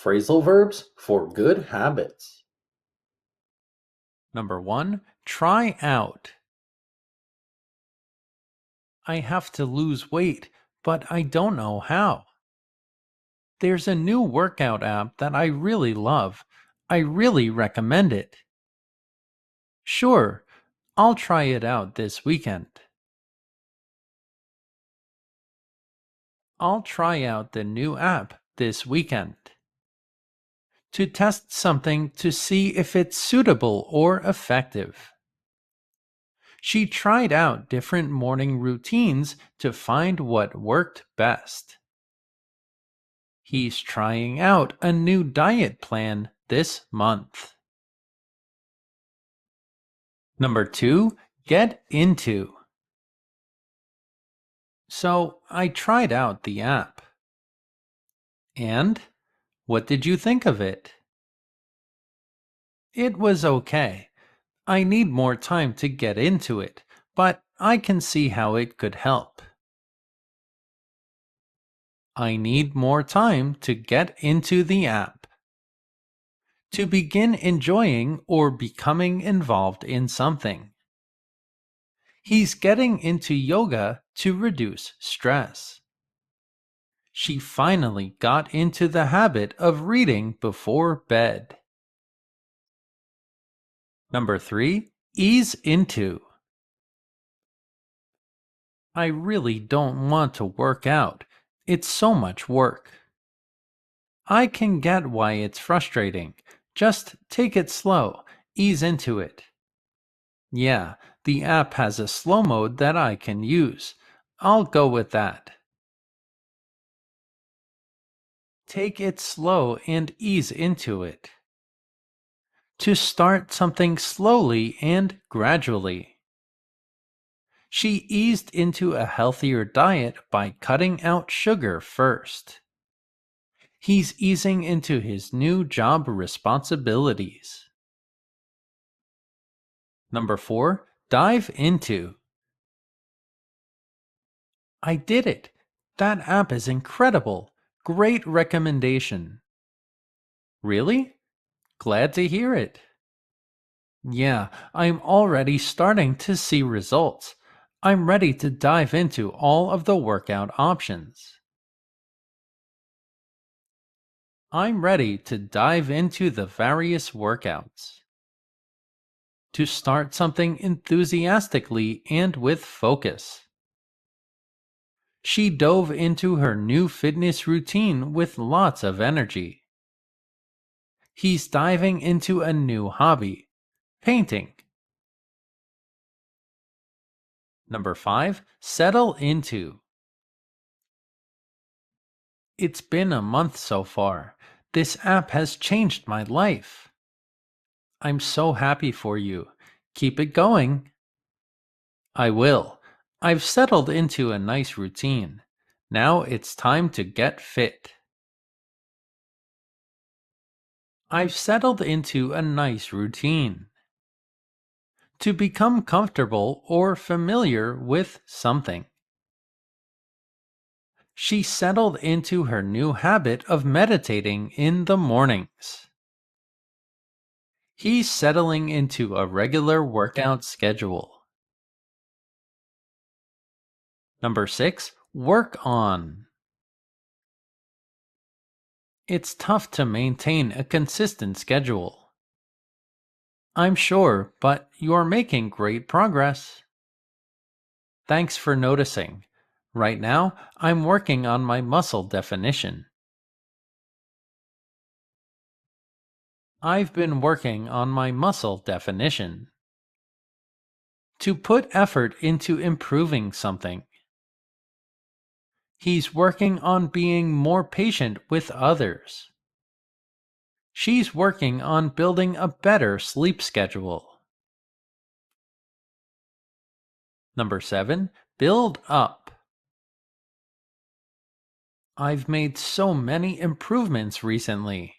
Phrasal verbs for good habits. Number 1, try out. I have to lose weight, but I don't know how. There's a new workout app that I really love. I really recommend it. Sure, I'll try it out this weekend. I'll try out the new app this weekend. To test something to see if it's suitable or effective. She tried out different morning routines to find what worked best. He's trying out a new diet plan this month. Number 2, get into. So I tried out the app. And what did you think of it? It was okay. I need more time to get into it, but I can see how it could help. I need more time to get into the app. To begin enjoying or becoming involved in something. He's getting into yoga to reduce stress. She finally got into the habit of reading before bed. Number 3, ease into. I really don't want to work out. It's so much work. I can get why it's frustrating. Just take it slow. Ease into it. Yeah, the app has a slow mode that I can use. I'll go with that. Take it slow and ease into it. To start something slowly and gradually. She eased into a healthier diet by cutting out sugar first. He's easing into his new job responsibilities. Number 4, dive into. I did it. That app is incredible. Great recommendation. Really? Glad to hear it. Yeah, I'm already starting to see results. I'm ready to dive into all of the workout options. I'm ready to dive into the various workouts. To start something enthusiastically and with focus. She dove into her new fitness routine with lots of energy. He's diving into a new hobby, painting. Number 5, settle into. It's been a month so far. This app has changed my life. I'm so happy for you. Keep it going. I will. I've settled into a nice routine. Now it's time to get fit. I've settled into a nice routine. To become comfortable or familiar with something. She settled into her new habit of meditating in the mornings. He's settling into a regular workout schedule. Number 6, work on. It's tough to maintain a consistent schedule. I'm sure, but you're making great progress. Thanks for noticing. Right now, I'm working on my muscle definition. I've been working on my muscle definition. To put effort into improving something. He's working on being more patient with others. She's working on building a better sleep schedule. Number 7, build up. I've made so many improvements recently.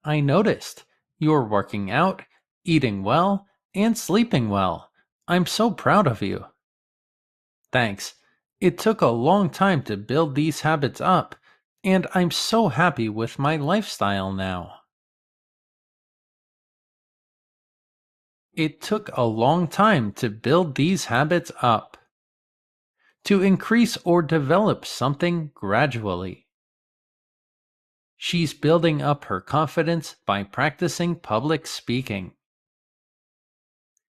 I noticed. You're working out, eating well, and sleeping well. I'm so proud of you. Thanks. It took a long time to build these habits up, and I'm so happy with my lifestyle now. It took a long time to build these habits up, to increase or develop something gradually. She's building up her confidence by practicing public speaking.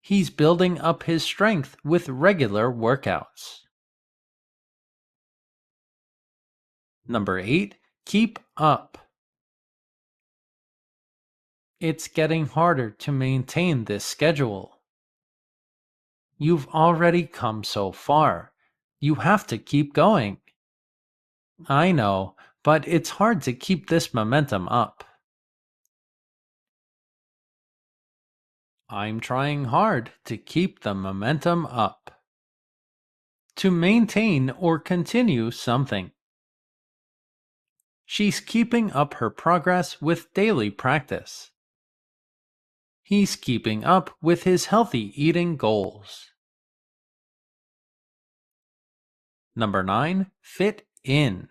He's building up his strength with regular workouts. Number 8, keep up. It's getting harder to maintain this schedule. You've already come so far. You have to keep going. I know, but it's hard to keep this momentum up. I'm trying hard to keep the momentum up. To maintain or continue something. She's keeping up her progress with daily practice. He's keeping up with his healthy eating goals. Number 9, fit in.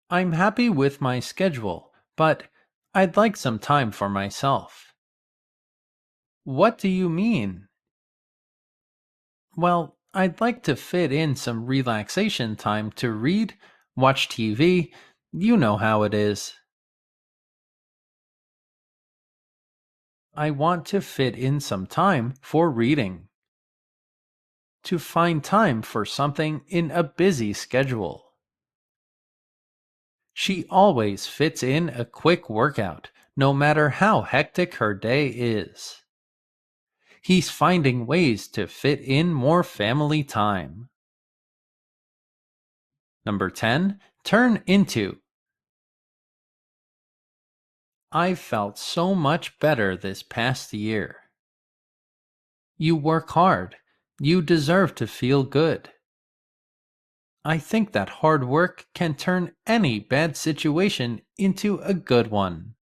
I'm happy with my schedule, but I'd like some time for myself. What do you mean? Well, I'd like to fit in some relaxation time to read, watch TV. You know how it is. I want to fit in some time for reading. To find time for something in a busy schedule. She always fits in a quick workout, no matter how hectic her day is. He's finding ways to fit in more family time. Number 10, turn into. I've felt so much better this past year. You work hard. You deserve to feel good. I think that hard work can turn any bad situation into a good one.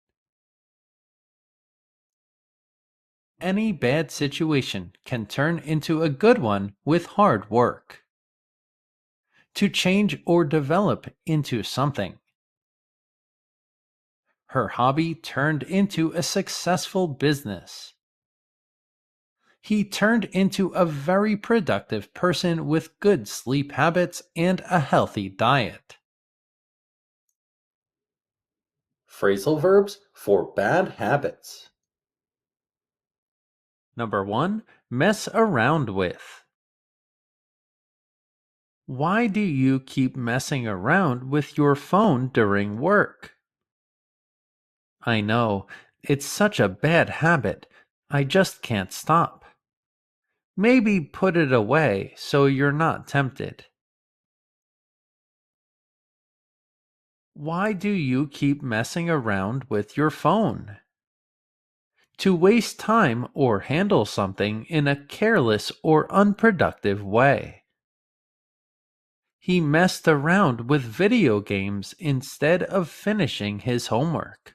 Any bad situation can turn into a good one with hard work. To change or develop into something. Her hobby turned into a successful business. He turned into a very productive person with good sleep habits and a healthy diet. Phrasal verbs for bad habits. Number 1, mess around with. Why do you keep messing around with your phone during work? I know, it's such a bad habit. I just can't stop. Maybe put it away so you're not tempted. Why do you keep messing around with your phone? To waste time or handle something in a careless or unproductive way. He messed around with video games instead of finishing his homework.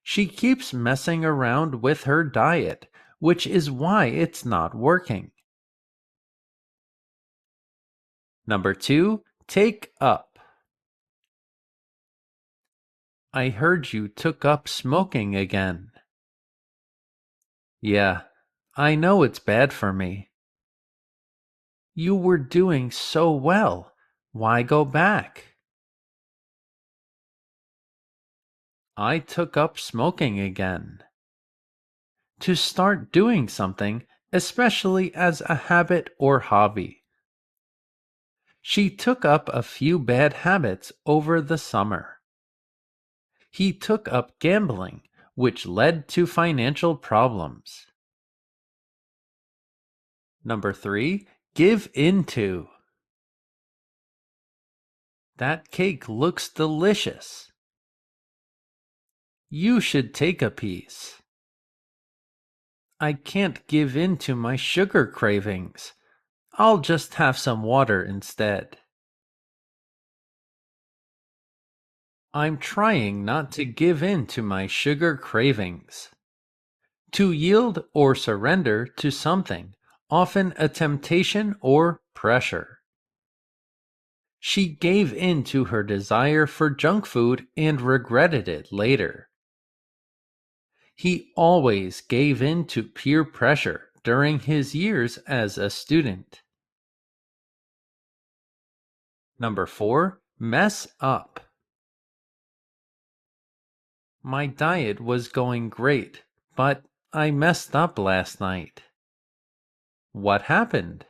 She keeps messing around with her diet, which is why it's not working. Number 2, take up. I heard you took up smoking again. Yeah, I know it's bad for me. You were doing so well. Why go back? I took up smoking again. To start doing something, especially as a habit or hobby. She took up a few bad habits over the summer. He took up gambling, which led to financial problems. Number 3, give in to. That cake looks delicious. You should take a piece. I can't give in to my sugar cravings. I'll just have some water instead. I'm trying not to give in to my sugar cravings. To yield or surrender to something, often a temptation or pressure. She gave in to her desire for junk food and regretted it later. He always gave in to peer pressure during his years as a student. Number 4. Mess up. My diet was going great, but I messed up last night. What happened?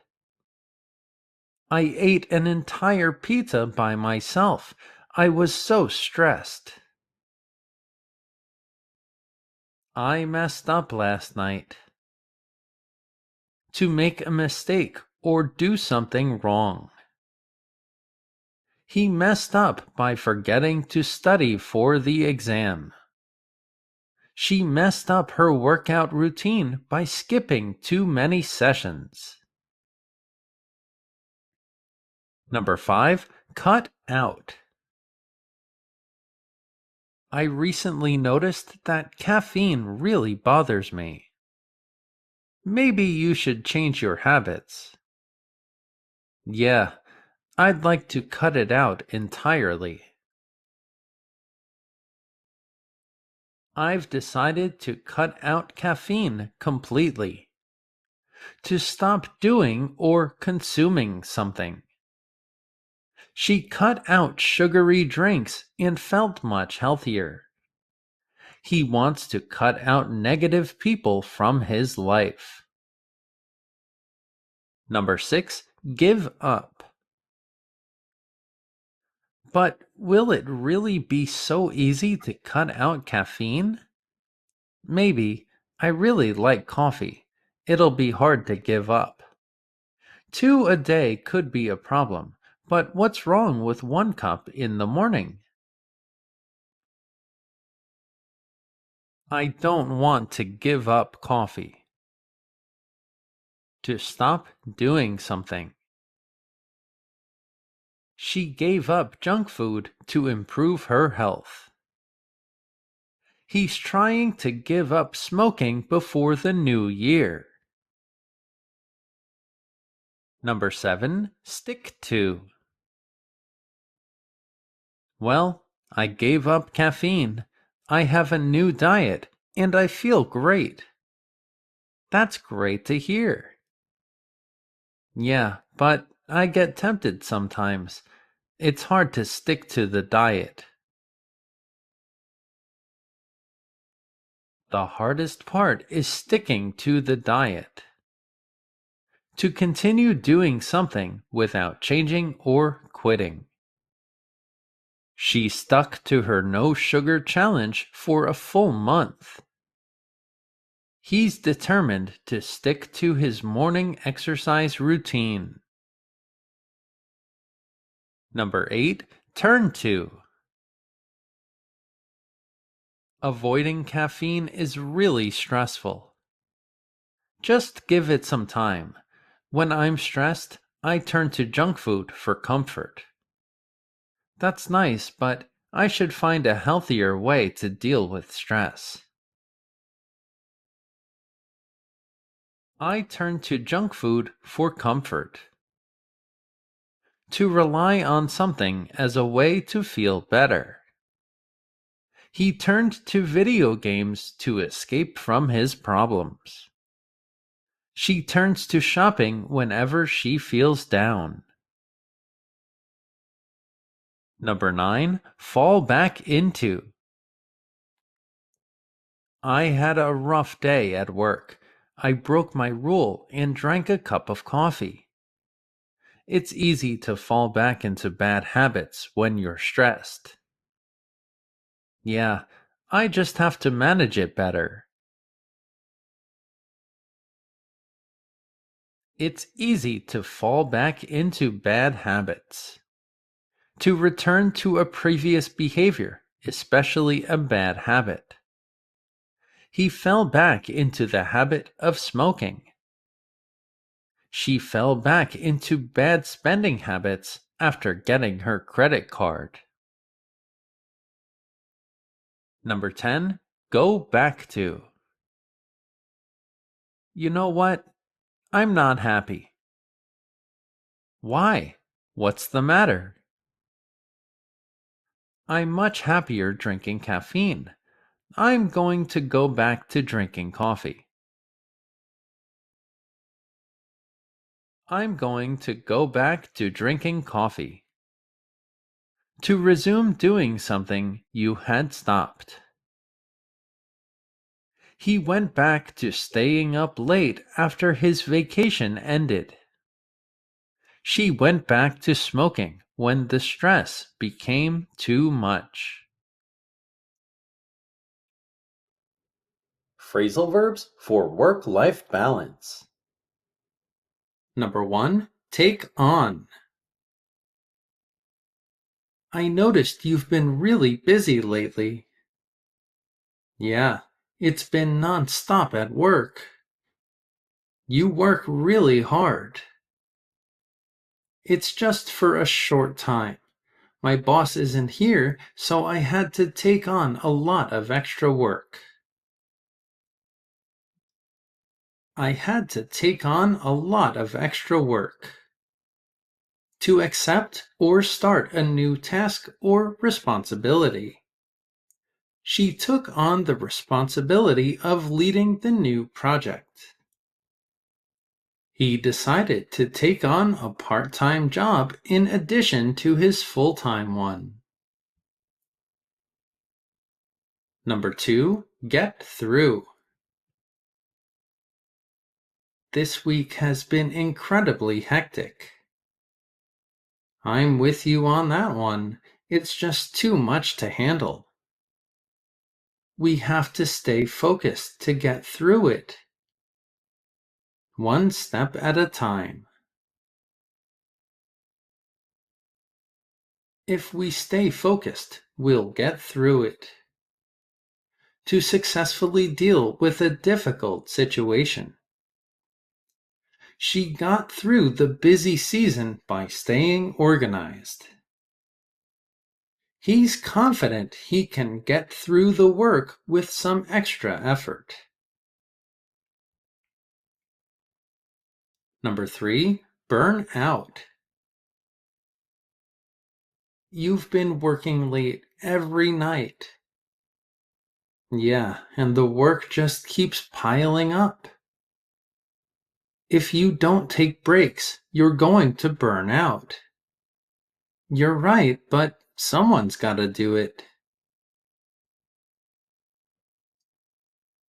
I ate an entire pizza by myself. I was so stressed. I messed up last night. To make a mistake or do something wrong. He messed up by forgetting to study for the exam. She messed up her workout routine by skipping too many sessions. Number 5. Cut out. I recently noticed that caffeine really bothers me. Maybe you should change your habits. Yeah, I'd like to cut it out entirely. I've decided to cut out caffeine completely. To stop doing or consuming something. She cut out sugary drinks and felt much healthier. He wants to cut out negative people from his life. Number 6. Give up. But will it really be so easy to cut out caffeine? Maybe. I really like coffee. It'll be hard to give up. 2 a day could be a problem, but what's wrong with 1 cup in the morning? I don't want to give up coffee. To stop doing something. She gave up junk food to improve her health. He's trying to give up smoking before the new year. Number 7. Stick to. Well, I gave up caffeine. I have a new diet, and I feel great. That's great to hear. Yeah, but I get tempted sometimes. It's hard to stick to the diet. The hardest part is sticking to the diet. To continue doing something without changing or quitting. She stuck to her no sugar challenge for a full month. He's determined to stick to his morning exercise routine. Number 8. Turn to. Avoiding caffeine is really stressful. Just give it some time. When I'm stressed, I turn to junk food for comfort. That's nice, but I should find a healthier way to deal with stress. I turn to junk food for comfort. To rely on something as a way to feel better. He turned to video games to escape from his problems. She turns to shopping whenever she feels down. Number 9. Fall back into. I had a rough day at work. I broke my rule and drank a cup of coffee. It's easy to fall back into bad habits when you're stressed. Yeah, I just have to manage it better. It's easy to fall back into bad habits. To return to a previous behavior, especially a bad habit. He fell back into the habit of smoking. She fell back into bad spending habits after getting her credit card. Number 10. Go back to. You know what? I'm not happy. Why? What's the matter? I'm much happier drinking caffeine. I'm going to go back to drinking coffee. I'm going to go back to drinking coffee. To resume doing something you had stopped. He went back to staying up late after his vacation ended. She went back to smoking when the stress became too much. Phrasal verbs for work-life balance. Number 1. Take on. I noticed you've been really busy lately. Yeah, it's been non-stop at work. You work really hard. It's just for a short time. My boss isn't here, so I had to take on a lot of extra work. I had to take on a lot of extra work. To accept or start a new task or responsibility. She took on the responsibility of leading the new project. He decided to take on a part-time job in addition to his full-time one. Number 2, get through. This week has been incredibly hectic. I'm with you on that one. It's just too much to handle. We have to stay focused to get through it. One step at a time. If we stay focused, we'll get through it. To successfully deal with a difficult situation. She got through the busy season by staying organized. He's confident he can get through the work with some extra effort. Number 3, burn out. You've been working late every night. Yeah, and the work just keeps piling up. If you don't take breaks, you're going to burn out. You're right, but someone's gotta do it.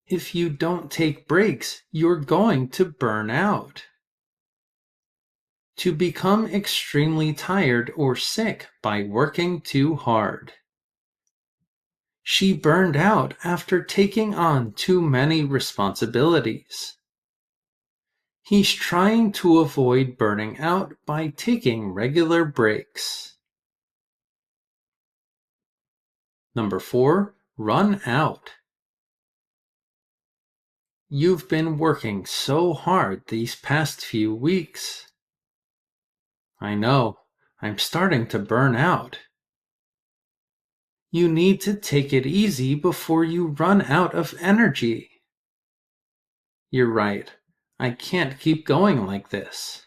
If you don't take breaks, you're going to burn out. To become extremely tired or sick by working too hard. She burned out after taking on too many responsibilities. He's trying to avoid burning out by taking regular breaks. Number 4, run out. You've been working so hard these past few weeks. I know, I'm starting to burn out. You need to take it easy before you run out of energy. You're right, I can't keep going like this.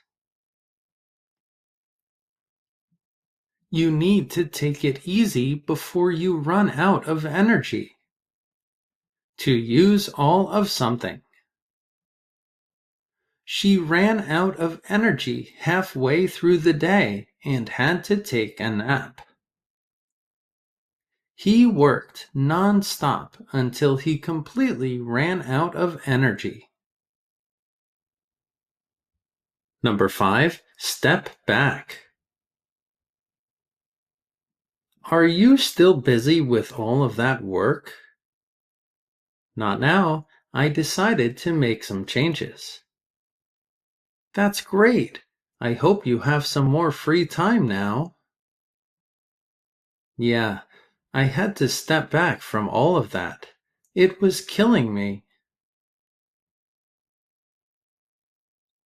You need to take it easy before you run out of energy. To use all of something. She ran out of energy halfway through the day and had to take a nap. He worked non-stop until he completely ran out of energy. Number 5, step back. Are you still busy with all of that work? Not now. I decided to make some changes. That's great. I hope you have some more free time now. Yeah, I had to step back from all of that. It was killing me.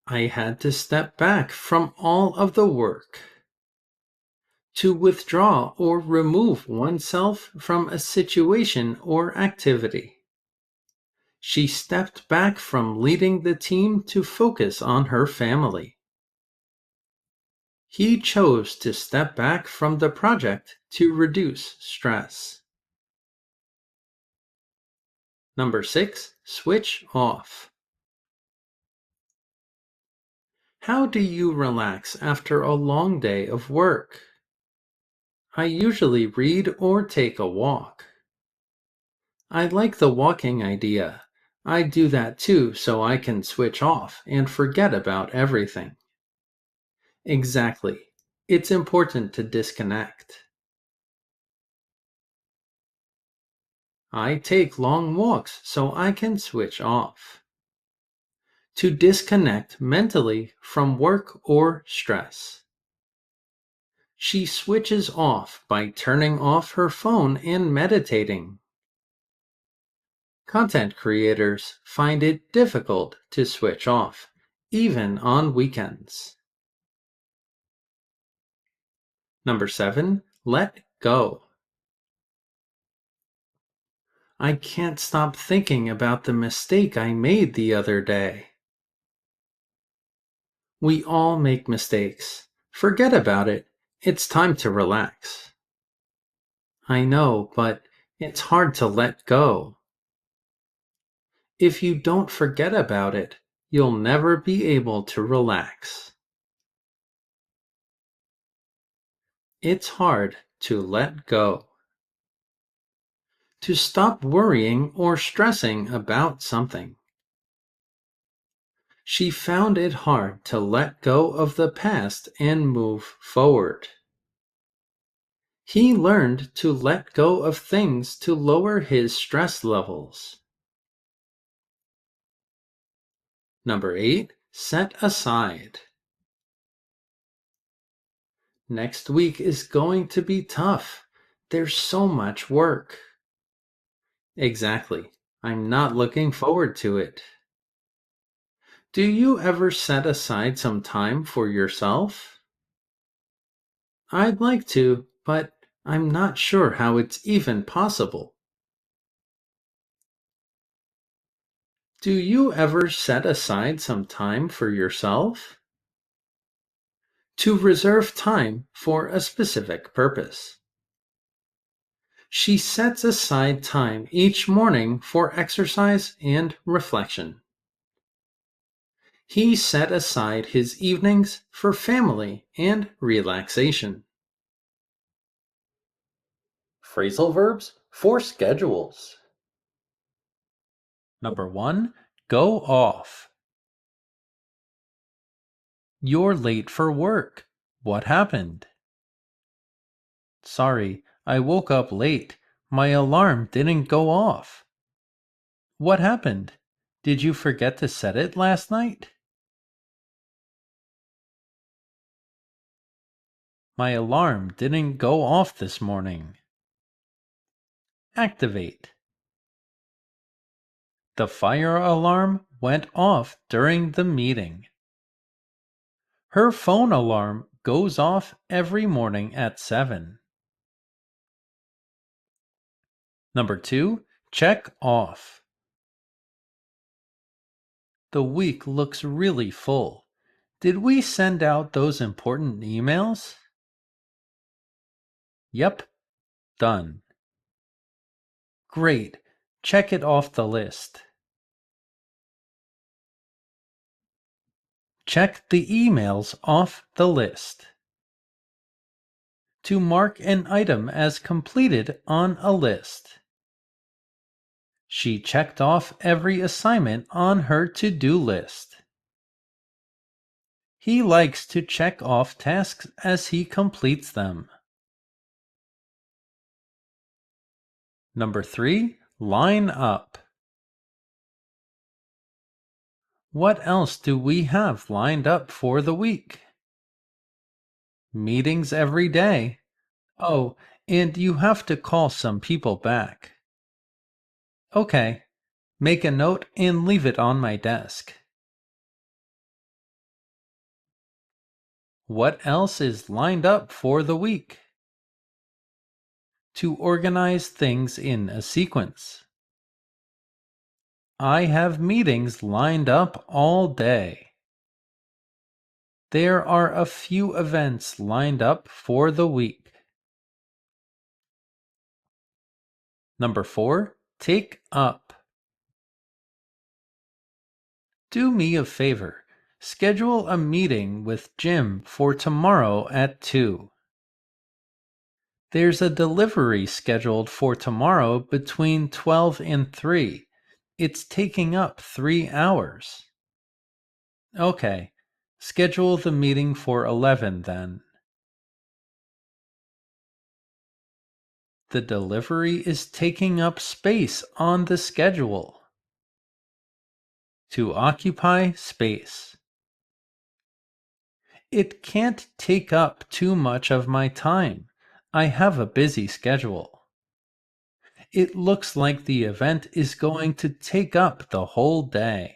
I had to step back from all of the work. To withdraw or remove oneself from a situation or activity. She stepped back from leading the team to focus on her family. He chose to step back from the project to reduce stress. Number 6, switch off. How do you relax after a long day of work? I usually read or take a walk. I like the walking idea. I do that too so I can switch off and forget about everything. Exactly. It's important to disconnect. I take long walks so I can switch off. To disconnect mentally from work or stress. She switches off by turning off her phone and meditating. Content creators find it difficult to switch off, even on weekends. Number 7, let go. I can't stop thinking about the mistake I made the other day. We all make mistakes. Forget about it. It's time to relax. I know, but it's hard to let go. If you don't forget about it, you'll never be able to relax. It's hard to let go. To stop worrying or stressing about something. She found it hard to let go of the past and move forward. He learned to let go of things to lower his stress levels. Number 8, set aside. Next week is going to be tough. There's so much work. Exactly. I'm not looking forward to it. Do you ever set aside some time for yourself? I'd like to, but I'm not sure how it's even possible. Do you ever set aside some time for yourself? To reserve time for a specific purpose. She sets aside time each morning for exercise and reflection. He set aside his evenings for family and relaxation. Phrasal verbs for schedules. Number 1, go off. You're late for work. What happened? Sorry, I woke up late. My alarm didn't go off. What happened? Did you forget to set it last night? My alarm didn't go off this morning. Activate. The fire alarm went off during the meeting. Her phone alarm goes off every morning at 7. Number 2, check off. The week looks really full. Did we send out those important emails? Yep, done. Great. Check it off the list. Check the emails off the list. To mark an item as completed on a list. She checked off every assignment on her to-do list. He likes to check off tasks as he completes them. Number 3, line up. What else do we have lined up for the week? Meetings every day. Oh, and you have to call some people back. Okay, make a note and leave it on my desk. What else is lined up for the week? To organize things in a sequence. I have meetings lined up all day. There are a few events lined up for the week. Number 4. Take up. Do me a favor. Schedule a meeting with Jim for tomorrow at 2. There's a delivery scheduled for tomorrow between 12 and 3. It's taking up 3 hours. Okay, schedule the meeting for 11 then. The delivery is taking up space on the schedule. To occupy space. It can't take up too much of my time. I have a busy schedule. It looks like the event is going to take up the whole day.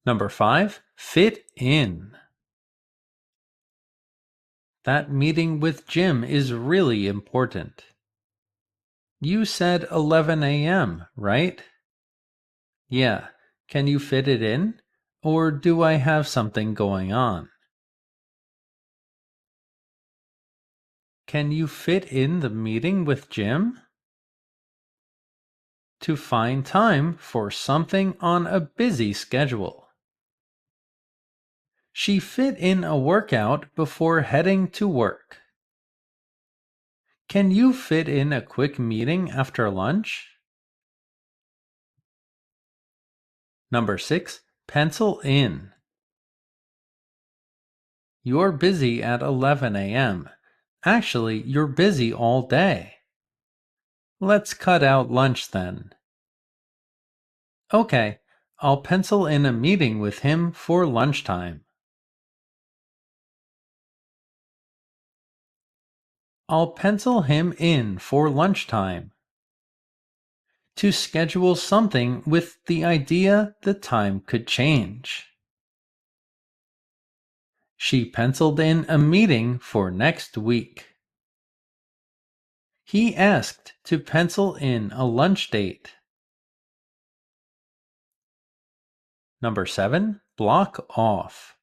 Number 5. Fit in. That meeting with Jim is really important. You said 11 a.m., right? Yeah. Can you fit it in? Or do I have something going on? Can you fit in the meeting with Jim? To find time for something on a busy schedule. She fit in a workout before heading to work. Can you fit in a quick meeting after lunch? Number 6. Pencil in. You're busy at 11 a.m. Actually, you're busy all day. Let's cut out lunch then. Okay, I'll pencil in a meeting with him for lunchtime. I'll pencil him in for lunchtime. To schedule something with the idea the time could change. She penciled in a meeting for next week. He asked to pencil in a lunch date. Number 7. Block off.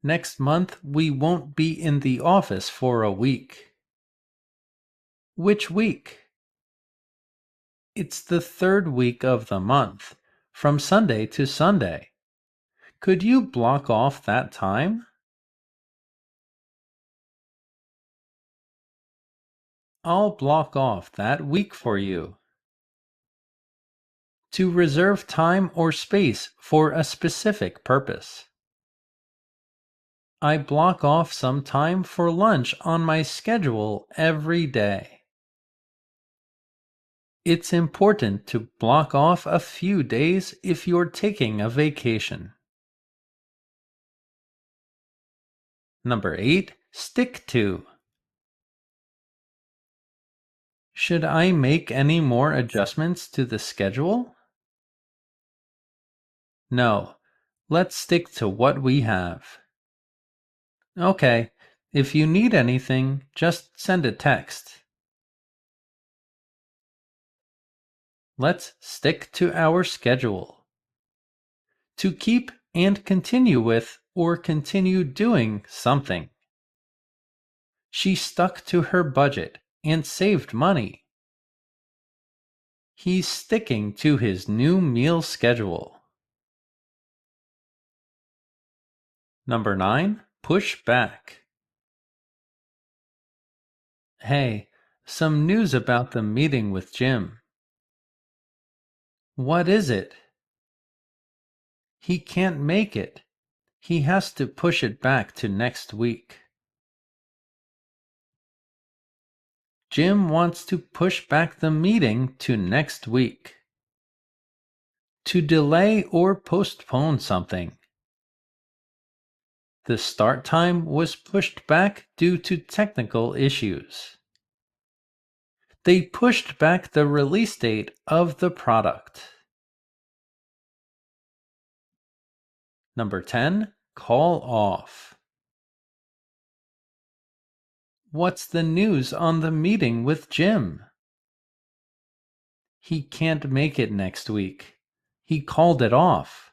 Next month we won't be in the office for a week. Which week? It's the 3rd week of the month, from Sunday to Sunday. Could you block off that time? I'll block off that week for you. To reserve time or space for a specific purpose. I block off some time for lunch on my schedule every day. It's important to block off a few days if you're taking a vacation. Number 8. Stick to. Should I make any more adjustments to the schedule? No. Let's stick to what we have. Okay. If you need anything, just send a text. Let's stick to our schedule. To keep and continue with or continue doing something. She stuck to her budget and saved money. He's sticking to his new meal schedule. Number 9. Push back. Hey, some news about the meeting with Jim. What is it? He can't make it. He has to push it back to next week. Jim wants to push back the meeting to next week. To delay or postpone something. The start time was pushed back due to technical issues. They pushed back the release date of the product. Number 10. Call off. What's the news on the meeting with Jim? He can't make it next week. He called it off.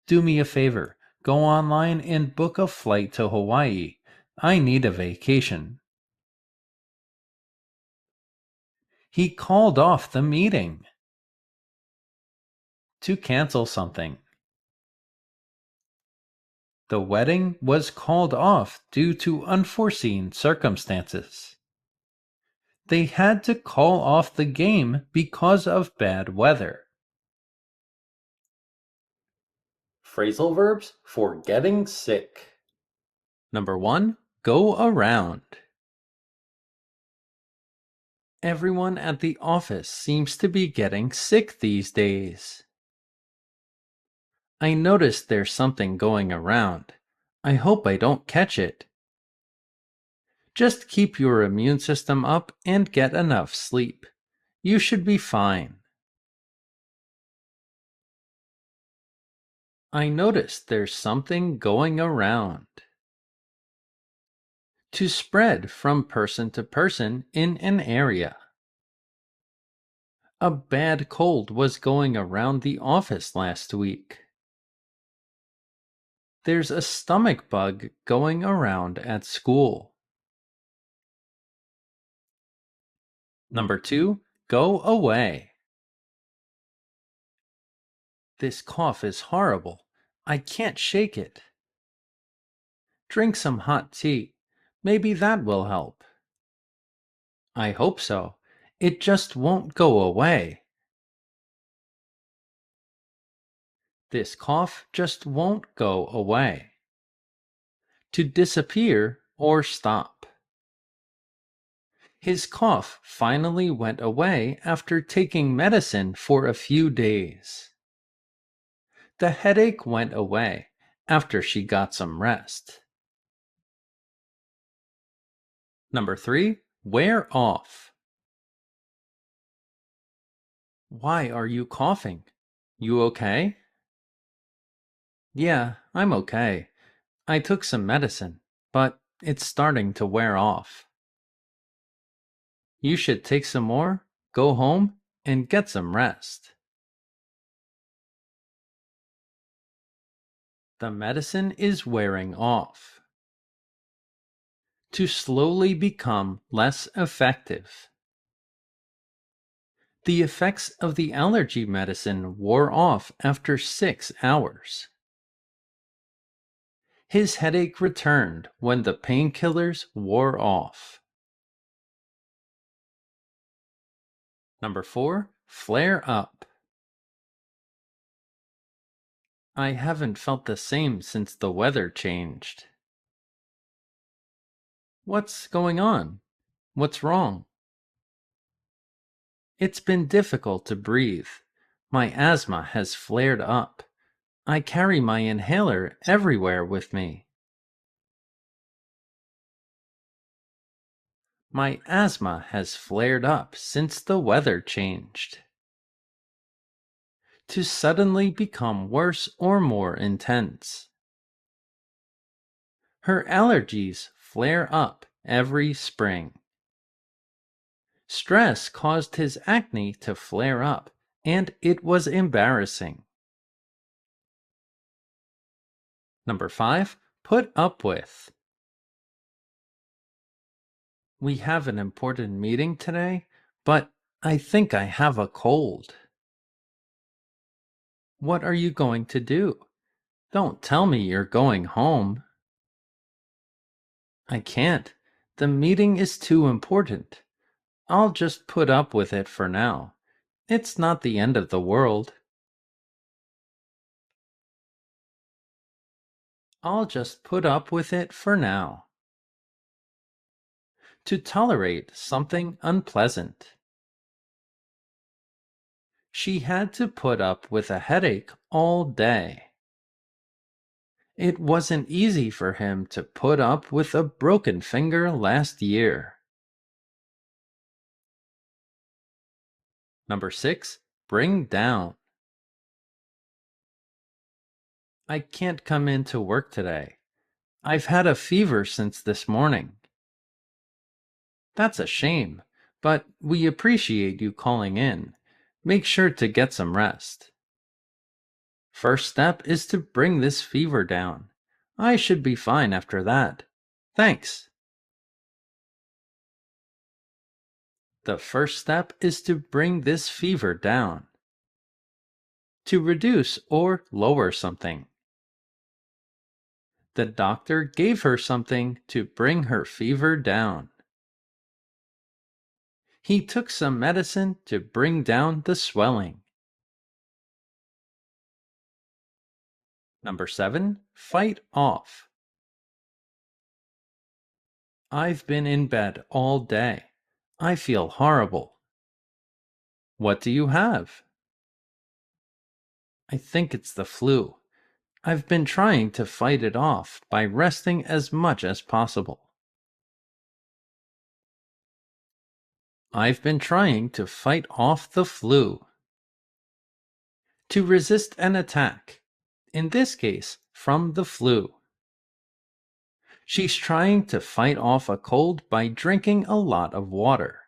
Do me a favor. Go online and book a flight to Hawaii. I need a vacation. He called off the meeting. To cancel something. The wedding was called off due to unforeseen circumstances. They had to call off the game because of bad weather. Phrasal verbs for getting sick. Number 1, go around. Everyone at the office seems to be getting sick these days. I noticed there's something going around. I hope I don't catch it. Just keep your immune system up and get enough sleep. You should be fine. I noticed there's something going around. To spread from person to person in an area. A bad cold was going around the office last week. There's a stomach bug going around at school. Number 2, go away. This cough is horrible. I can't shake it. Drink some hot tea. Maybe that will help. I hope so. It just won't go away. This cough just won't go away. To disappear or stop. His cough finally went away after taking medicine for a few days. The headache went away after she got some rest. Number 3, wear off. Why are you coughing? You okay? Yeah, I'm okay. I took some medicine, but it's starting to wear off. You should take some more, go home, and get some rest. The medicine is wearing off. To slowly become less effective. The effects of the allergy medicine wore off after 6 hours. His headache returned when the painkillers wore off. Number 4, flare up. I haven't felt the same since the weather changed. What's going on? What's wrong? It's been difficult to breathe. My asthma has flared up. I carry my inhaler everywhere with me. My asthma has flared up since the weather changed. To suddenly become worse or more intense. Her allergies flare up every spring. Stress caused his acne to flare up, and it was embarrassing. Number 5, put up with. We have an important meeting today, but I think I have a cold. What are you going to do? Don't tell me you're going home. I can't. The meeting is too important. I'll just put up with it for now. It's not the end of the world. I'll just put up with it for now. To tolerate something unpleasant. She had to put up with a headache all day. It wasn't easy for him to put up with a broken finger last year. Number 6, bring down. I can't come into work today. I've had a fever since this morning. That's a shame, but we appreciate you calling in. Make sure to get some rest. First step is to bring this fever down. I should be fine after that. Thanks. The first step is to bring this fever down. To reduce or lower something. The doctor gave her something to bring her fever down. He took some medicine to bring down the swelling. Number 7. Fight off. I've been in bed all day. I feel horrible. What do you have? I think it's the flu. I've been trying to fight it off by resting as much as possible. I've been trying to fight off the flu. To resist an attack, in this case, from the flu. She's trying to fight off a cold by drinking a lot of water.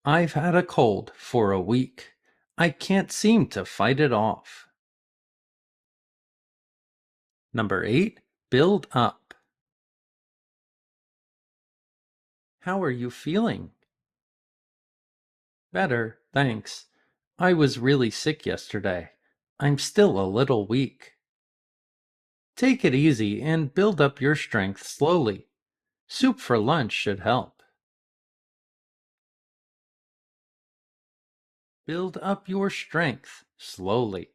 I've had a cold for a week. I can't seem to fight it off. Number 8. Build up. How are you feeling? Better, thanks. I was really sick yesterday. I'm still a little weak. Take it easy and build up your strength slowly. Soup for lunch should help. Build up your strength slowly.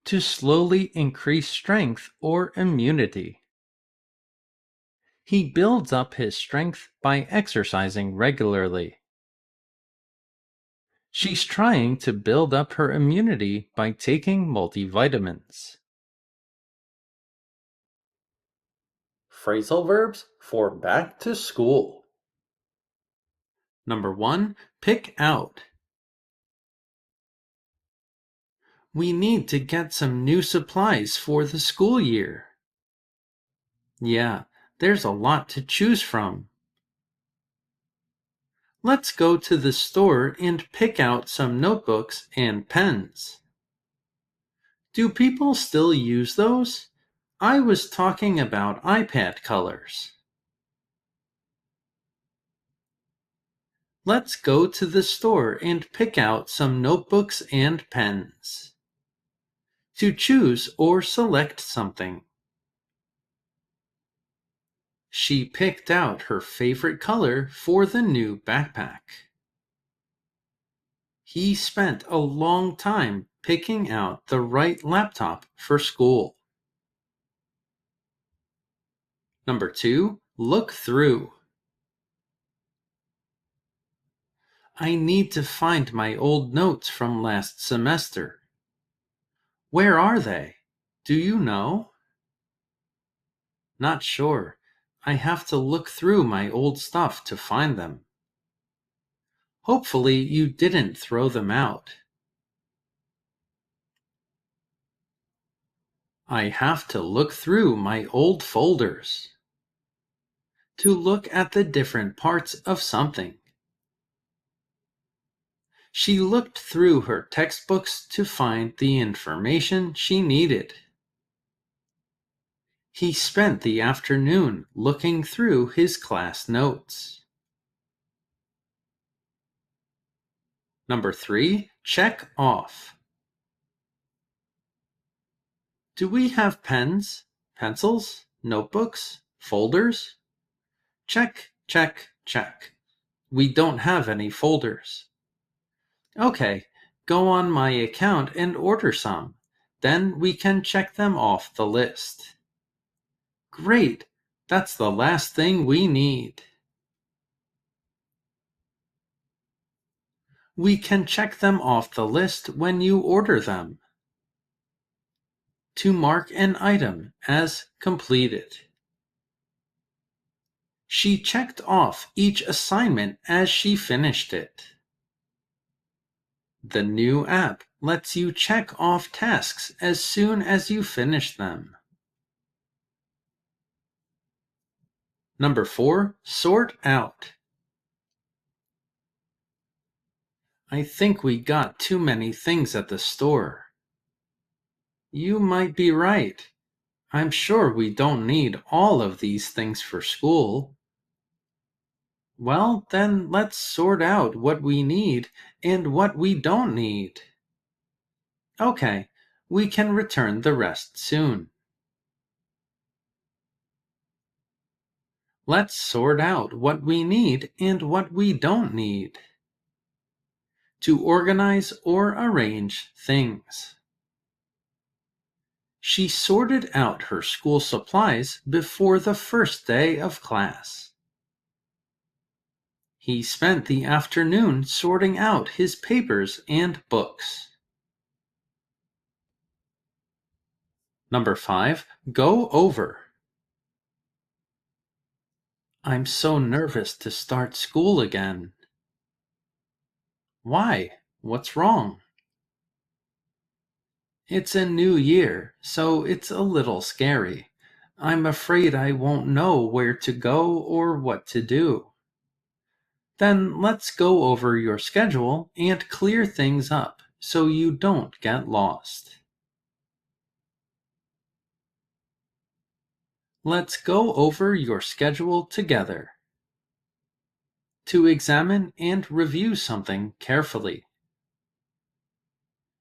To slowly increase strength or immunity. He builds up his strength by exercising regularly. She's trying to build up her immunity by taking multivitamins. Phrasal verbs for back to school. Number 1. Pick out. We need to get some new supplies for the school year. Yeah, there's a lot to choose from. Let's go to the store and pick out some notebooks and pens. Do people still use those? I was talking about iPad colors. Let's go to the store and pick out some notebooks and pens. To choose or select something. She picked out her favorite color for the new backpack. He spent a long time picking out the right laptop for school. Number 2. Look through. I need to find my old notes from last semester. Where are they? Do you know? Not sure. I have to look through my old stuff to find them. Hopefully you didn't throw them out. I have to look through my old folders. To look at the different parts of something. She looked through her textbooks to find the information she needed. He spent the afternoon looking through his class notes. Number 3. Check off. Do we have pens, pencils, notebooks, folders? Check, check, check. We don't have any folders. Okay, go on my account and order some. Then we can check them off the list. Great! That's the last thing we need. We can check them off the list when you order them. To mark an item as completed. She checked off each assignment as she finished it. The new app lets you check off tasks as soon as you finish them. Number 4. Sort out. I think we got too many things at the store. You might be right. I'm sure we don't need all of these things for school. Well, then let's sort out what we need and what we don't need. Okay, we can return the rest soon. Let's sort out what we need and what we don't need. To organize or arrange things. She sorted out her school supplies before the first day of class. He spent the afternoon sorting out his papers and books. Number 5. Go over. I'm so nervous to start school again. Why? What's wrong? It's a new year, so it's a little scary. I'm afraid I won't know where to go or what to do. Then let's go over your schedule and clear things up so you don't get lost. Let's go over your schedule together. To examine and review something carefully.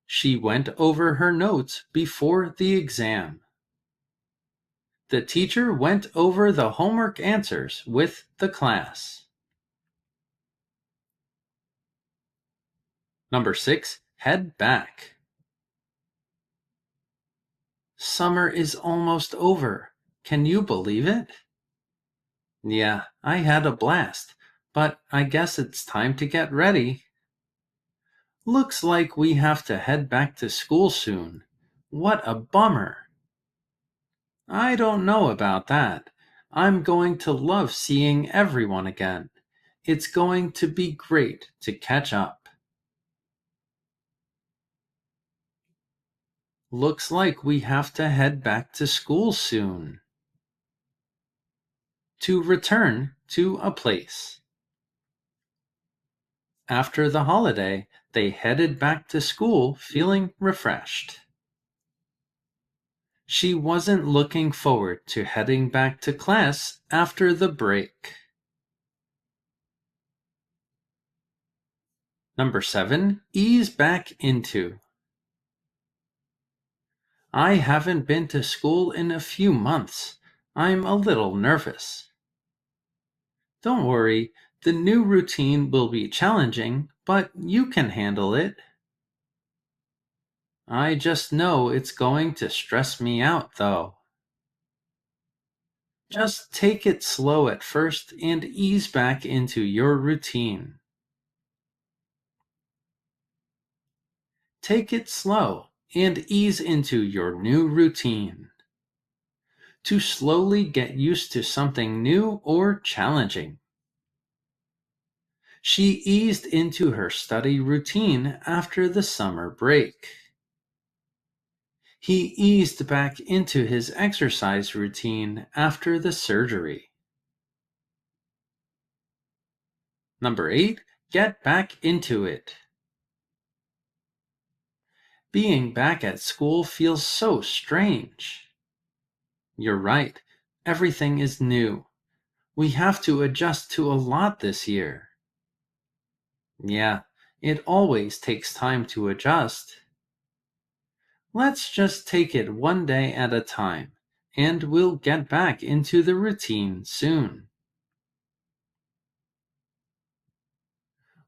She went over her notes before the exam. The teacher went over the homework answers with the class. Number 6. Head back. Summer is almost over. Can you believe it? Yeah, I had a blast, but I guess it's time to get ready. Looks like we have to head back to school soon. What a bummer. I don't know about that. I'm going to love seeing everyone again. It's going to be great to catch up. Looks like we have to head back to school soon. To return to a place. After the holiday, they headed back to school feeling refreshed. She wasn't looking forward to heading back to class after the break. Number 7. Ease back into. I haven't been to school in a few months. I'm a little nervous. Don't worry, the new routine will be challenging, but you can handle it. I just know it's going to stress me out, though. Just take it slow at first and ease back into your routine. Take it slow and ease into your new routine. To slowly get used to something new or challenging. She eased into her study routine after the summer break. He eased back into his exercise routine after the surgery. Number 8. Get back into it. Being back at school feels so strange. You're right. Everything is new. We have to adjust to a lot this year. Yeah, it always takes time to adjust. Let's just take it one day at a time, and we'll get back into the routine soon.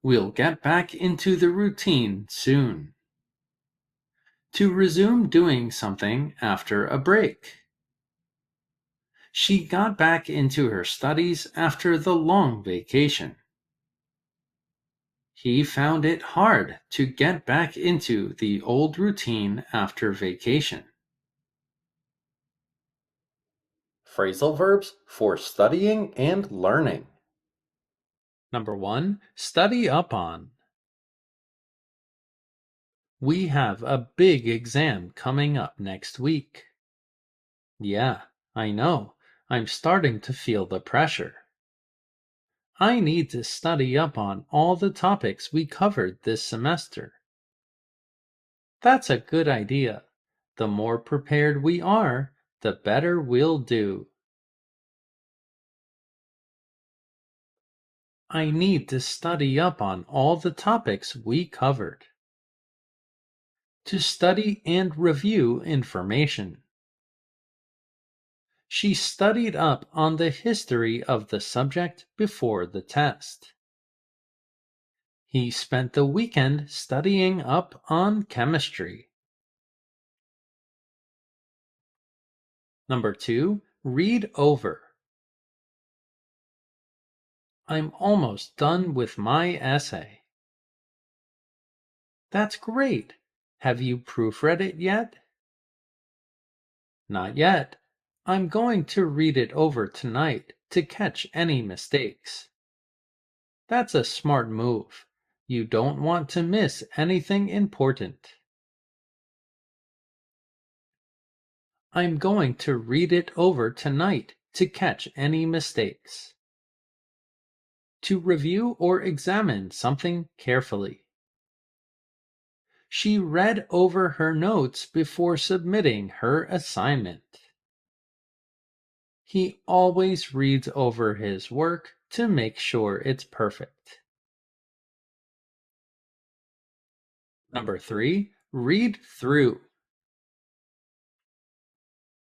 We'll get back into the routine soon. To resume doing something after a break. She got back into her studies after the long vacation. He found it hard to get back into the old routine after vacation. Phrasal verbs for studying and learning. Number 1. Study up on. We have a big exam coming up next week. Yeah, I know. I'm starting to feel the pressure. I need to study up on all the topics we covered this semester. That's a good idea. The more prepared we are, the better we'll do. I need to study up on all the topics we covered. To study and review information. She studied up on the history of the subject before the test. He spent the weekend studying up on chemistry. Number 2, read over. I'm almost done with my essay. That's great. Have you proofread it yet? Not yet. I'm going to read it over tonight to catch any mistakes. That's a smart move. You don't want to miss anything important. I'm going to read it over tonight to catch any mistakes. To review or examine something carefully. She read over her notes before submitting her assignment. He always reads over his work to make sure it's perfect. Number 3, read through.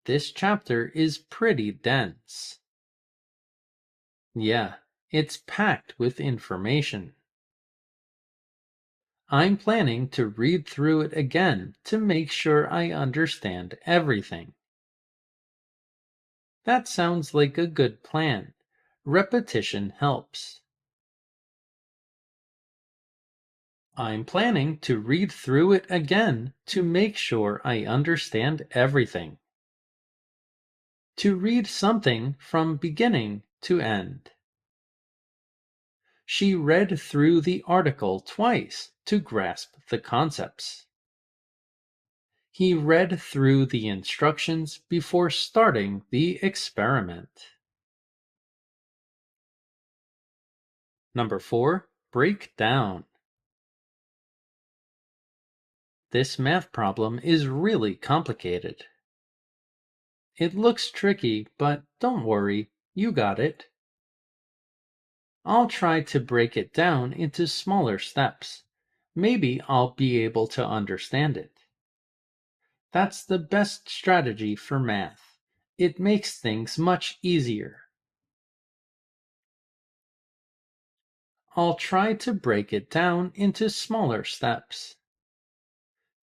This chapter is pretty dense. Yeah, it's packed with information. I'm planning to read through it again to make sure I understand everything. That sounds like a good plan. Repetition helps. I'm planning to read through it again to make sure I understand everything. To read something from beginning to end. She read through the article twice to grasp the concepts. He read through the instructions before starting the experiment. Number 4, break down. This math problem is really complicated. It looks tricky, but don't worry, you got it. I'll try to break it down into smaller steps. Maybe I'll be able to understand it. That's the best strategy for math. It makes things much easier. I'll try to break it down into smaller steps.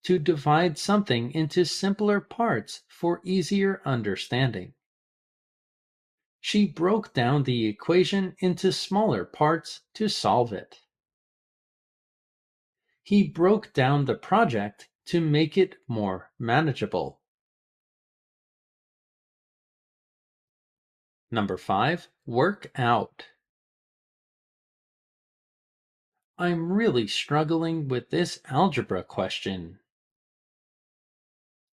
To divide something into simpler parts for easier understanding. She broke down the equation into smaller parts to solve it. He broke down the project to make it more manageable. Number 5, work out. I'm really struggling with this algebra question.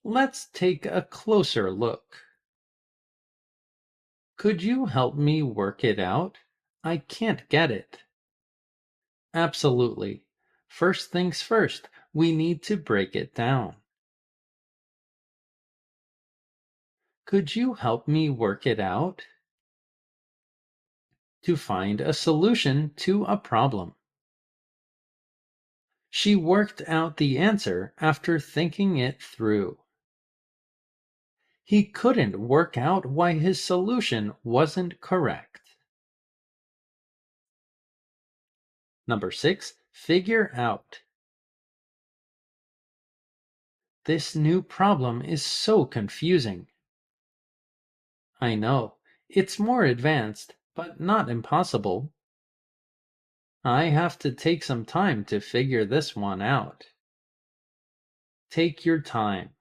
Let's take a closer look. Could you help me work it out? I can't get it. Absolutely. First things first, we need to break it down. Could you help me work it out? To find a solution to a problem. She worked out the answer after thinking it through. He couldn't work out why his solution wasn't correct. Number 6, figure out. This new problem is so confusing. I know, it's more advanced, but not impossible. I have to take some time to figure this one out. Take your time.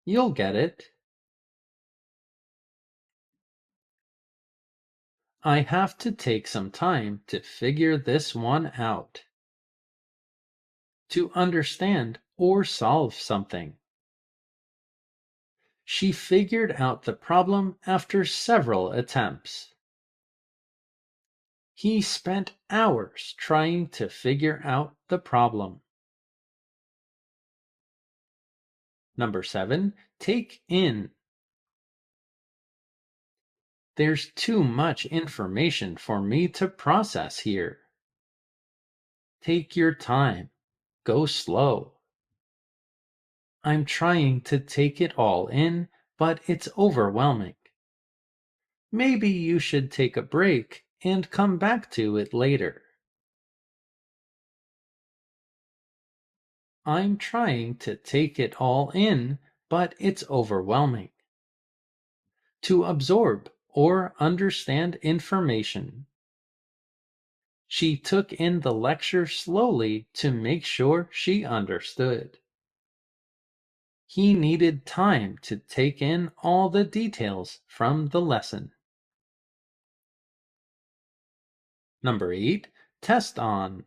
You'll get it. I have to take some time to figure this one out. To understand or solve something. She figured out the problem after several attempts. He spent hours trying to figure out the problem. Number 7, take in. There's too much information for me to process here. Take your time. Go slow. I'm trying to take it all in, but it's overwhelming. Maybe you should take a break and come back to it later. I'm trying to take it all in, but it's overwhelming. To absorb or understand information. She took in the lecture slowly to make sure she understood. He needed time to take in all the details from the lesson. Number 8, test on.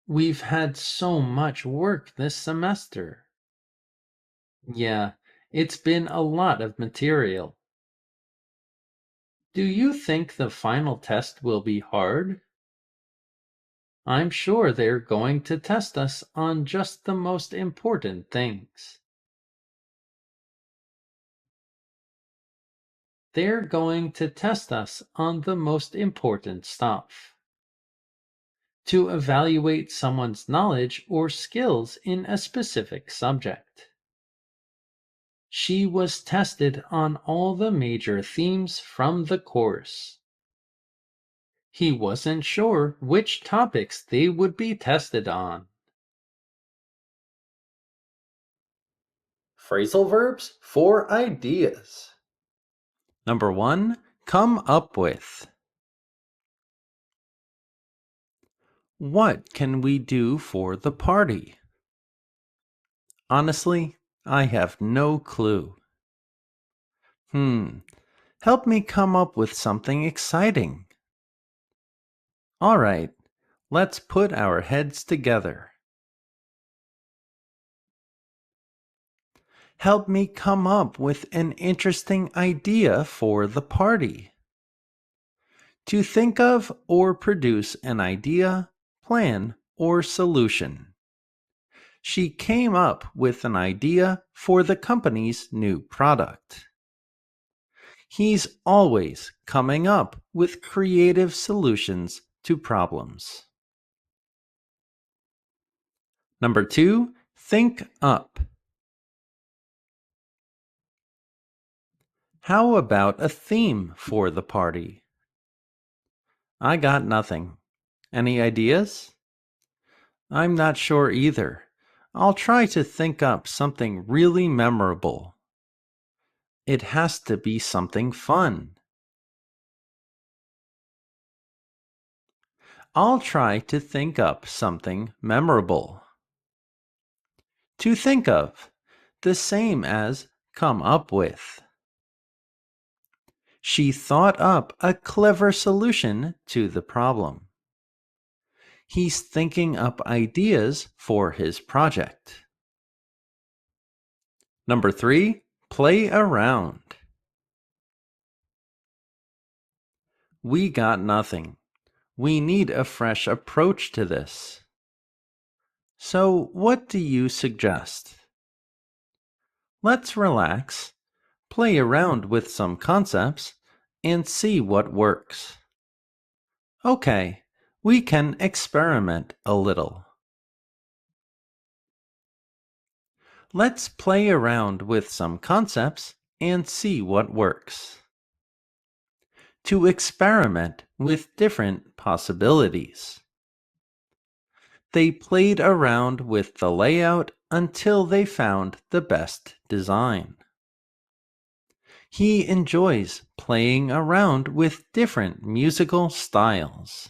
We've had so much work this semester. Yeah, it's been a lot of material. Do you think the final test will be hard? I'm sure they're going to test us on just the most important things. They're going to test us on the most important stuff. To evaluate someone's knowledge or skills in a specific subject. She was tested on all the major themes from the course. He wasn't sure which topics they would be tested on. Phrasal verbs for ideas. Number 1, come up with. What can we do for the party? Honestly, I have no clue. Help me come up with something exciting. All right, let's put our heads together. Help me come up with an interesting idea for the party. To think of or produce an idea, plan, or solution. She came up with an idea for the company's new product. He's always coming up with creative solutions to problems. Number 2, think up. How about a theme for the party? I got nothing. Any ideas? I'm not sure either. I'll try to think up something really memorable. It has to be something fun. I'll try to think up something memorable. To think of, the same as come up with. She thought up a clever solution to the problem. He's thinking up ideas for his project. Number 3, play around. We got nothing. We need a fresh approach to this. So, what do you suggest? Let's relax, play around with some concepts, and see what works. Okay, we can experiment a little. Let's play around with some concepts and see what works. To experiment with different possibilities. They played around with the layout until they found the best design. He enjoys playing around with different musical styles.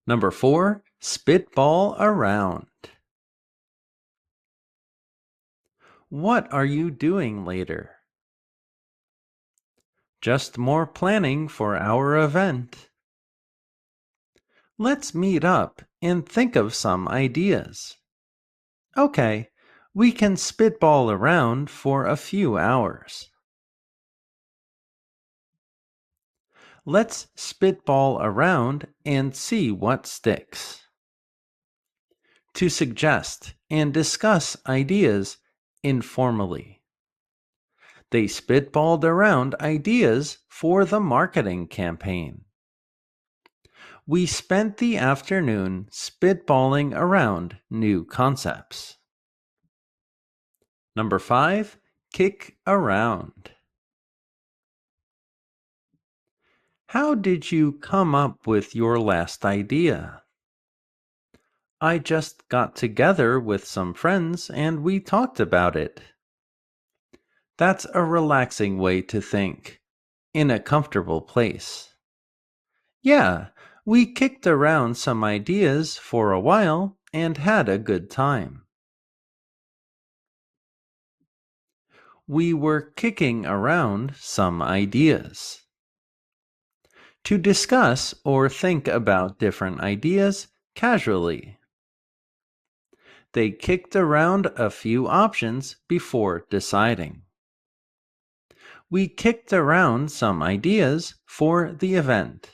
Number 4, spitball around. What are you doing later? Just more planning for our event. Let's meet up and think of some ideas. Okay, we can spitball around for a few hours. Let's spitball around and see what sticks. To suggest and discuss ideas informally. They spitballed around ideas for the marketing campaign. We spent the afternoon spitballing around new concepts. Number 5, kick around. How did you come up with your last idea? I just got together with some friends and we talked about it. That's a relaxing way to think, in a comfortable place. Yeah, we kicked around some ideas for a while and had a good time. We were kicking around some ideas. To discuss or think about different ideas casually. They kicked around a few options before deciding. We kicked around some ideas for the event.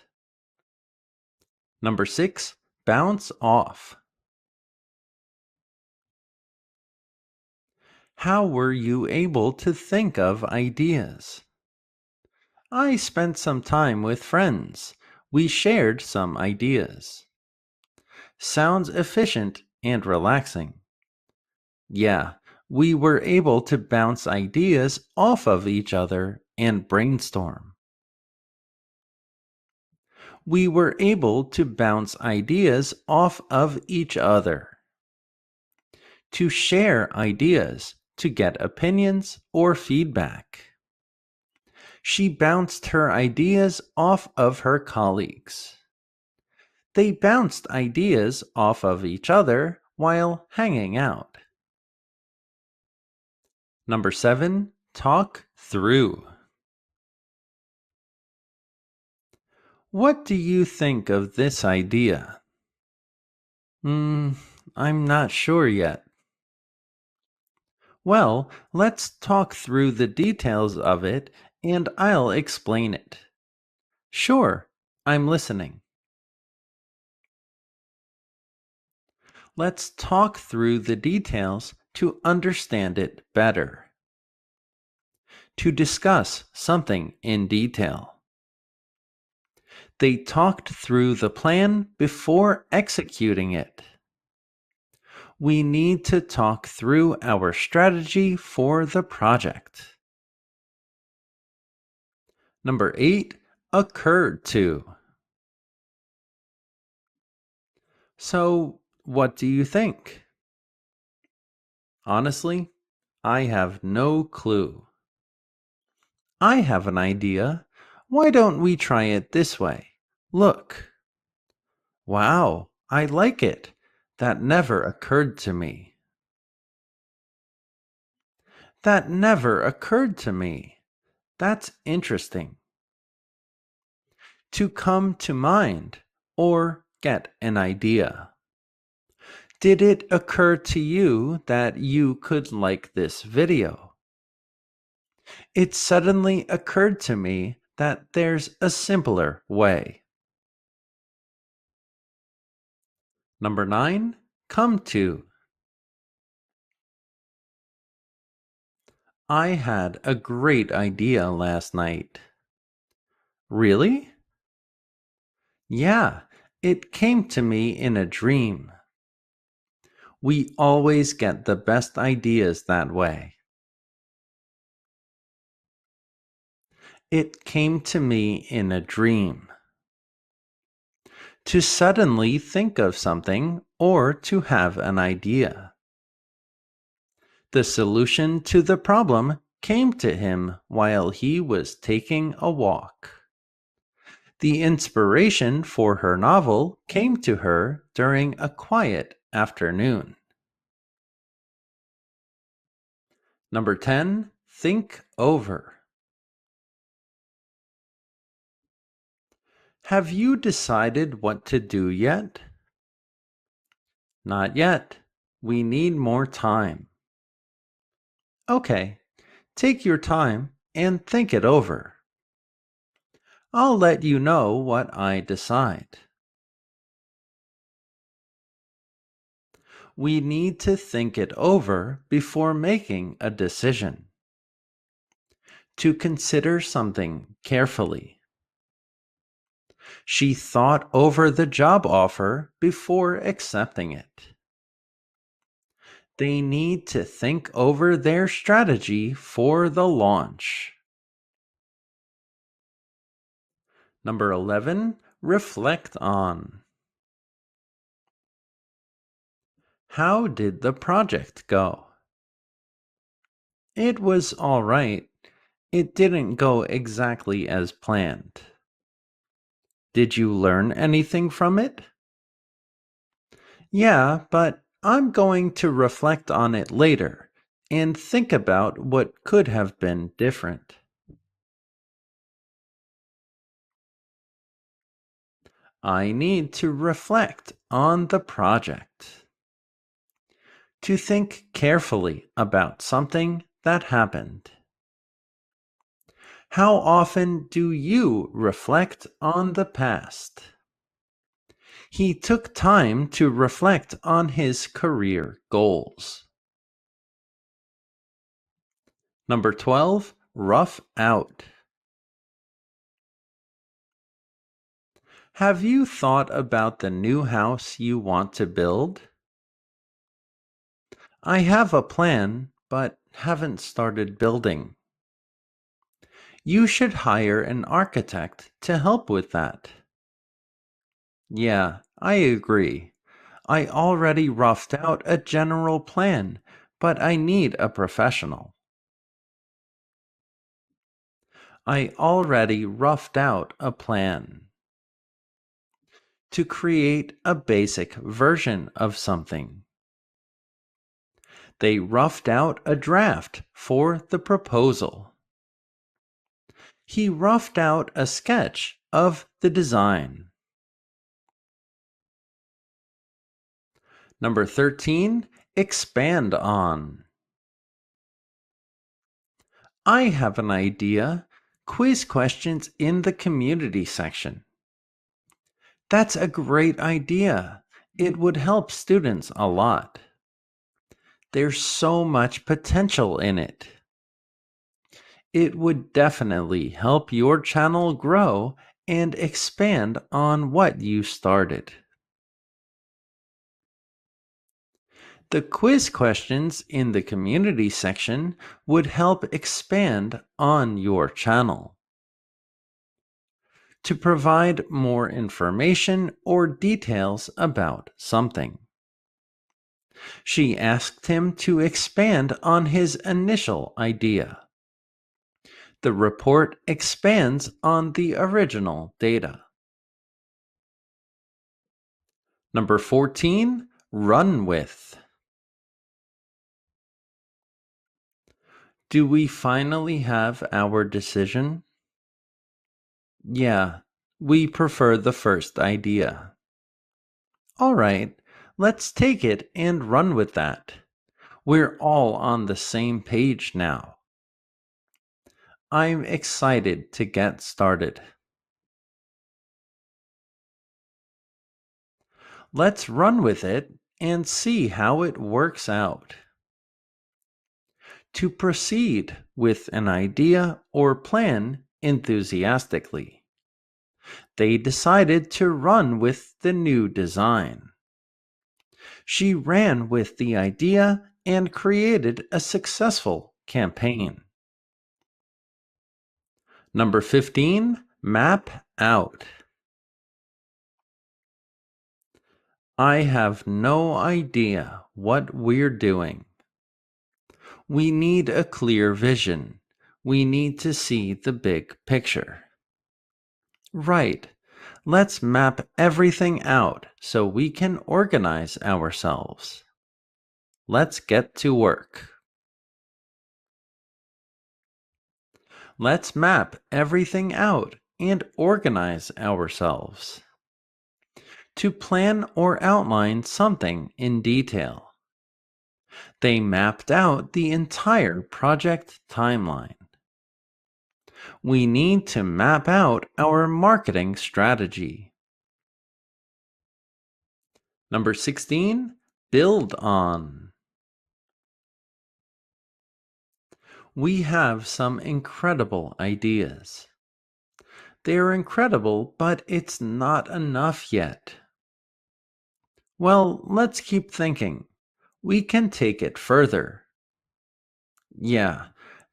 Number 6, bounce off. How were you able to think of ideas? I spent some time with friends. We shared some ideas. Sounds efficient and relaxing. Yeah, we were able to bounce ideas off of each other and brainstorm. We were able to bounce ideas off of each other. To share ideas, to get opinions or feedback. She bounced her ideas off of her colleagues. They bounced ideas off of each other while hanging out. Number 7, talk through. What do you think of this idea? I'm not sure yet. Well, let's talk through the details of it and I'll explain it. Sure, I'm listening. Let's talk through the details to understand it better. To discuss something in detail. They talked through the plan before executing it. We need to talk through our strategy for the project. Number 8, occurred to. So, what do you think? Honestly, I have no clue. I have an idea. Why don't we try it this way? Look. Wow, I like it. That never occurred to me. That never occurred to me. That's interesting. To come to mind or get an idea. Did it occur to you that you could like this video? It suddenly occurred to me that there's a simpler way. Number 9, come to. I had a great idea last night. Really? Yeah, it came to me in a dream. We always get the best ideas that way. It came to me in a dream. To suddenly think of something or to have an idea. The solution to the problem came to him while he was taking a walk. The inspiration for her novel came to her during a quiet afternoon. Number 10, think over. Have you decided what to do yet? Not yet. We need more time. Okay, take your time and think it over. I'll let you know what I decide. We need to think it over before making a decision. To consider something carefully. She thought over the job offer before accepting it. They need to think over their strategy for the launch. Number 11, reflect on. How did the project go? It was all right. It didn't go exactly as planned. Did you learn anything from it? Yeah, but I'm going to reflect on it later and think about what could have been different. I need to reflect on the project. To think carefully about something that happened. How often do you reflect on the past? He took time to reflect on his career goals. Number 12, rough out. Have you thought about the new house you want to build? I have a plan, but haven't started building. You should hire an architect to help with that. Yeah, I agree. I already roughed out a general plan, but I need a professional. I already roughed out a plan. To create a basic version of something. They roughed out a draft for the proposal. He roughed out a sketch of the design. Number 13, expand on. I have an idea. Quiz questions in the community section. That's a great idea. It would help students a lot. There's so much potential in it. It would definitely help your channel grow and expand on what you started. The quiz questions in the community section would help expand on your channel. To provide more information or details about something. She asked him to expand on his initial idea. The report expands on the original data. Number 14, run with. Do we finally have our decision? Yeah, we prefer the first idea. All right, let's take it and run with that. We're all on the same page now. I'm excited to get started. Let's run with it and see how it works out. To proceed with an idea or plan enthusiastically. They decided to run with the new design. She ran with the idea and created a successful campaign. Number 15, map out. I have no idea what we're doing. We need a clear vision. We need to see the big picture. Right. Let's map everything out so we can organize ourselves. Let's get to work. Let's map everything out and organize ourselves. To plan or outline something in detail. They mapped out the entire project timeline. We need to map out our marketing strategy. Number 16, build on. We have some incredible ideas. They're incredible, but it's not enough yet. Well, let's keep thinking. We can take it further. Yeah,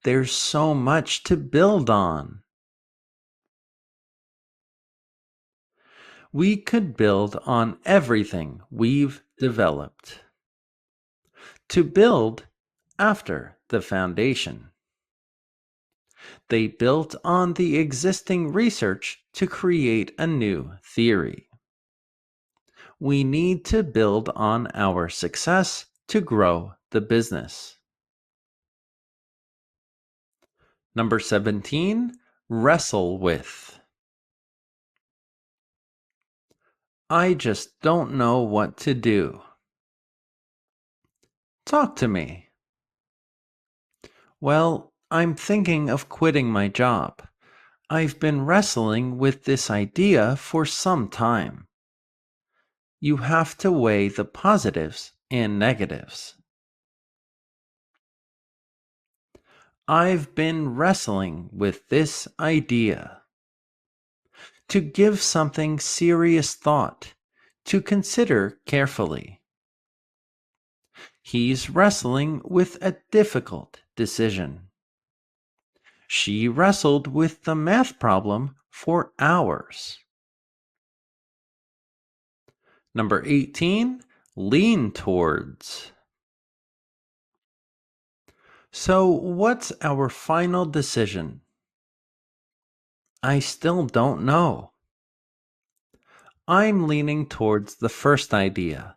there's so much to build on. We could build on everything we've developed. To build after the foundation. They built on the existing research to create a new theory. We need to build on our success to grow the business. Number 17, wrestle with. I just don't know what to do. Talk to me. Well, I'm thinking of quitting my job. I've been wrestling with this idea for some time. You have to weigh the positives and negatives. I've been wrestling with this idea. To give something serious thought, to consider carefully. He's wrestling with a difficult decision. She wrestled with the math problem for hours. Number 18, lean towards. So, what's our final decision? I still don't know. I'm leaning towards the first idea.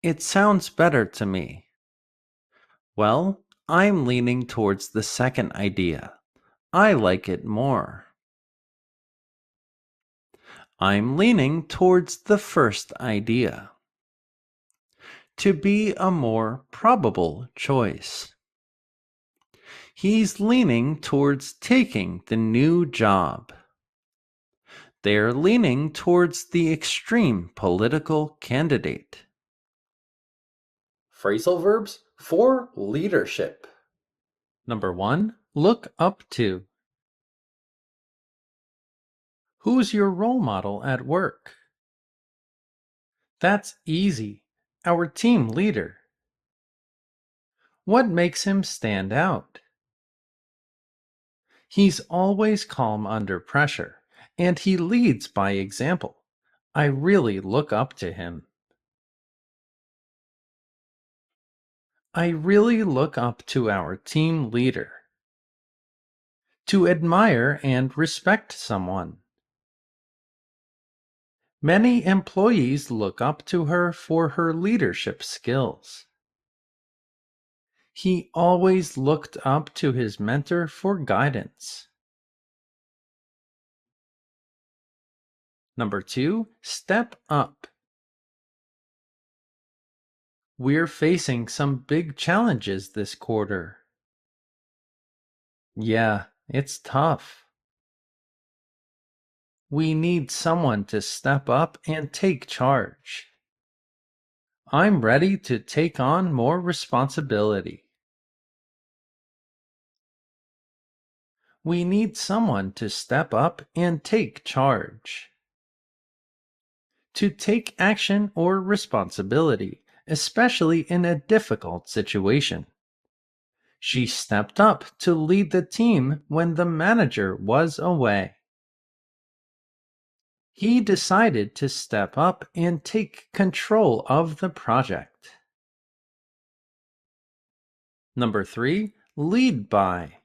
It sounds better to me. Well, I'm leaning towards the second idea. I like it more. I'm leaning towards the first idea. To be a more probable choice. He's leaning towards taking the new job. They're leaning towards the extreme political candidate. Phrasal verbs for leadership. Number 1, look up to. Who's your role model at work? That's easy. Our team leader. What makes him stand out? He's always calm under pressure, and he leads by example. I really look up to him. I really look up to our team leader. To admire and respect someone. Many employees look up to her for her leadership skills. He always looked up to his mentor for guidance. Number 2, step up. We're facing some big challenges this quarter. Yeah, it's tough. We need someone to step up and take charge. I'm ready to take on more responsibility. We need someone to step up and take charge. To take action or responsibility, especially in a difficult situation. She stepped up to lead the team when the manager was away. He decided to step up and take control of the project. Number 3, lead by.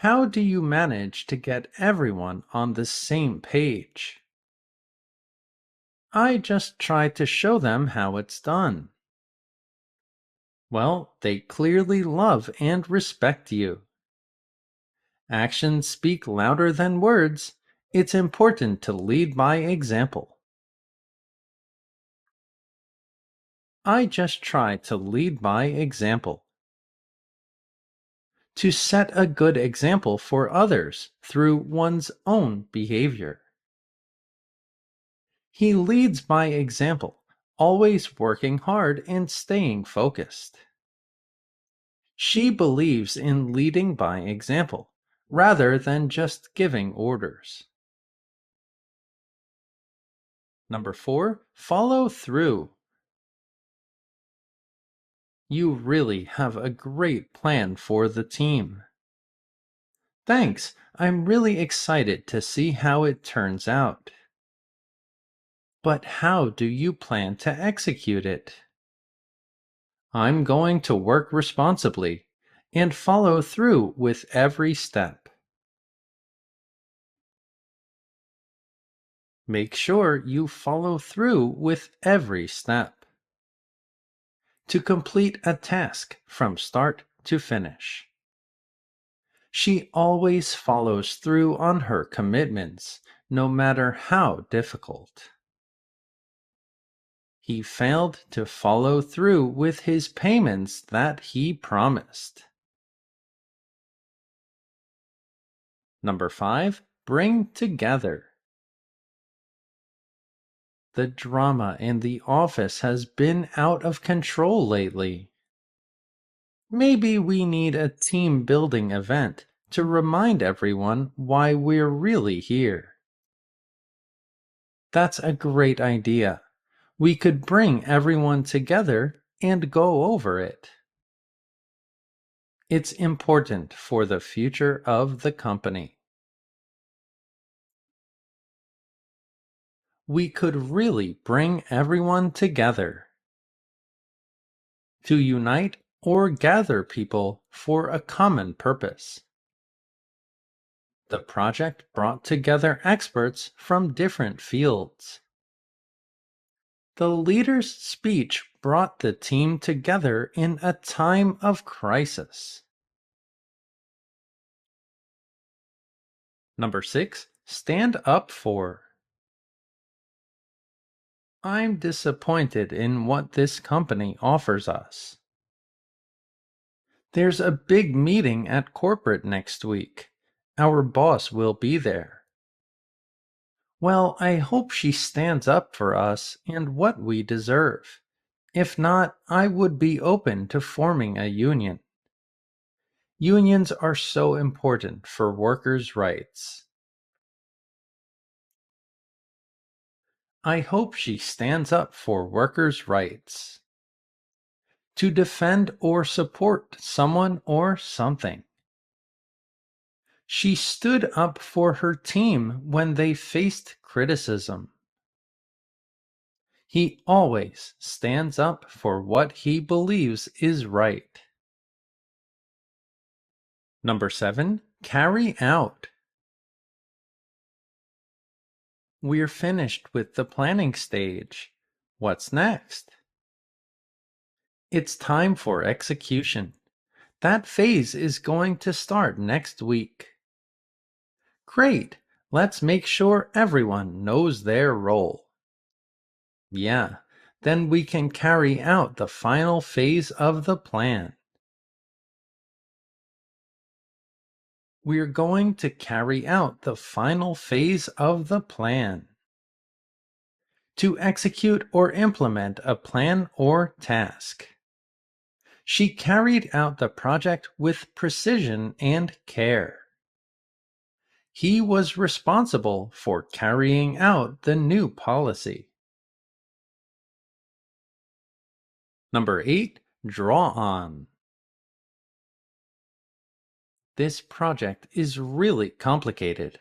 How do you manage to get everyone on the same page? I just try to show them how it's done. Well, they clearly love and respect you. Actions speak louder than words. It's important to lead by example. I just try to lead by example. To set a good example for others through one's own behavior. He leads by example, always working hard and staying focused. She believes in leading by example, rather than just giving orders. Number 4, follow through. You really have a great plan for the team. Thanks, I'm really excited to see how it turns out. But how do you plan to execute it? I'm going to work responsibly and follow through with every step. Make sure you follow through with every step. To complete a task from start to finish. She always follows through on her commitments, no matter how difficult. He failed to follow through with his payments that he promised. Number 5, bring together. The drama in the office has been out of control lately. Maybe we need a team building event to remind everyone why we're really here. That's a great idea. We could bring everyone together and go over it. It's important for the future of the company. We could really bring everyone together. To unite or gather people for a common purpose. The project brought together experts from different fields. The leader's speech brought the team together in a time of crisis. Number 6, stand up for. I'm disappointed in what this company offers us. There's a big meeting at corporate next week. Our boss will be there. Well, I hope she stands up for us and what we deserve. If not, I would be open to forming a union. Unions are so important for workers' rights. I hope she stands up for workers' rights. To defend or support someone or something. She stood up for her team when they faced criticism. He always stands up for what he believes is right. Number 7, carry out. We're finished with the planning stage. What's next? It's time for execution. That phase is going to start next week. Great! Let's make sure everyone knows their role. Yeah, then we can carry out the final phase of the plan. We're going to carry out the final phase of the plan. To execute or implement a plan or task. She carried out the project with precision and care. He was responsible for carrying out the new policy. Number 8, draw on. This project is really complicated.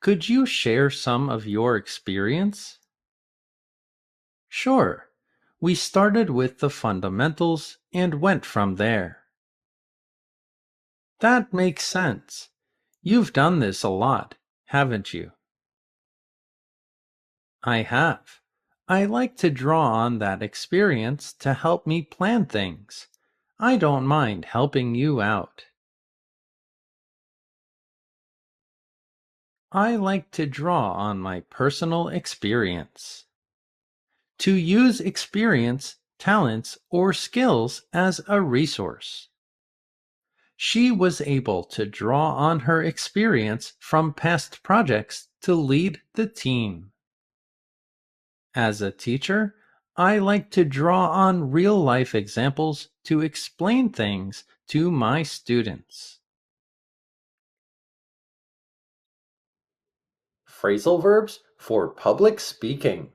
Could you share some of your experience? Sure. We started with the fundamentals and went from there. That makes sense. You've done this a lot, haven't you? I have. I like to draw on that experience to help me plan things. I don't mind helping you out. I like to draw on my personal experience. To use experience, talents, or skills as a resource. She was able to draw on her experience from past projects to lead the team. As a teacher, I like to draw on real-life examples to explain things to my students. Phrasal verbs for public speaking.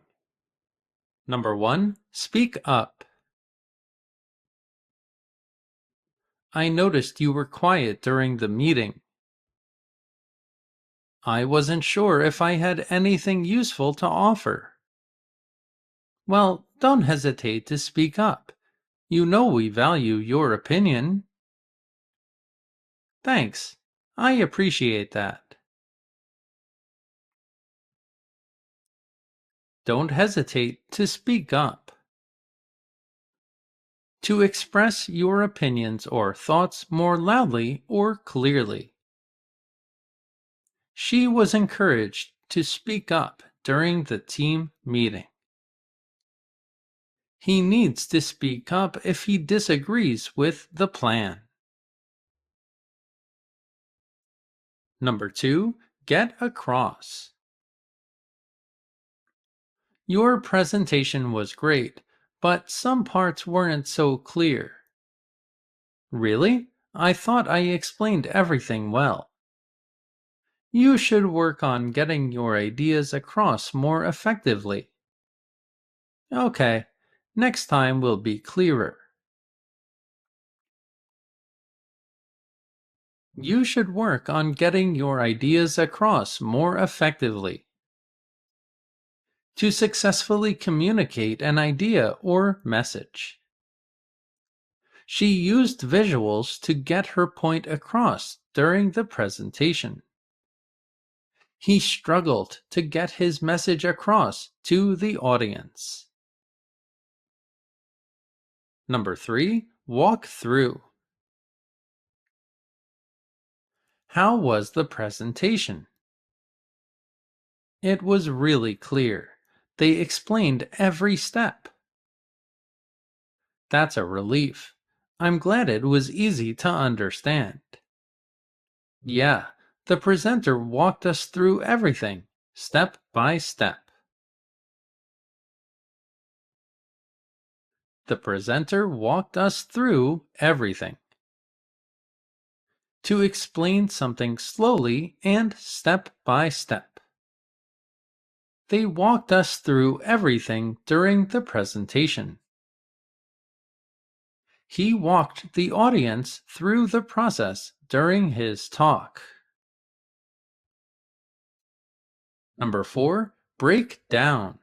Number 1, speak up. I noticed you were quiet during the meeting. I wasn't sure if I had anything useful to offer. Well, don't hesitate to speak up. You know we value your opinion. Thanks. I appreciate that. Don't hesitate to speak up. To express your opinions or thoughts more loudly or clearly. She was encouraged to speak up during the team meeting. He needs to speak up if he disagrees with the plan. Number 2, get across. Your presentation was great, but some parts weren't so clear. Really? I thought I explained everything well. You should work on getting your ideas across more effectively. Okay, next time will be clearer. You should work on getting your ideas across more effectively. To successfully communicate an idea or message. She used visuals to get her point across during the presentation. He struggled to get his message across to the audience. Number 3, walk through. How was the presentation? It was really clear. They explained every step. That's a relief. I'm glad it was easy to understand. Yeah, the presenter walked us through everything, step by step. The presenter walked us through everything. To explain something slowly and step by step. They walked us through everything during the presentation. He walked the audience through the process during his talk. Number 4, break down.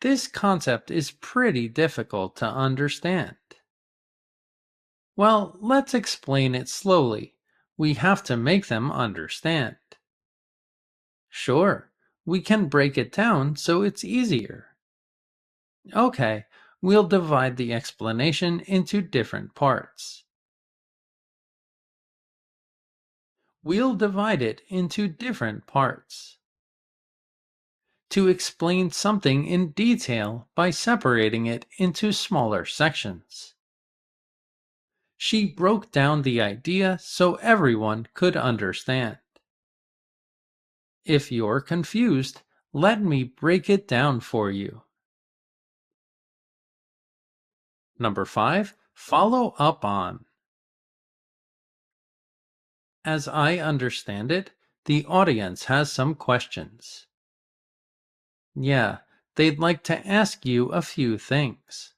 This concept is pretty difficult to understand. Well, let's explain it slowly. We have to make them understand. Sure, we can break it down so it's easier. Okay, we'll divide the explanation into different parts. We'll divide it into different parts. To explain something in detail by separating it into smaller sections. She broke down the idea so everyone could understand. If you're confused, let me break it down for you. Number 5, follow up on. As I understand it, the audience has some questions. Yeah, they'd like to ask you a few things.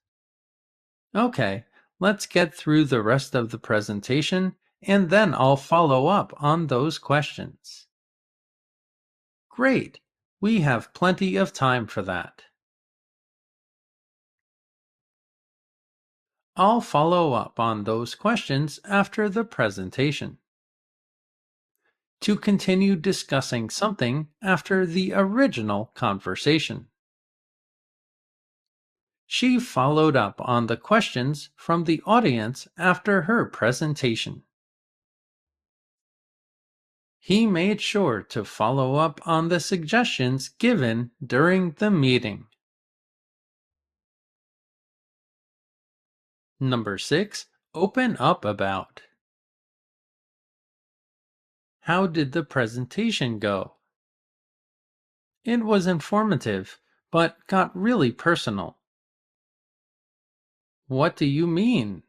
Okay, let's get through the rest of the presentation and then I'll follow up on those questions. Great, we have plenty of time for that. I'll follow up on those questions after the presentation. To continue discussing something after the original conversation. She followed up on the questions from the audience after her presentation. He made sure to follow up on the suggestions given during the meeting. Number 6, open up about? How did the presentation go? It was informative, but got really personal. What do you mean?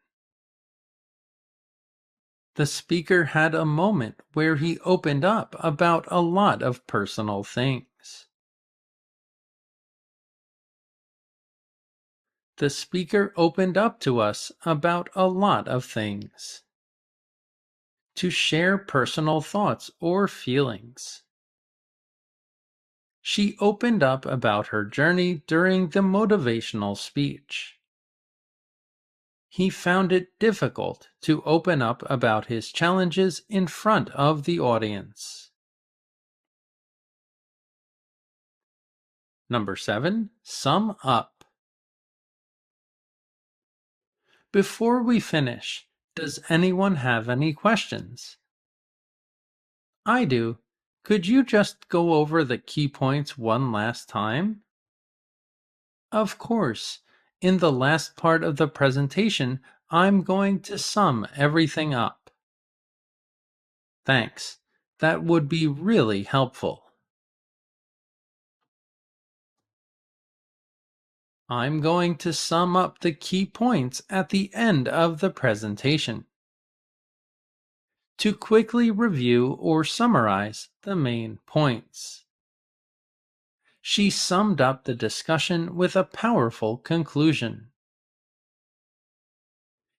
The speaker had a moment where he opened up about a lot of personal things. The speaker opened up to us about a lot of things. To share personal thoughts or feelings. She opened up about her journey during the motivational speech. He found it difficult to open up about his challenges in front of the audience. Number 7. Sum up. Before we finish, does anyone have any questions? I do. Could you just go over the key points one last time? Of course. In the last part of the presentation, I'm going to sum everything up. Thanks. That would be really helpful. I'm going to sum up the key points at the end of the presentation. To quickly review or summarize the main points. She summed up the discussion with a powerful conclusion.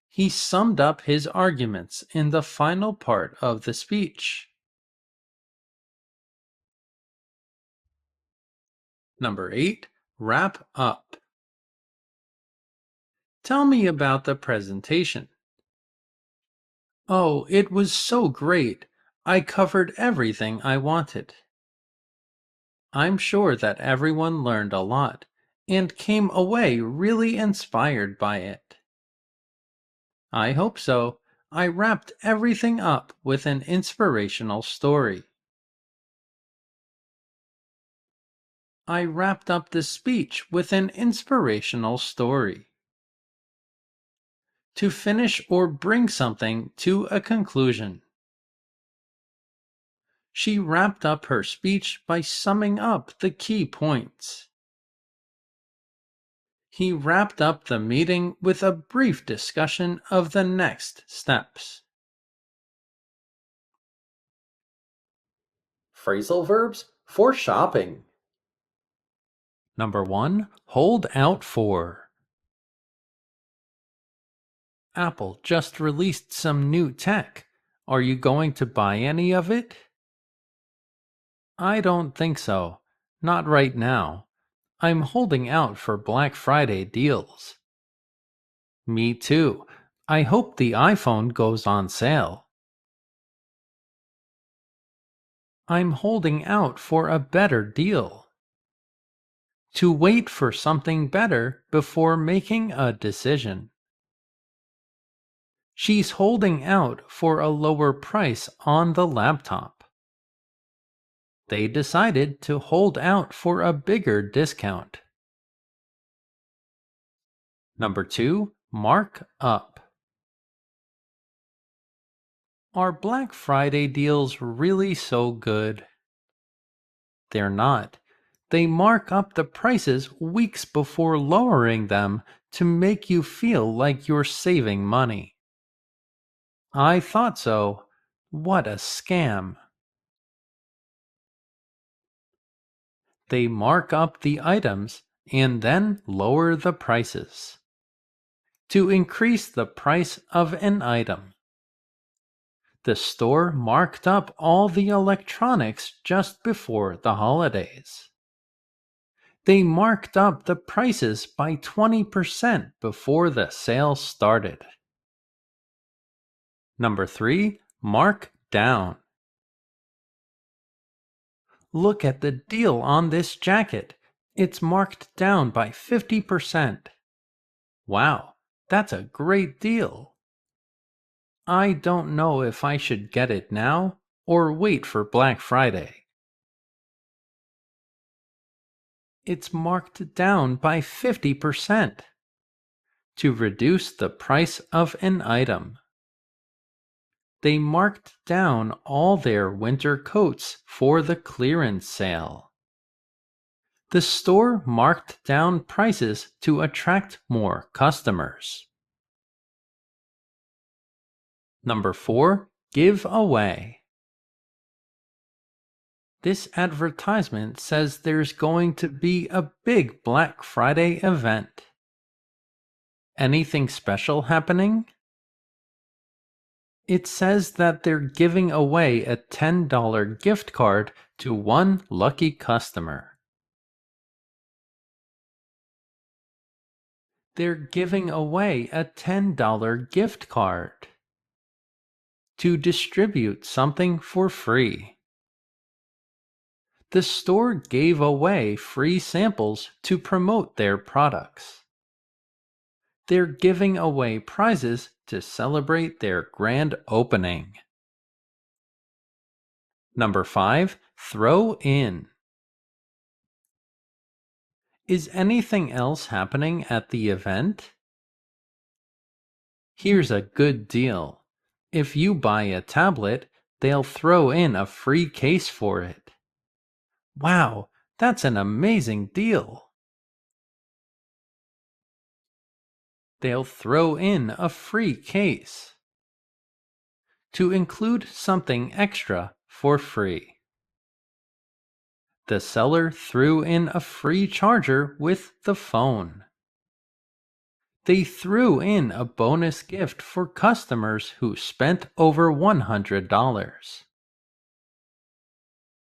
He summed up his arguments in the final part of the speech. Number 8. Wrap up. Tell me about the presentation. Oh, it was so great. I covered everything I wanted. I'm sure that everyone learned a lot and came away really inspired by it. I hope so. I wrapped everything up with an inspirational story. I wrapped up the speech with an inspirational story. To finish or bring something to a conclusion. She wrapped up her speech by summing up the key points. He wrapped up the meeting with a brief discussion of the next steps. Phrasal verbs for shopping. Number 1. Hold out for. Apple just released some new tech. Are you going to buy any of it? I don't think so. Not right now. I'm holding out for Black Friday deals. Me too. I hope the iPhone goes on sale. I'm holding out for a better deal. To wait for something better before making a decision. She's holding out for a lower price on the laptop. They decided to hold out for a bigger discount. Number 2. Mark up. Are Black Friday deals really so good? They're not. They mark up the prices weeks before lowering them to make you feel like you're saving money. I thought so. What a scam. They mark up the items and then lower the prices. To increase the price of an item. The store marked up all the electronics just before the holidays. They marked up the prices by 20% before the sale started. Number 3. Mark down. Look at the deal on this jacket. It's marked down by 50%. Wow, that's a great deal. I don't know if I should get it now or wait for Black Friday. It's marked down by 50%. to reduce the price of an item. They marked down all their winter coats for the clearance sale. The store marked down prices to attract more customers. Number 4. Give away. This advertisement says there's going to be a big Black Friday event. Anything special happening? It says that they're giving away a $10 gift card to one lucky customer. They're giving away a $10 gift card to distribute something for free. The store gave away free samples to promote their products. They're giving away prizes to celebrate their grand opening. Number 5. Throw in. Is anything else happening at the event? Here's a good deal. If you buy a tablet, they'll throw in a free case for it. Wow, that's an amazing deal. They'll throw in a free case to include something extra for free. The seller threw in a free charger with the phone. They threw in a bonus gift for customers who spent over $100.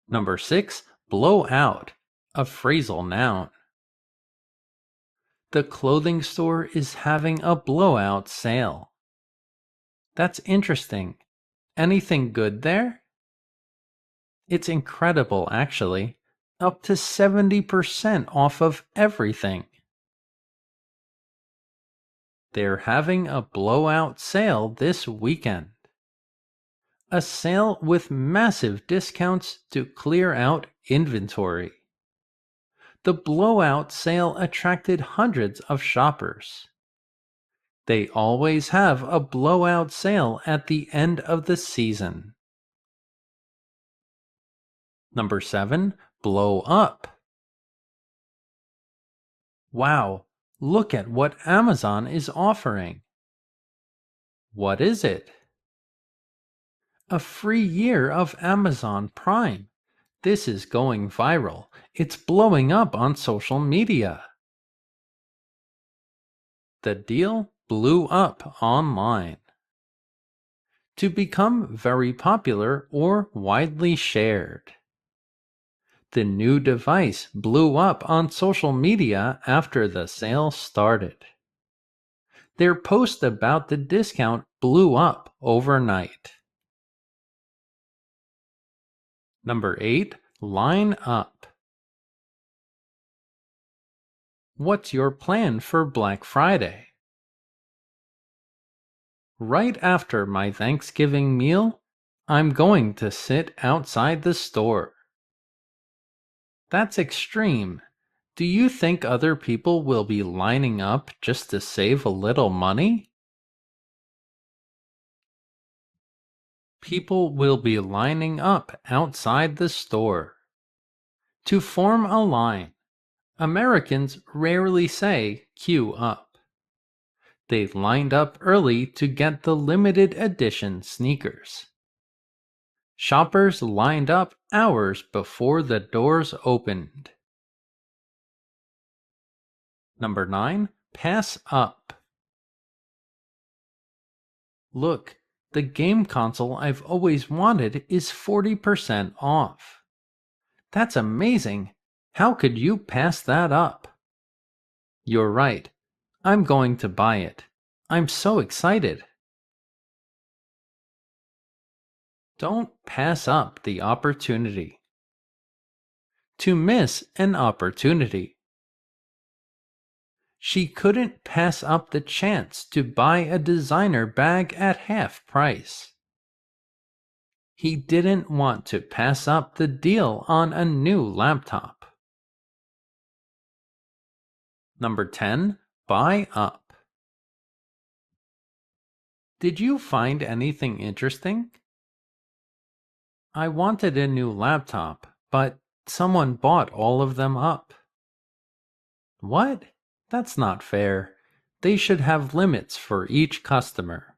Number 6. Blow out, a phrasal noun. The clothing store is having a blowout sale. That's interesting. Anything good there? It's incredible, actually. Up to 70% off of everything. They're having a blowout sale this weekend. A sale with massive discounts to clear out inventory. The blowout sale attracted hundreds of shoppers. They always have a blowout sale at the end of the season. Number 7. Blow up. Wow, look at what Amazon is offering. What is it? A free year of Amazon Prime. This is going viral. It's blowing up on social media. The deal blew up online. To become very popular or widely shared. The new device blew up on social media after the sale started. Their post about the discount blew up overnight. Number 8. Line up. What's your plan for Black Friday? Right after my Thanksgiving meal, I'm going to sit outside the store. That's extreme. Do you think other people will be lining up just to save a little money? People will be lining up outside the store. To form a line, Americans rarely say queue up. They lined up early to get the limited edition sneakers. Shoppers lined up hours before the doors opened. Number 9. Pass up. Look, the game console I've always wanted is 40% off. That's amazing. How could you pass that up? You're right. I'm going to buy it. I'm so excited. Don't pass up the opportunity. To miss an opportunity. She couldn't pass up the chance to buy a designer bag at half price. He didn't want to pass up the deal on a new laptop. Number 10. Buy up. Did you find anything interesting? I wanted a new laptop, but someone bought all of them up. What? That's not fair. They should have limits for each customer.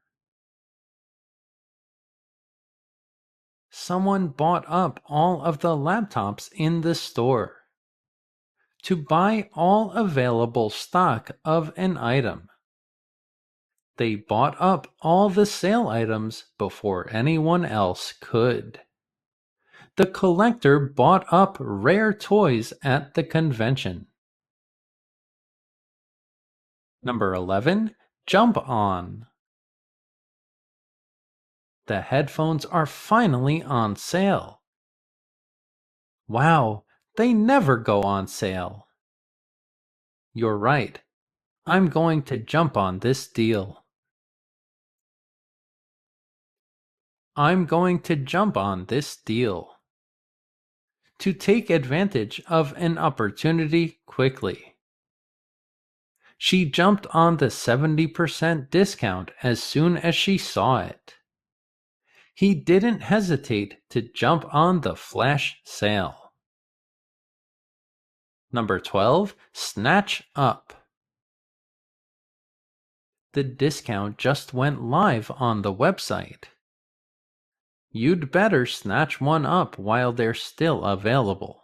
Someone bought up all of the laptops in the store. To buy all available stock of an item. They bought up all the sale items before anyone else could. The collector bought up rare toys at the convention. Number 11. Jump on. The headphones are finally on sale. Wow, they never go on sale. You're right. I'm going to jump on this deal. I'm going to jump on this deal. To take advantage of an opportunity quickly. She jumped on the 70% discount as soon as she saw it. He didn't hesitate to jump on the flash sale. Number 12. Snatch up. The discount just went live on the website. You'd better snatch one up while they're still available.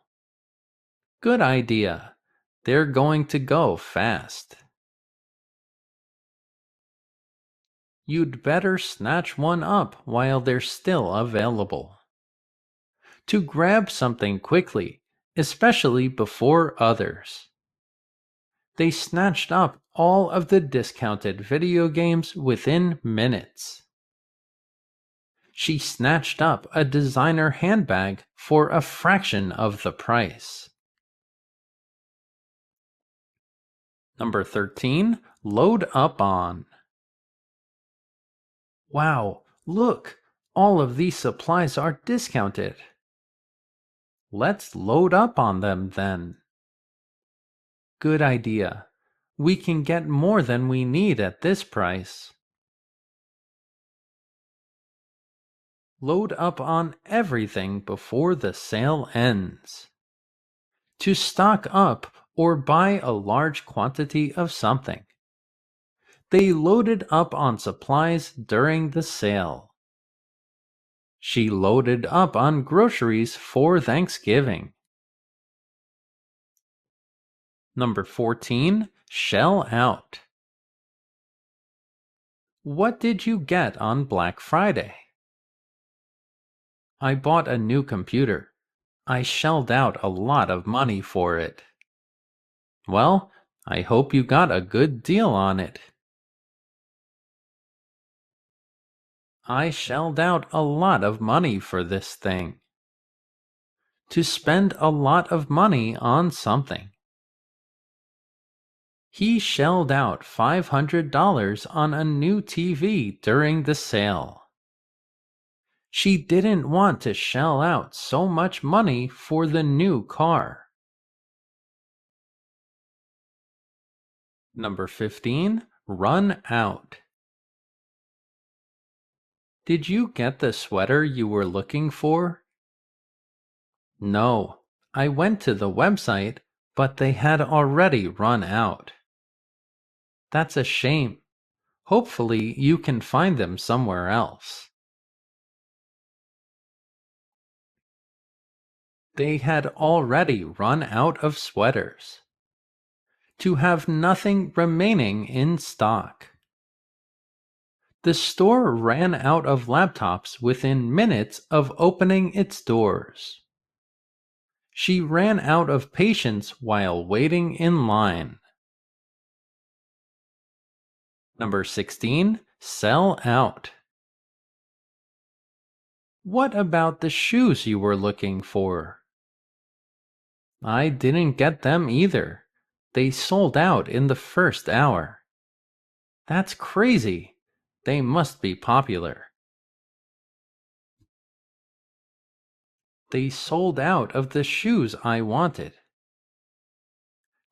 Good idea. They're going to go fast. You'd better snatch one up while they're still available. To grab something quickly, especially before others. They snatched up all of the discounted video games within minutes. She snatched up a designer handbag for a fraction of the price. Number 13. Load up on. Wow, look! All of these supplies are discounted. Let's load up on them then. Good idea. We can get more than we need at this price. Load up on everything before the sale ends. To stock up or buy a large quantity of something. They loaded up on supplies during the sale. She loaded up on groceries for Thanksgiving. Number 14. Shell out. What did you get on Black Friday? I bought a new computer. I shelled out a lot of money for it. Well, I hope you got a good deal on it. I shelled out a lot of money for this thing. To spend a lot of money on something. He shelled out $500 on a new TV during the sale. She didn't want to shell out so much money for the new car. Number 15. Run out. Did you get the sweater you were looking for? No, I went to the website, but they had already run out. That's a shame. Hopefully you can find them somewhere else. They had already run out of sweaters. To have nothing remaining in stock. The store ran out of laptops within minutes of opening its doors. She ran out of patience while waiting in line. Number 16. Sell out. What about the shoes you were looking for? I didn't get them either. They sold out in the first hour. That's crazy. They must be popular. They sold out of the shoes I wanted.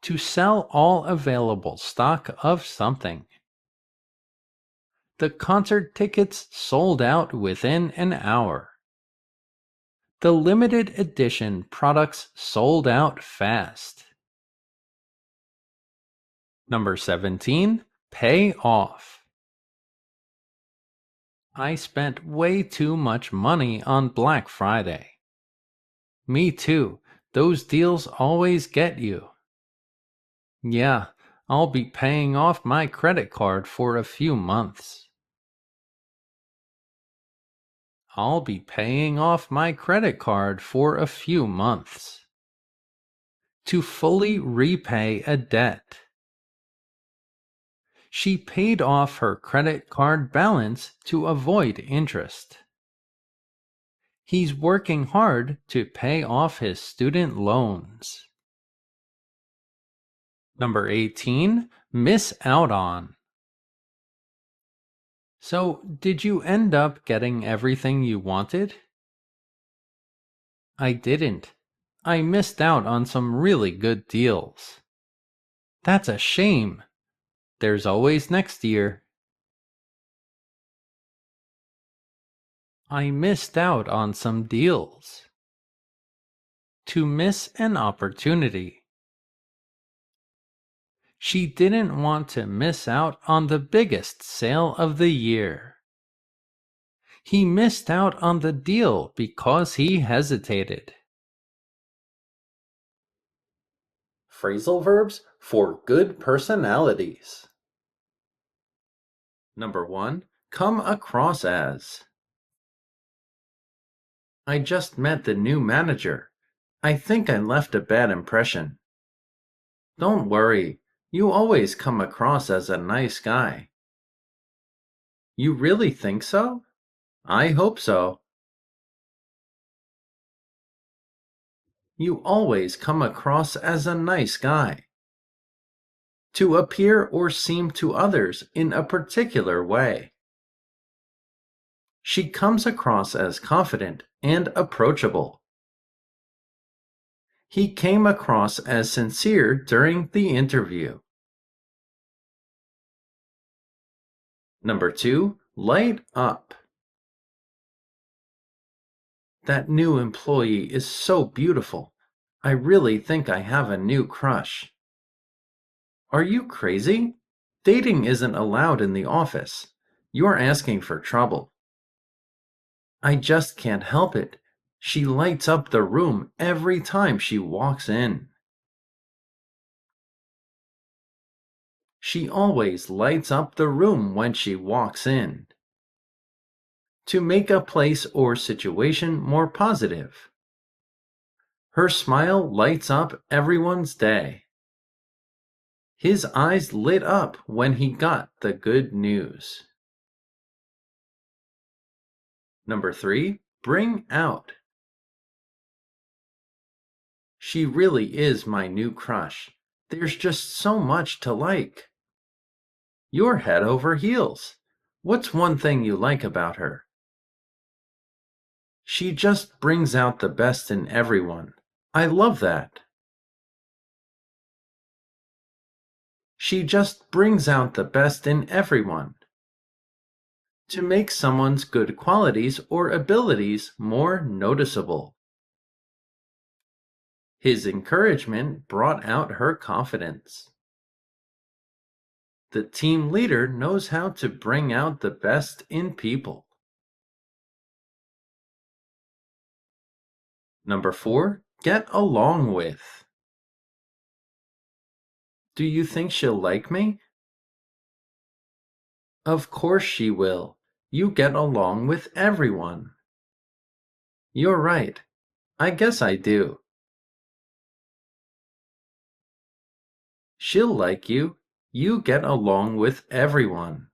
To sell all available stock of something. The concert tickets sold out within an hour. The limited edition products sold out fast. Number 17. Pay off. I spent way too much money on Black Friday. Me too. Those deals always get you. Yeah, I'll be paying off my credit card for a few months. I'll be paying off my credit card for a few months. To fully repay a debt. She paid off her credit card balance to avoid interest. He's working hard to pay off his student loans. Number 18. Miss out on. So, did you end up getting everything you wanted? I didn't. I missed out on some really good deals. That's a shame. There's always next year. I missed out on some deals. To miss an opportunity. She didn't want to miss out on the biggest sale of the year. He missed out on the deal because he hesitated. Phrasal verbs for good personalities. Number 1. Come across as. I just met the new manager. I think I left a bad impression. Don't worry, you always come across as a nice guy. You really think so? I hope so. You always come across as a nice guy. To appear or seem to others in a particular way. She comes across as confident and approachable. He came across as sincere during the interview. Number 2. Light up. That new employee is so beautiful. I really think I have a new crush. Are you crazy? Dating isn't allowed in the office. You're asking for trouble. I just can't help it. She lights up the room every time she walks in. She always lights up the room when she walks in. To make a place or situation more positive. Her smile lights up everyone's day. His eyes lit up when he got the good news. Number 3. Bring out. She really is my new crush. There's just so much to like. You're head over heels. What's one thing you like about her? She just brings out the best in everyone. I love that. She just brings out the best in everyone. To make someone's good qualities or abilities more noticeable. His encouragement brought out her confidence. The team leader knows how to bring out the best in people. Number 4. Get along with. Do you think she'll like me? Of course she will. You get along with everyone. You're right. I guess I do. She'll like you. You get along with everyone.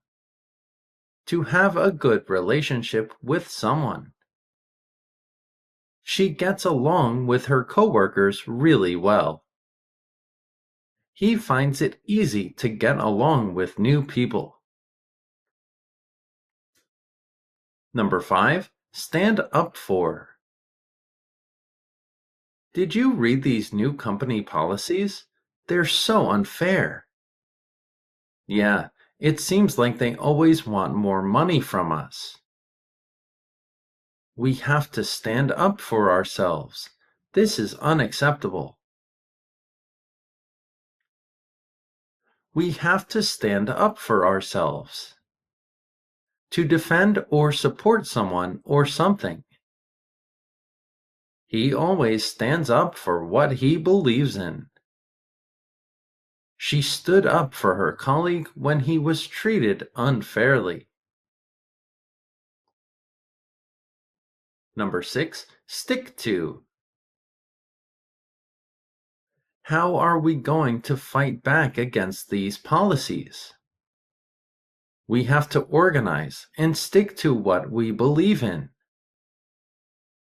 To have a good relationship with someone. She gets along with her coworkers really well. He finds it easy to get along with new people. Number 5. Stand up for. Did you read these new company policies? They're so unfair. Yeah, It seems like they always want more money from us. We have to stand up for ourselves. This is unacceptable. We have to stand up for ourselves. To defend or support someone or something. He always stands up for what he believes in. She stood up for her colleague when he was treated unfairly. Number 6. Stick to. How are we going to fight back against these policies? We have to organize and stick to what we believe in.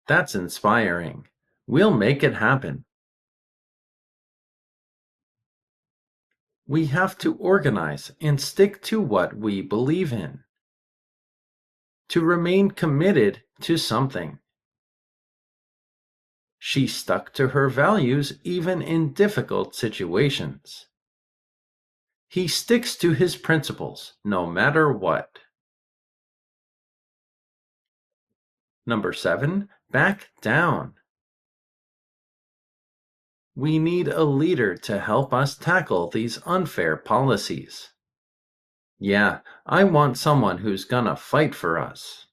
That's inspiring. We'll make it happen. We have to organize and stick to what we believe in. To remain committed to something. She stuck to her values even in difficult situations. He sticks to his principles no matter what. Number 7. Back down. We need a leader to help us tackle these unfair policies. Yeah, I want someone who's gonna fight for us.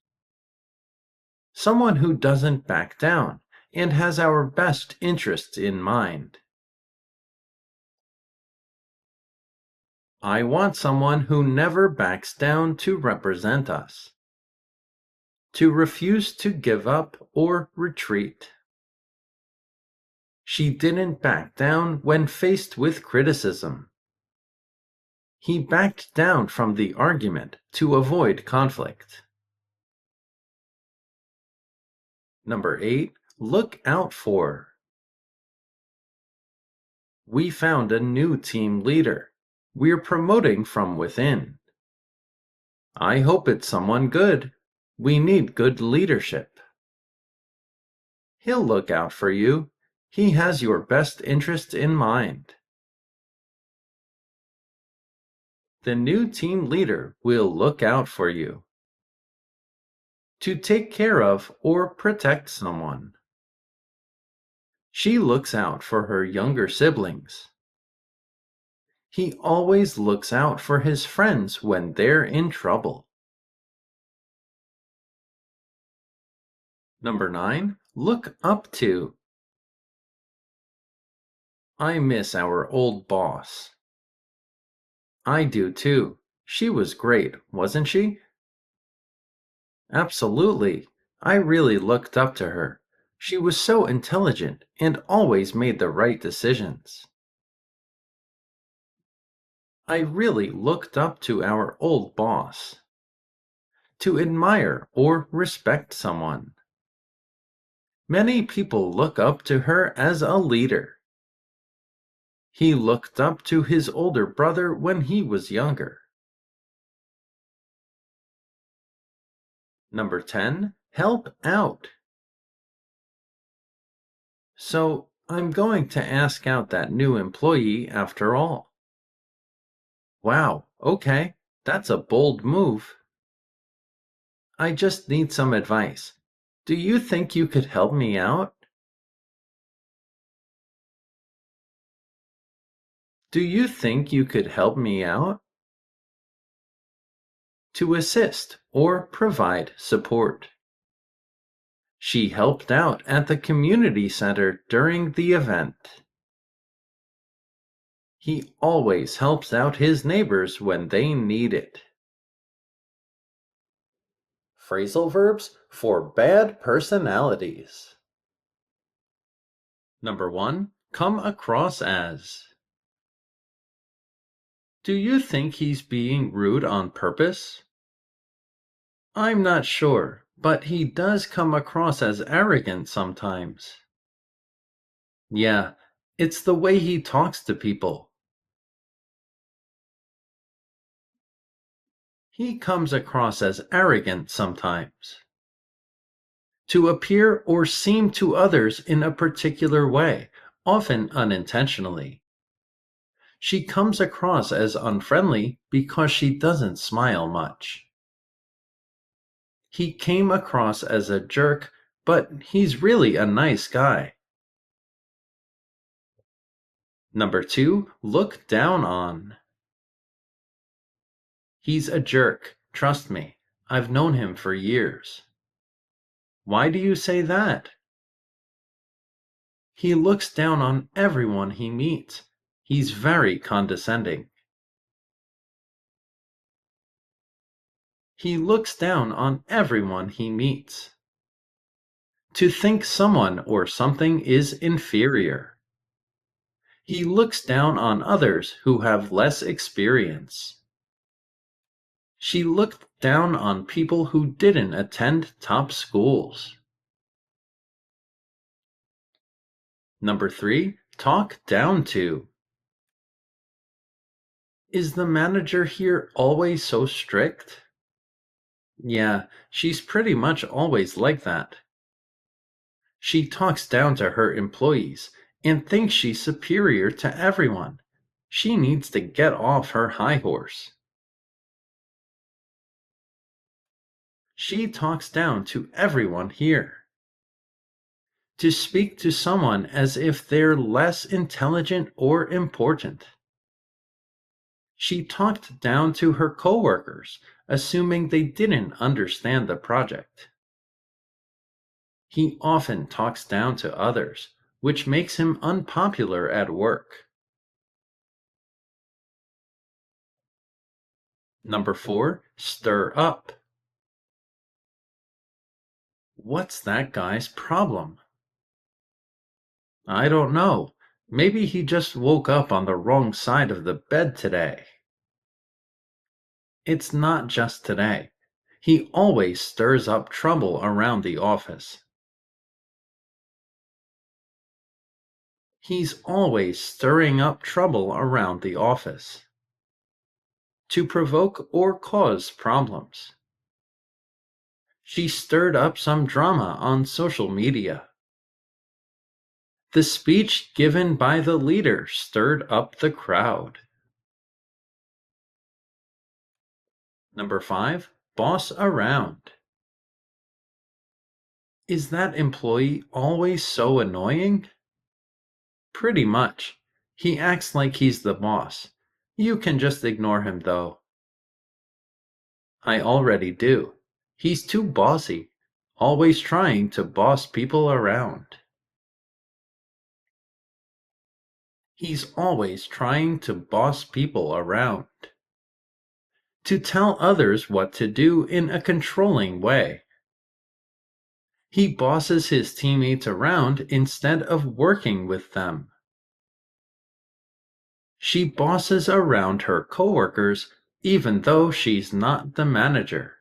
Someone who doesn't back down and has our best interests in mind. I want someone who never backs down to represent us. To refuse to give up or retreat. She didn't back down when faced with criticism. He backed down from the argument to avoid conflict. Number 8. Look out for. We found a new team leader. We're promoting from within. I hope it's someone good. We need good leadership. He'll look out for you. He has your best interests in mind. The new team leader will look out for you. To take care of or protect someone. She looks out for her younger siblings. He always looks out for his friends when they're in trouble. Number 9. Look up to. I miss our old boss. I do too. She was great, wasn't she? Absolutely. I really looked up to her. She was so intelligent and always made the right decisions. I really looked up to our old boss. To admire or respect someone. Many people look up to her as a leader. He looked up to his older brother when he was younger. Number 10. Help out. So, I'm going to ask out that new employee after all. Wow, okay, that's a bold move. I just need some advice. Do you think you could help me out? Do you think you could help me out? To assist or provide support. She helped out at the community center during the event. He always helps out his neighbors when they need it. Phrasal verbs for bad personalities. Number 1. Come across as. Do you think he's being rude on purpose? I'm not sure, but he does come across as arrogant sometimes. Yeah, it's the way he talks to people. He comes across as arrogant sometimes. To appear or seem to others in a particular way, often unintentionally. She comes across as unfriendly because she doesn't smile much. He came across as a jerk, but he's really a nice guy. Number 2, look down on. He's a jerk, trust me. I've known him for years. Why do you say that? He looks down on everyone he meets. He's very condescending. He looks down on everyone he meets. To think someone or something is inferior. He looks down on others who have less experience. She looked down on people who didn't attend top schools. Number 3, talk down to. Is the manager here always so strict? Yeah, she's pretty much always like that. She talks down to her employees and thinks she's superior to everyone. She needs to get off her high horse. She talks down to everyone here. To speak to someone as if they're less intelligent or important. She talked down to her coworkers, assuming they didn't understand the project. He often talks down to others, which makes him unpopular at work. Number 4, stir up. What's that guy's problem? I don't know. Maybe he just woke up on the wrong side of the bed today. It's not just today. He always stirs up trouble around the office. He's always stirring up trouble around the office. To provoke or cause problems. She stirred up some drama on social media. The speech given by the leader stirred up the crowd. Number 5, boss around. Is that employee always so annoying? Pretty much. He acts like he's the boss. You can just ignore him though. I already do. He's too bossy, always trying to boss people around. He's always trying to boss people around. To tell others what to do in a controlling way. He bosses his teammates around instead of working with them. She bosses around her coworkers even though she's not the manager.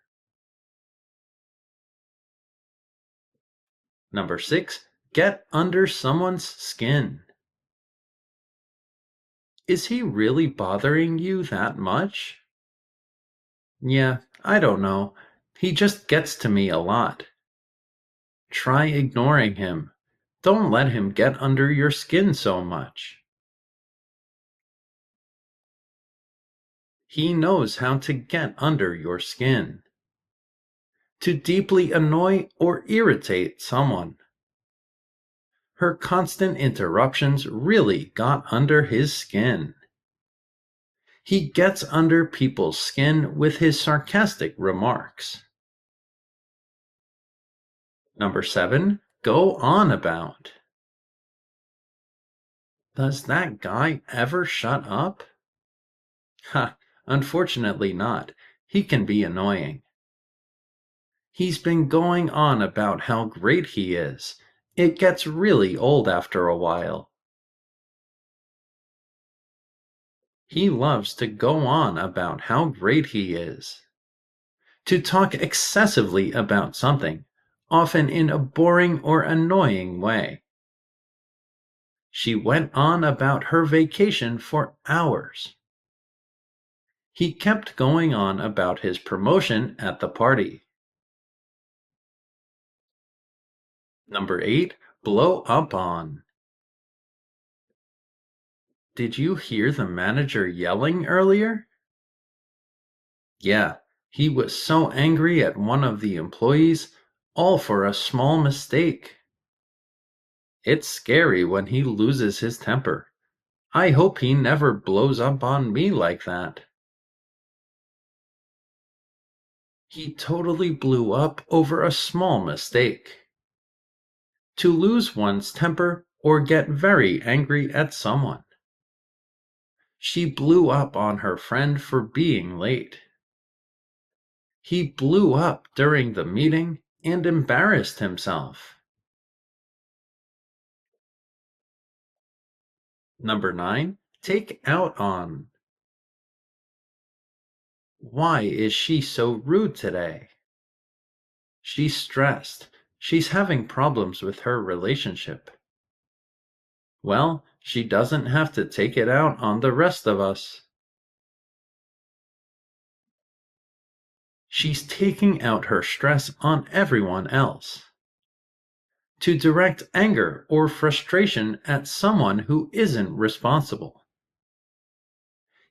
Number 6, get under someone's skin. Is he really bothering you that much? Yeah, I don't know. He just gets to me a lot. Try ignoring him. Don't let him get under your skin so much. He knows how to get under your skin. To deeply annoy or irritate someone. Her constant interruptions really got under his skin. He gets under people's skin with his sarcastic remarks. Number 7, go on about. Does that guy ever shut up? Ha, unfortunately not. He can be annoying. He's been going on about how great he is. It gets really old after a while. He loves to go on about how great he is. To talk excessively about something, often in a boring or annoying way. She went on about her vacation for hours. He kept going on about his promotion at the party. Number 8, blow up on. Did you hear the manager yelling earlier? Yeah, he was so angry at one of the employees, all for a small mistake. It's scary when he loses his temper. I hope he never blows up on me like that. He totally blew up over a small mistake. To lose one's temper or get very angry at someone. She blew up on her friend for being late. He blew up during the meeting and embarrassed himself. Number 9. Take out on. Why is she so rude today? She's stressed. She's having problems with her relationship. Well, she doesn't have to take it out on the rest of us. She's taking out her stress on everyone else. To direct anger or frustration at someone who isn't responsible.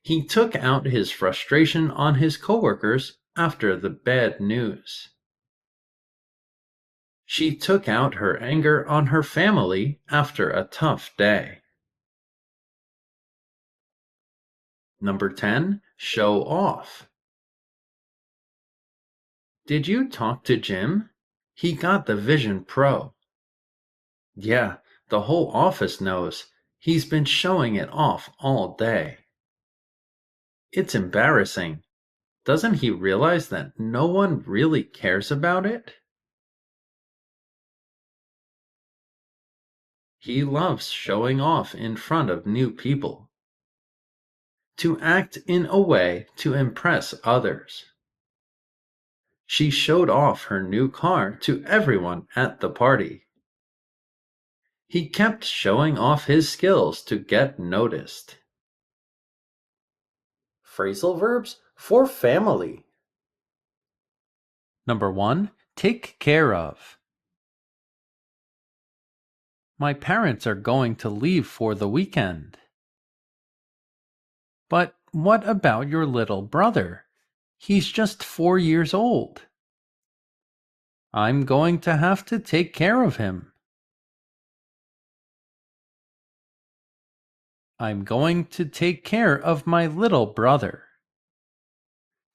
He took out his frustration on his coworkers after the bad news. She took out her anger on her family after a tough day. Number 10. Show off. Did you talk to Jim? He got the Vision Pro. Yeah, the whole office knows. He's been showing it off all day. It's embarrassing. Doesn't he realize that no one really cares about it? He loves showing off in front of new people. To act in a way to impress others. She showed off her new car to everyone at the party. He kept showing off his skills to get noticed. Phrasal verbs for family. Number 1. Take care of. My parents are going to leave for the weekend. But what about your little brother? He's just 4 years old. I'm going to have to take care of him. I'm going to take care of my little brother.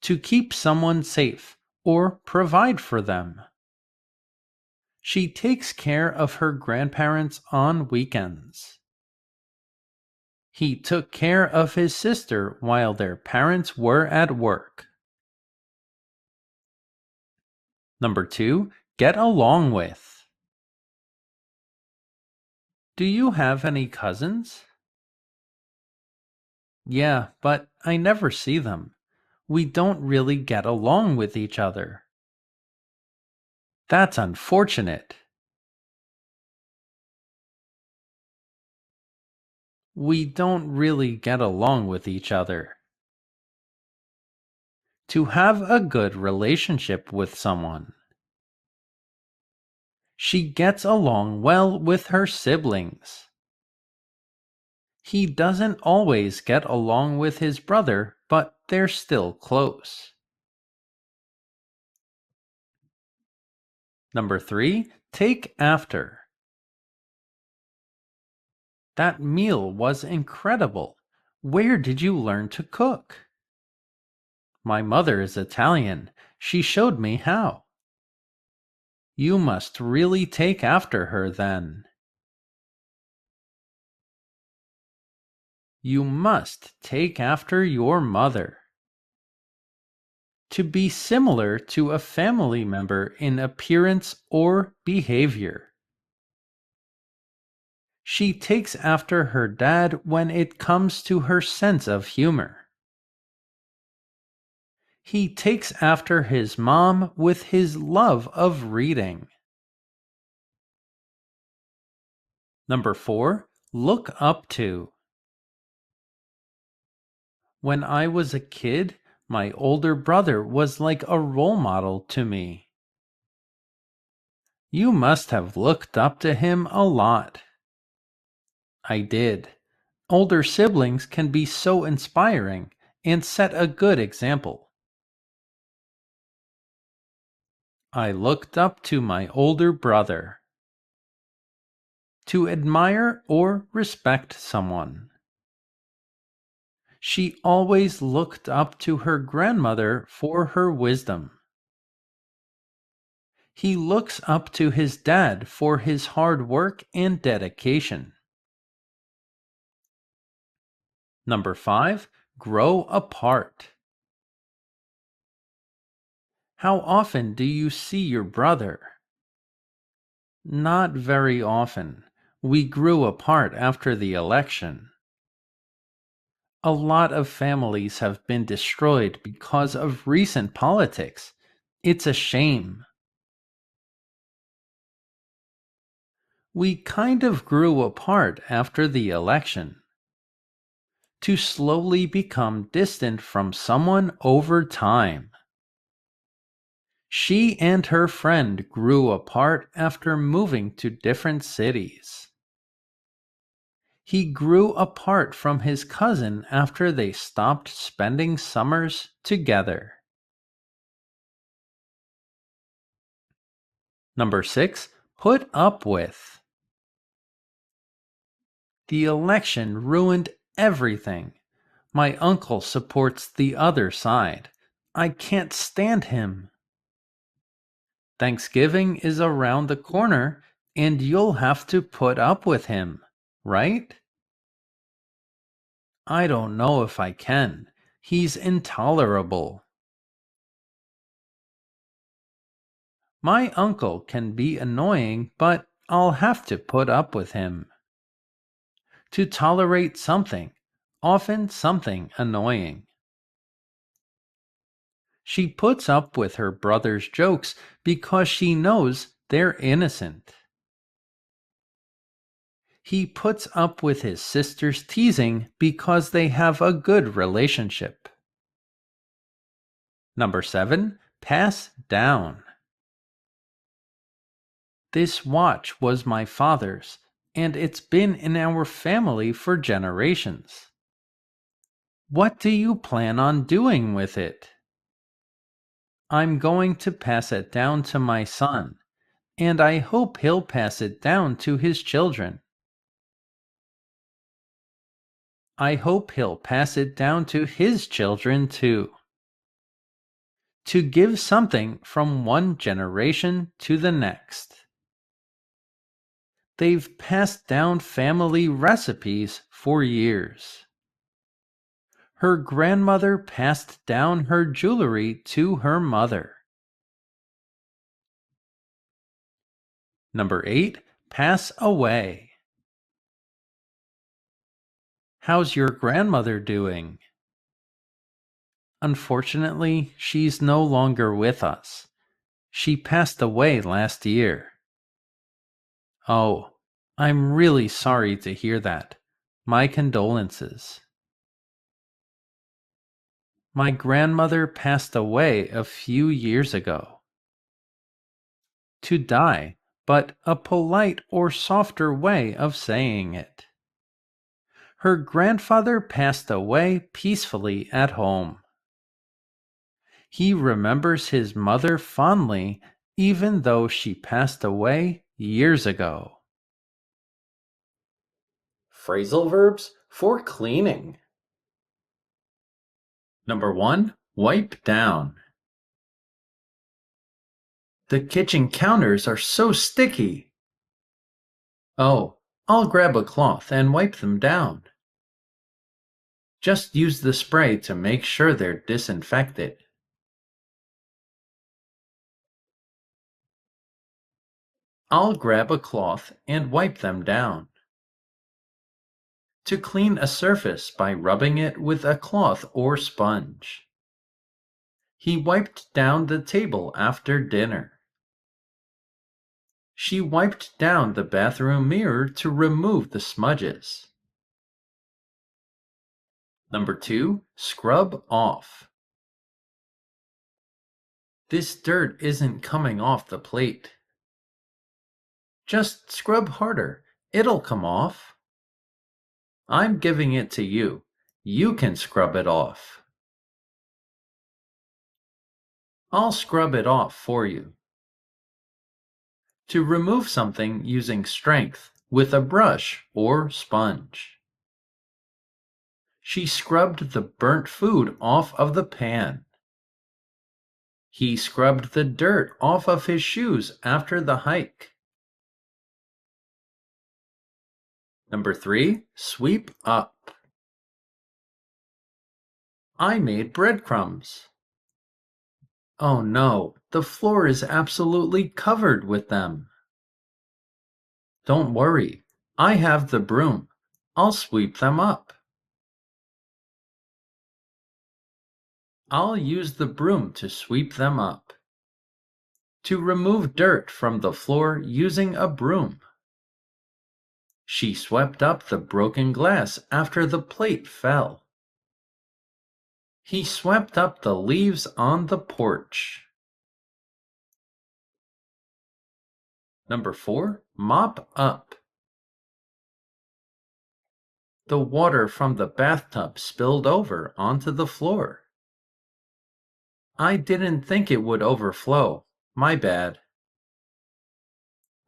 To keep someone safe or provide for them. She takes care of her grandparents on weekends. He took care of his sister while their parents were at work. Number 2. Get along with. Do you have any cousins? Yeah, but I never see them. We don't really get along with each other. That's unfortunate. We don't really get along with each other. To have a good relationship with someone. She gets along well with her siblings. He doesn't always get along with his brother, but they're still close. Number 3. Take after. That meal was incredible. Where did you learn to cook? My mother is Italian. She showed me how. You must really take after her then. You must take after your mother. To be similar to a family member in appearance or behavior. She takes after her dad when it comes to her sense of humor. He takes after his mom with his love of reading. Number 4. Look up to. When I was a kid, my older brother was like a role model to me. You must have looked up to him a lot. I did. Older siblings can be so inspiring and set a good example. I looked up to my older brother. To admire or respect someone. She always looked up to her grandmother for her wisdom. He looks up to his dad for his hard work and dedication. Number 5. Grow apart. How often do you see your brother? Not very often. We grew apart after the election. A lot of families have been destroyed because of recent politics. It's a shame. We kind of grew apart after the election. To slowly become distant from someone over time. She and her friend grew apart after moving to different cities. He grew apart from his cousin after they stopped spending summers together. Number 6. Put up with. The election ruined everything. My uncle supports the other side. I can't stand him. Thanksgiving is around the corner, and you'll have to put up with him, right? I don't know if I can. He's intolerable. My uncle can be annoying, but I'll have to put up with him. To tolerate something, often something annoying. She puts up with her brother's jokes because she knows they're innocent. He puts up with his sister's teasing because they have a good relationship. Number 7. Pass down. This watch was my father's, and it's been in our family for generations. What do you plan on doing with it? I'm going to pass it down to my son, and I hope he'll pass it down to his children. I hope he'll pass it down to his children too. To give something from one generation to the next. They've passed down family recipes for years. Her grandmother passed down her jewelry to her mother. Number 8. Pass away. How's your grandmother doing? Unfortunately, she's no longer with us. She passed away last year. Oh, I'm really sorry to hear that. My condolences. My grandmother passed away a few years ago. To die, but a polite or softer way of saying it. Her grandfather passed away peacefully at home. He remembers his mother fondly even though she passed away years ago. Phrasal verbs for cleaning. Number 1. Wipe down. The kitchen counters are so sticky. Oh, I'll grab a cloth and wipe them down. Just use the spray to make sure they're disinfected. I'll grab a cloth and wipe them down. To clean a surface by rubbing it with a cloth or sponge. He wiped down the table after dinner. She wiped down the bathroom mirror to remove the smudges. Number 2. Scrub off. This dirt isn't coming off the plate. Just scrub harder. It'll come off. I'm giving it to you. You can scrub it off. I'll scrub it off for you. To remove something using strength with a brush or sponge. She scrubbed the burnt food off of the pan. He scrubbed the dirt off of his shoes after the hike. Number 3, sweep up. I made breadcrumbs. Oh no, the floor is absolutely covered with them. Don't worry, I have the broom. I'll sweep them up. I'll use the broom to sweep them up. To remove dirt from the floor using a broom. She swept up the broken glass after the plate fell. He swept up the leaves on the porch. Number 4, mop up. The water from the bathtub spilled over onto the floor. I didn't think it would overflow. My bad.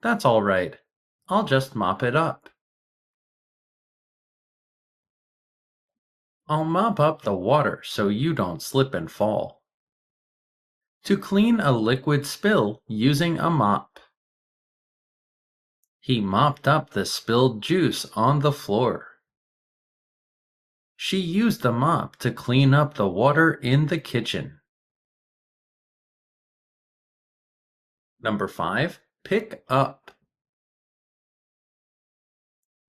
That's all right. I'll just mop it up. I'll mop up the water so you don't slip and fall. To clean a liquid spill using a mop. He mopped up the spilled juice on the floor. She used the mop to clean up the water in the kitchen. Number 5, pick up.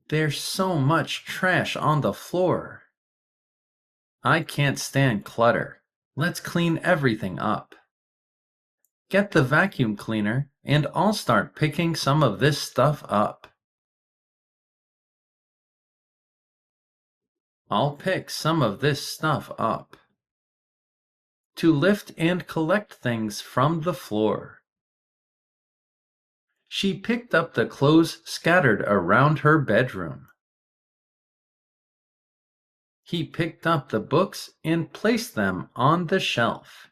There's so much trash on the floor. I can't stand clutter. Let's clean everything up. Get the vacuum cleaner and I'll start picking some of this stuff up. I'll pick some of this stuff up. To lift and collect things from the floor. She picked up the clothes scattered around her bedroom. He picked up the books and placed them on the shelf.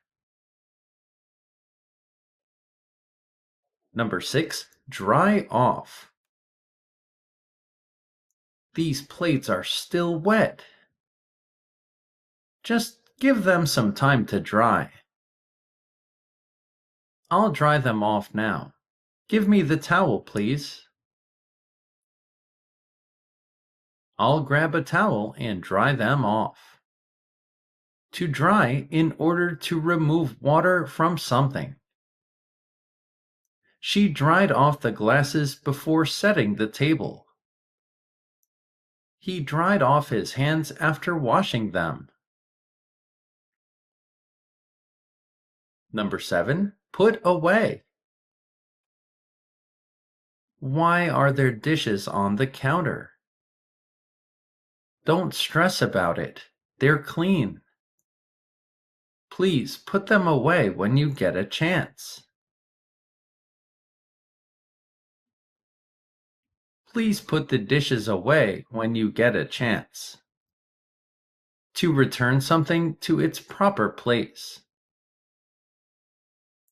Number 6, dry off. These plates are still wet. Just give them some time to dry. I'll dry them off now. Give me the towel, please. I'll grab a towel and dry them off. To dry in order to remove water from something. She dried off the glasses before setting the table. He dried off his hands after washing them. Number 7, put away. Why are there dishes on the counter? Don't stress about it. They're clean. Please put them away when you get a chance. Please put the dishes away when you get a chance. To return something to its proper place.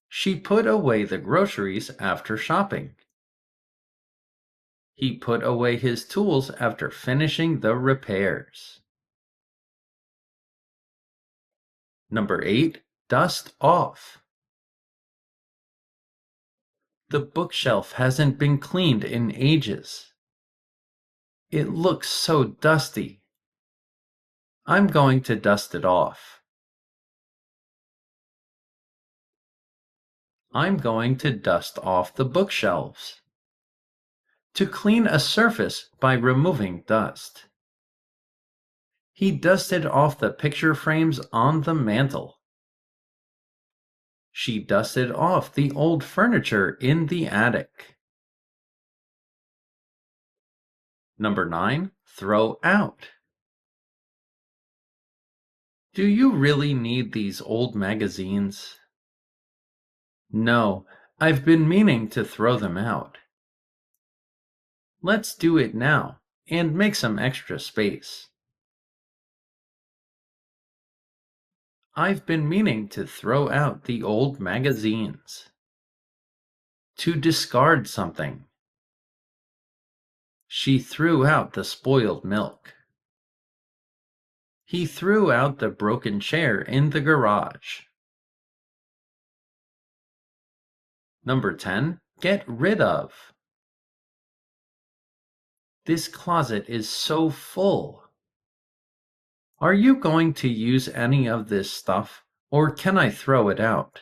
She put away the groceries after shopping. He put away his tools after finishing the repairs. Number 8, dust off. The bookshelf hasn't been cleaned in ages. It looks so dusty. I'm going to dust it off. I'm going to dust off the bookshelves. To clean a surface by removing dust. He dusted off the picture frames on the mantel. She dusted off the old furniture in the attic. Number 9, throw out. Do you really need these old magazines? No, I've been meaning to throw them out. Let's do it now. and make some extra space. I've been meaning to throw out the old magazines. To discard something. She threw out the spoiled milk. He threw out the broken chair in the garage. Number 10. Get rid of. This closet is so full. Are you going to use any of this stuff, or can I throw it out?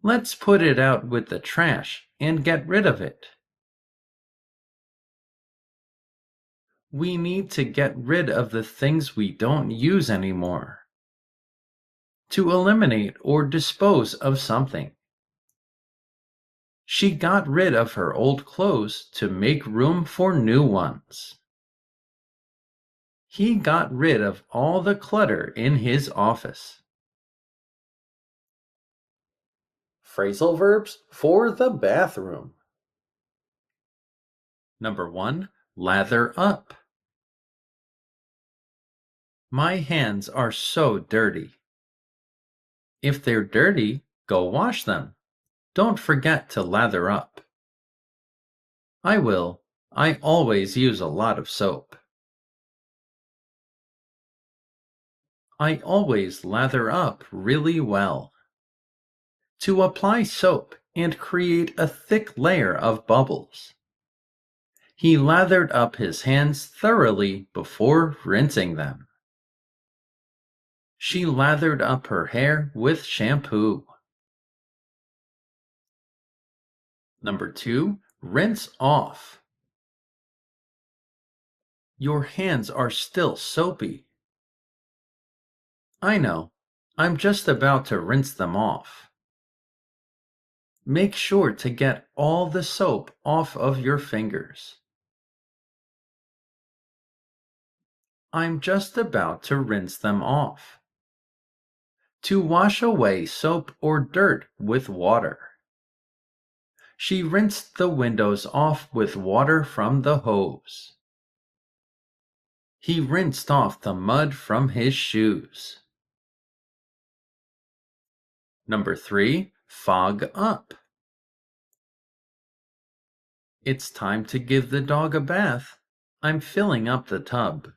Let's put it out with the trash and get rid of it. We need to get rid of the things we don't use anymore. To eliminate or dispose of something. She got rid of her old clothes to make room for new ones. He got rid of all the clutter in his office. Phrasal verbs for the bathroom. Number 1. Lather up. My hands are so dirty. If they're dirty, go wash them. Don't forget to lather up. I will. I always use a lot of soap. I always lather up really well. To apply soap and create a thick layer of bubbles. He lathered up his hands thoroughly before rinsing them. She lathered up her hair with shampoo. Number 2. Rinse off. Your hands are still soapy. I know. I'm just about to rinse them off. Make sure to get all the soap off of your fingers. I'm just about to rinse them off. To wash away soap or dirt with water. She rinsed the windows off with water from the hose. He rinsed off the mud from his shoes. Number 3. Fog up. It's time to give the dog a bath. I'm filling up the tub.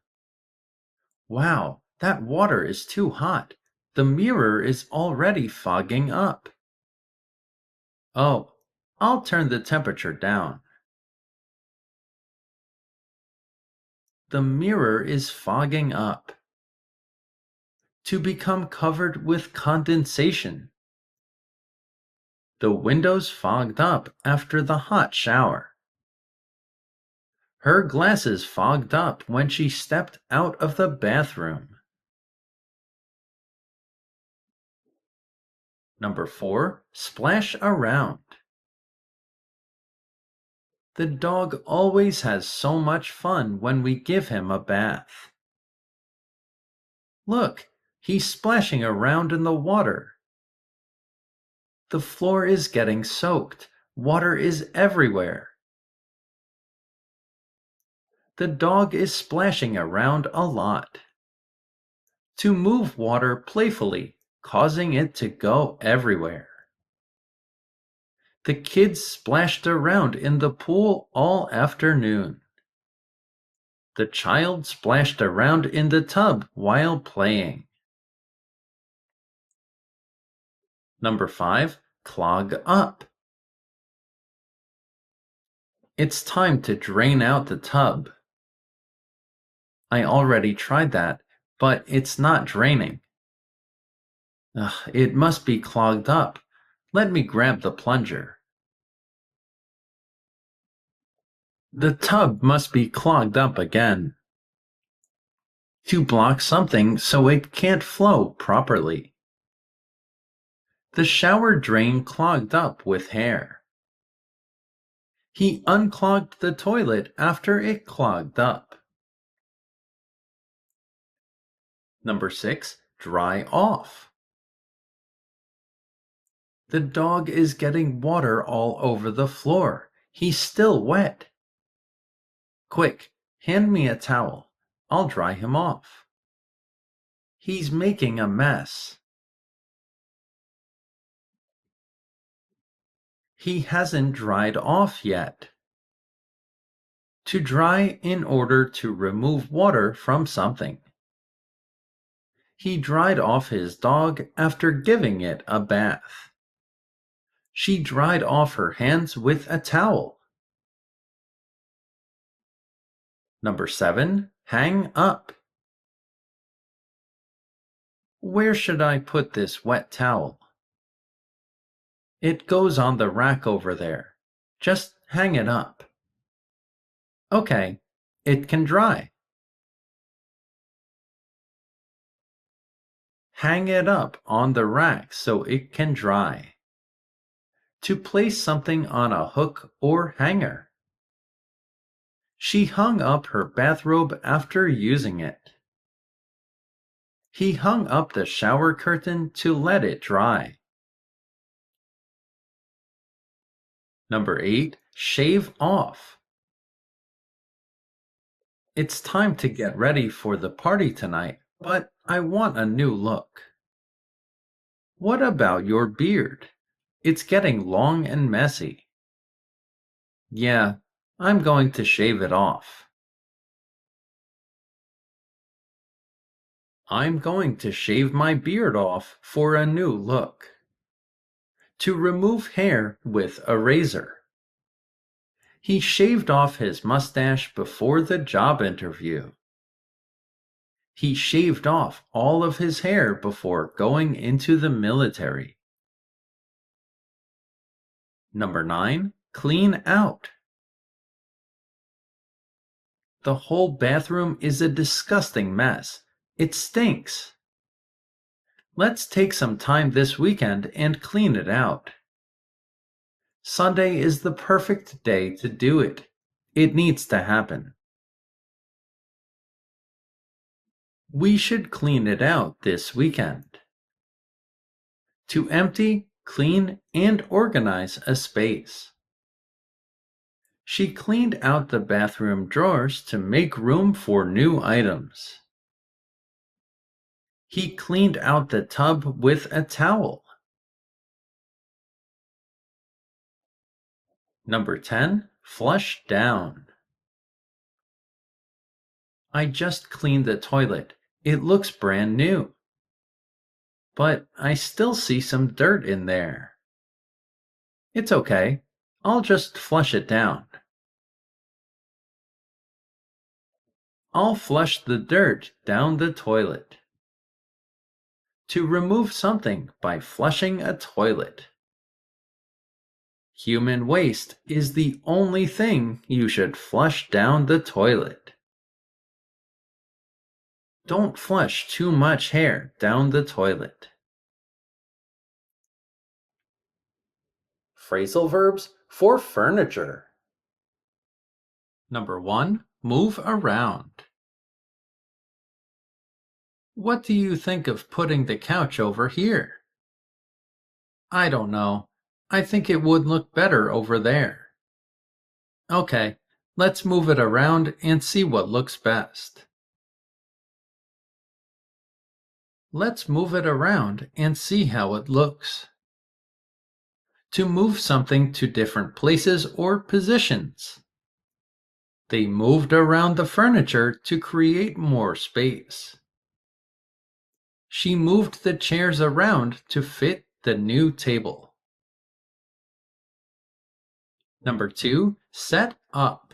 Wow, that water is too hot. The mirror is already fogging up. Oh, I'll turn the temperature down. The mirror is fogging up. To become covered with condensation. The windows fogged up after the hot shower. Her glasses fogged up when she stepped out of the bathroom. Number 4. Splash around. The dog always has so much fun when we give him a bath. Look, he's splashing around in the water. The floor is getting soaked. Water is everywhere. The dog is splashing around a lot. To move water playfully, causing it to go everywhere. The kids splashed around in the pool all afternoon. The child splashed around in the tub while playing. Number 5. Clog up. It's time to drain out the tub. I already tried that, but it's not draining. Ugh, it must be clogged up. Let me grab the plunger. The tub must be clogged up again. To block something so it can't flow properly. The shower drain clogged up with hair. He unclogged the toilet after it clogged up. Number 6. Dry off. The dog is getting water all over the floor. He's still wet. Quick, hand me a towel. I'll dry him off. He's making a mess. He hasn't dried off yet. To dry in order to remove water from something. He dried off his dog after giving it a bath. She dried off her hands with a towel. Number 7. Hang up. Where should I put this wet towel? It goes on the rack over there. Just hang it up. Okay, it can dry. Hang it up on the rack so it can dry. To place something on a hook or hanger. She hung up her bathrobe after using it. He hung up the shower curtain to let it dry. Number 8. Shave off. It's time to get ready for the party tonight, but I want a new look. What about your beard? It's getting long and messy. Yeah, I'm going to shave it off. I'm going to shave my beard off for a new look. To remove hair with a razor. He shaved off his mustache before the job interview. He shaved off all of his hair before going into the military. Number 9. Clean out. The whole bathroom is a disgusting mess. It stinks. Let's take some time this weekend and clean it out. Sunday is the perfect day to do it. It needs to happen. We should clean it out this weekend. To empty, clean, and organize a space. She cleaned out the bathroom drawers to make room for new items. He cleaned out the tub with a towel. Number 10. Flush down. I just cleaned the toilet. It looks brand new. But I still see some dirt in there. It's okay. I'll just flush it down. I'll flush the dirt down the toilet. To remove something by flushing a toilet. Human waste is the only thing you should flush down the toilet. Don't flush too much hair down the toilet. Phrasal verbs for furniture. Number 1. Move around. What do you think of putting the couch over here? I don't know. I think it would look better over there. Okay, let's move it around and see what looks best. Let's move it around and see how it looks. To move something to different places or positions. They moved around the furniture to create more space. She moved the chairs around to fit the new table. Number 2. Set up.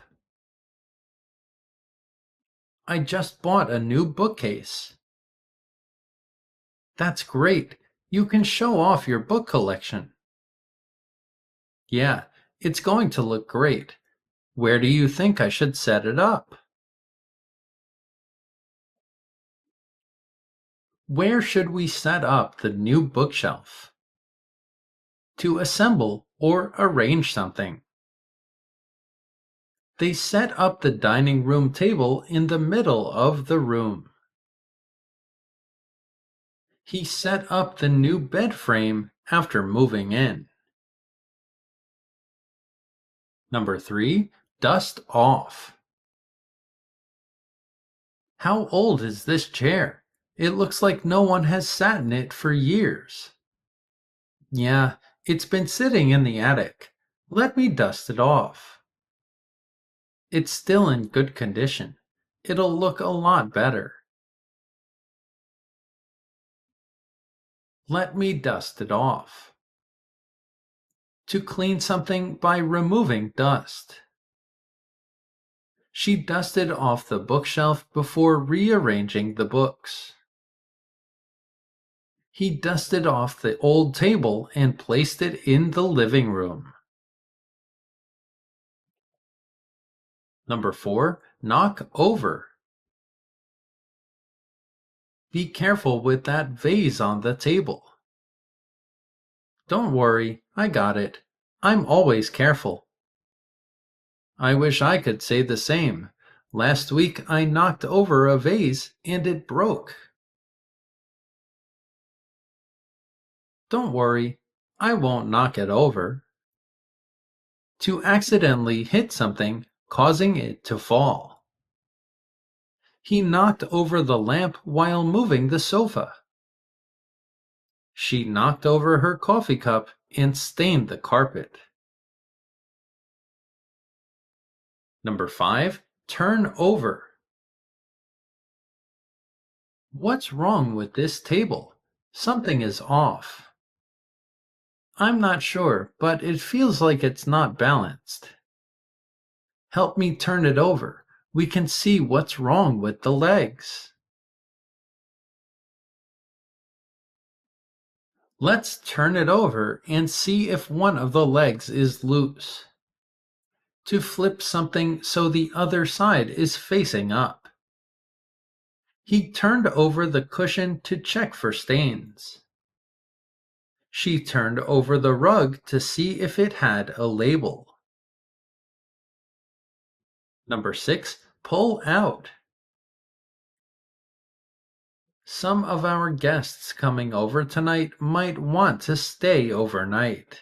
I just bought a new bookcase. That's great. You can show off your book collection. Yeah, it's going to look great. Where do you think I should set it up? Where should we set up the new bookshelf? To assemble or arrange something. They set up the dining room table in the middle of the room. He set up the new bed frame after moving in. Number 3. Dust off. How old is this chair? It looks like no one has sat in it for years. Yeah, it's been sitting in the attic. Let me dust it off. It's still in good condition. It'll look a lot better. Let me dust it off. To clean something by removing dust. She dusted off the bookshelf before rearranging the books. He dusted off the old table and placed it in the living room. Number 4, knock over. Be careful with that vase on the table. Don't worry, I got it. I'm always careful. I wish I could say the same. Last week I knocked over a vase and it broke. Don't worry, I won't knock it over. To accidentally hit something, causing it to fall. He knocked over the lamp while moving the sofa. She knocked over her coffee cup and stained the carpet. Number 5, turn over. What's wrong with this table? Something is off. I'm not sure, but it feels like it's not balanced. Help me turn it over. We can see what's wrong with the legs. Let's turn it over and see if one of the legs is loose. To flip something so the other side is facing up. He turned over the cushion to check for stains. She turned over the rug to see if it had a label. Number 6, pull out. Some of our guests coming over tonight might want to stay overnight.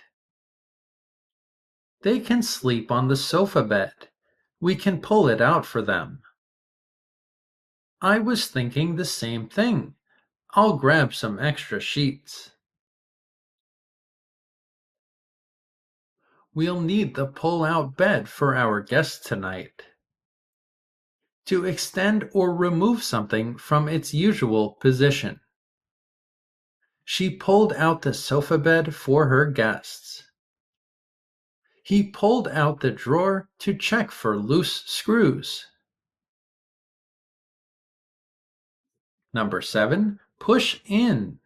They can sleep on the sofa bed. We can pull it out for them. I was thinking the same thing. I'll grab some extra sheets. We'll need the pull-out bed for our guests tonight. To extend or remove something from its usual position. She pulled out the sofa bed for her guests. He pulled out the drawer to check for loose screws. Number 7, push in.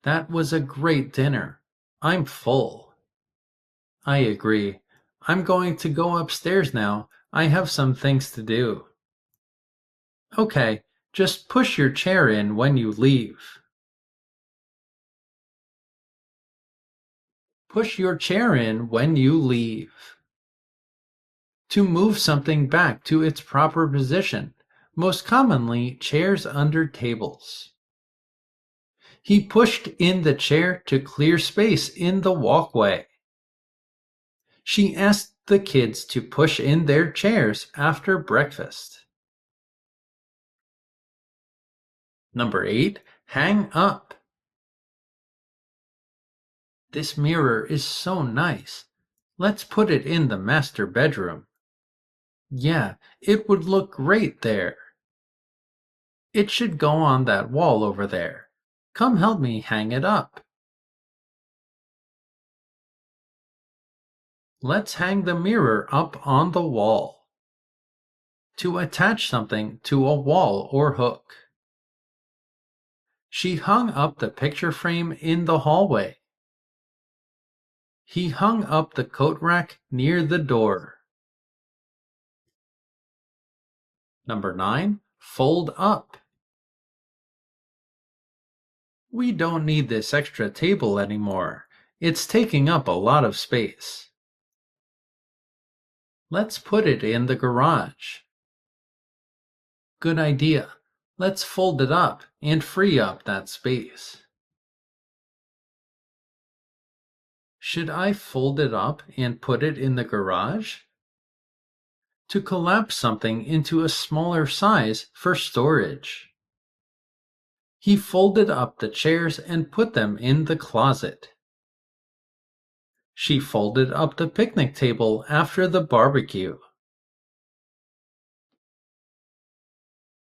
That was a great dinner. I'm full. I agree. I'm going to go upstairs now. I have some things to do. Okay, just push your chair in when you leave. Push your chair in when you leave. To move something back to its proper position, most commonly chairs under tables. He pushed in the chair to clear space in the walkway. She asked the kids to push in their chairs after breakfast. Number 8, hang up. This mirror is so nice. Let's put it in the master bedroom. Yeah, it would look great there. It should go on that wall over there. Come help me hang it up. Let's hang the mirror up on the wall. To attach something to a wall or hook. She hung up the picture frame in the hallway. He hung up the coat rack near the door. Number 9, fold up. We don't need this extra table anymore. It's taking up a lot of space. Let's put it in the garage. Good idea. Let's fold it up and free up that space. Should I fold it up and put it in the garage? To collapse something into a smaller size for storage. He folded up the chairs and put them in the closet. She folded up the picnic table after the barbecue.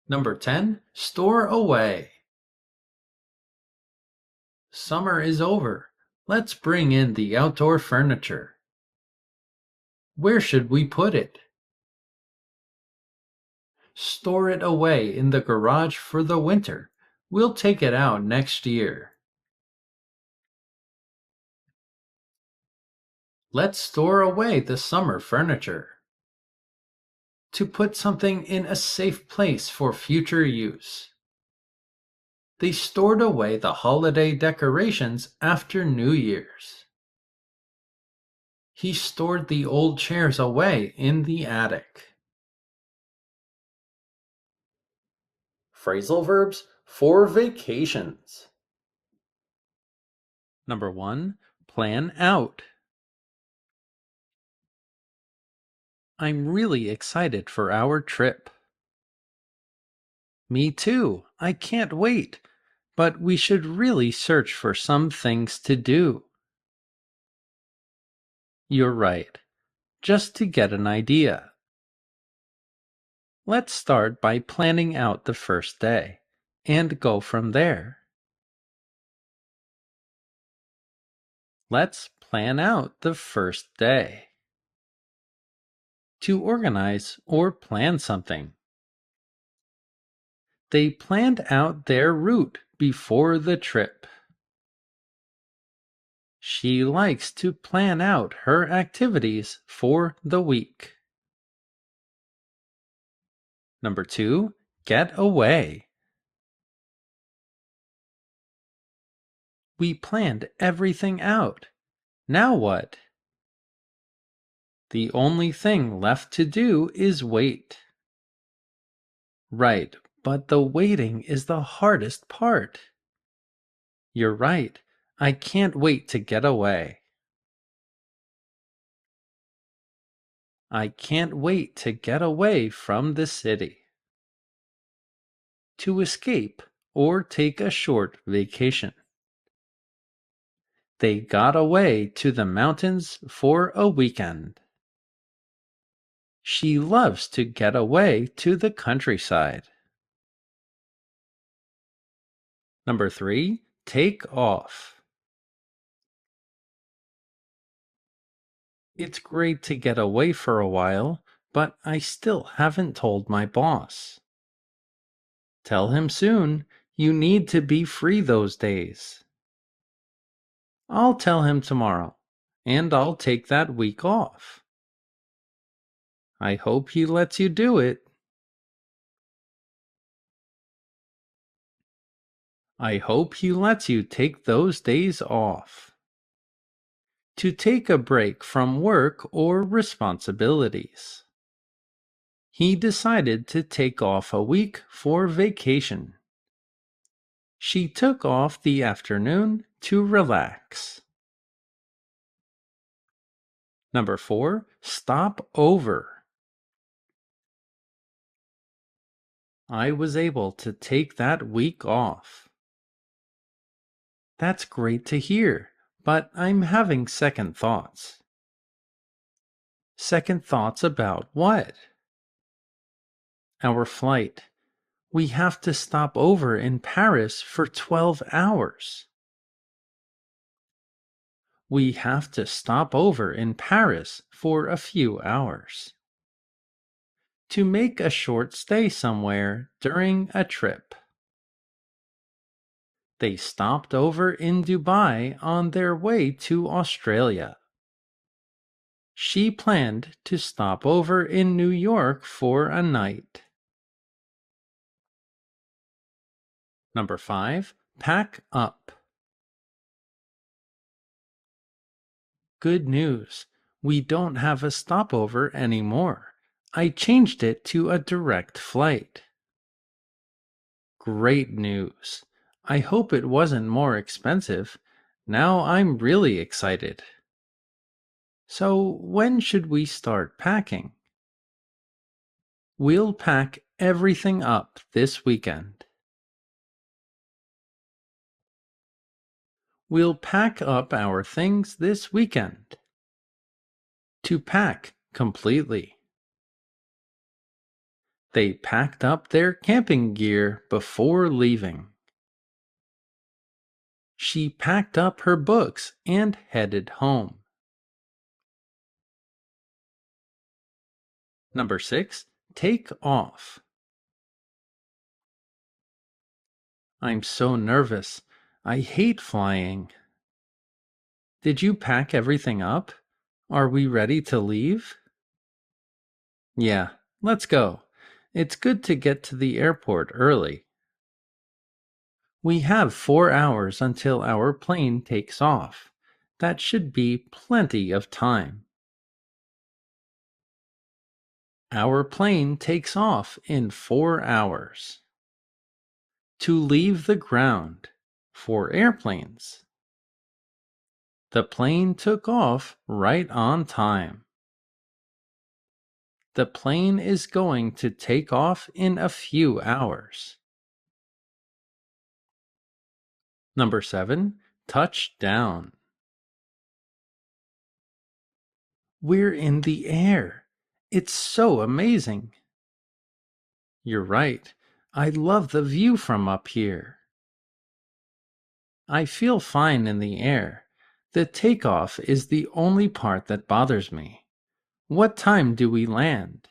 Number 10. Store away. Summer is over. Let's bring in the outdoor furniture. Where should we put it? Store it away in the garage for the winter. We'll take it out next year. Let's store away the summer furniture. To put something in a safe place for future use. They stored away the holiday decorations after New Year's. He stored the old chairs away in the attic. Phrasal verbs for vacations. Number 1. Plan out. I'm really excited for our trip. Me too. I can't wait. But we should really search for some things to do. You're right. Just to get an idea. Let's start by planning out the first day and go from there. Let's plan out the first day. To organize or plan something. They planned out their route before the trip. She likes to plan out her activities for the week. Number 2, get away. We planned everything out. Now what? The only thing left to do is wait. Right, but the waiting is the hardest part. You're right. I can't wait to get away. I can't wait to get away from the city. To escape or take a short vacation. They got away to the mountains for a weekend. She loves to get away to the countryside. Number 3, take off. It's great to get away for a while, but I still haven't told my boss. Tell him soon. You need to be free those days. I'll tell him tomorrow, and I'll take that week off. I hope he lets you do it. I hope he lets you take those days off. To take a break from work or responsibilities. He decided to take off a week for vacation. She took off the afternoon to relax. Number 4, stop over. I was able to take that week off. That's great to hear, but I'm having second thoughts. Second thoughts about what? Our flight. We have to stop over in Paris for 12 hours. We have to stop over in Paris for a few hours. To make a short stay somewhere during a trip. They stopped over in Dubai on their way to Australia. She planned to stop over in New York for a night. Number 5, pack up. Good news. We don't have a stopover anymore. I changed it to a direct flight. Great news. I hope it wasn't more expensive. Now I'm really excited. So, when should we start packing? We'll pack everything up this weekend. We'll pack up our things this weekend. To pack completely. They packed up their camping gear before leaving. She packed up her books and headed home. Number 6. Take off. I'm so nervous. I hate flying. Did you pack everything up? Are we ready to leave? Yeah, let's go. It's good to get to the airport early. We have 4 hours until our plane takes off. That should be plenty of time. Our plane takes off in 4 hours. To leave the ground. For airplanes. The plane took off right on time. The plane is going to take off in a few hours. Number 7. Touch down. We're in the air. It's so amazing. You're right. I love the view from up here. I feel fine in the air. The takeoff is the only part that bothers me. What time do we land?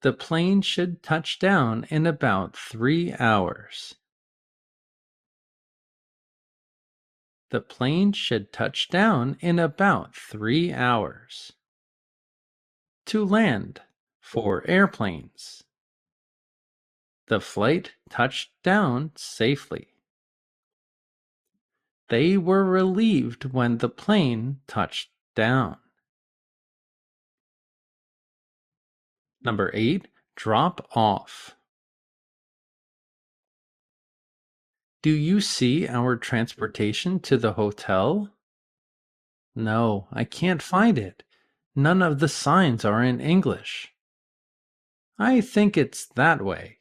The plane should touch down in about 3 hours. The plane should touch down in about 3 hours. To land. For airplanes. The flight touched down safely. They were relieved when the plane touched down. Number 8. Drop off. Do you see our transportation to the hotel? No, I can't find it. None of the signs are in English. I think it's that way.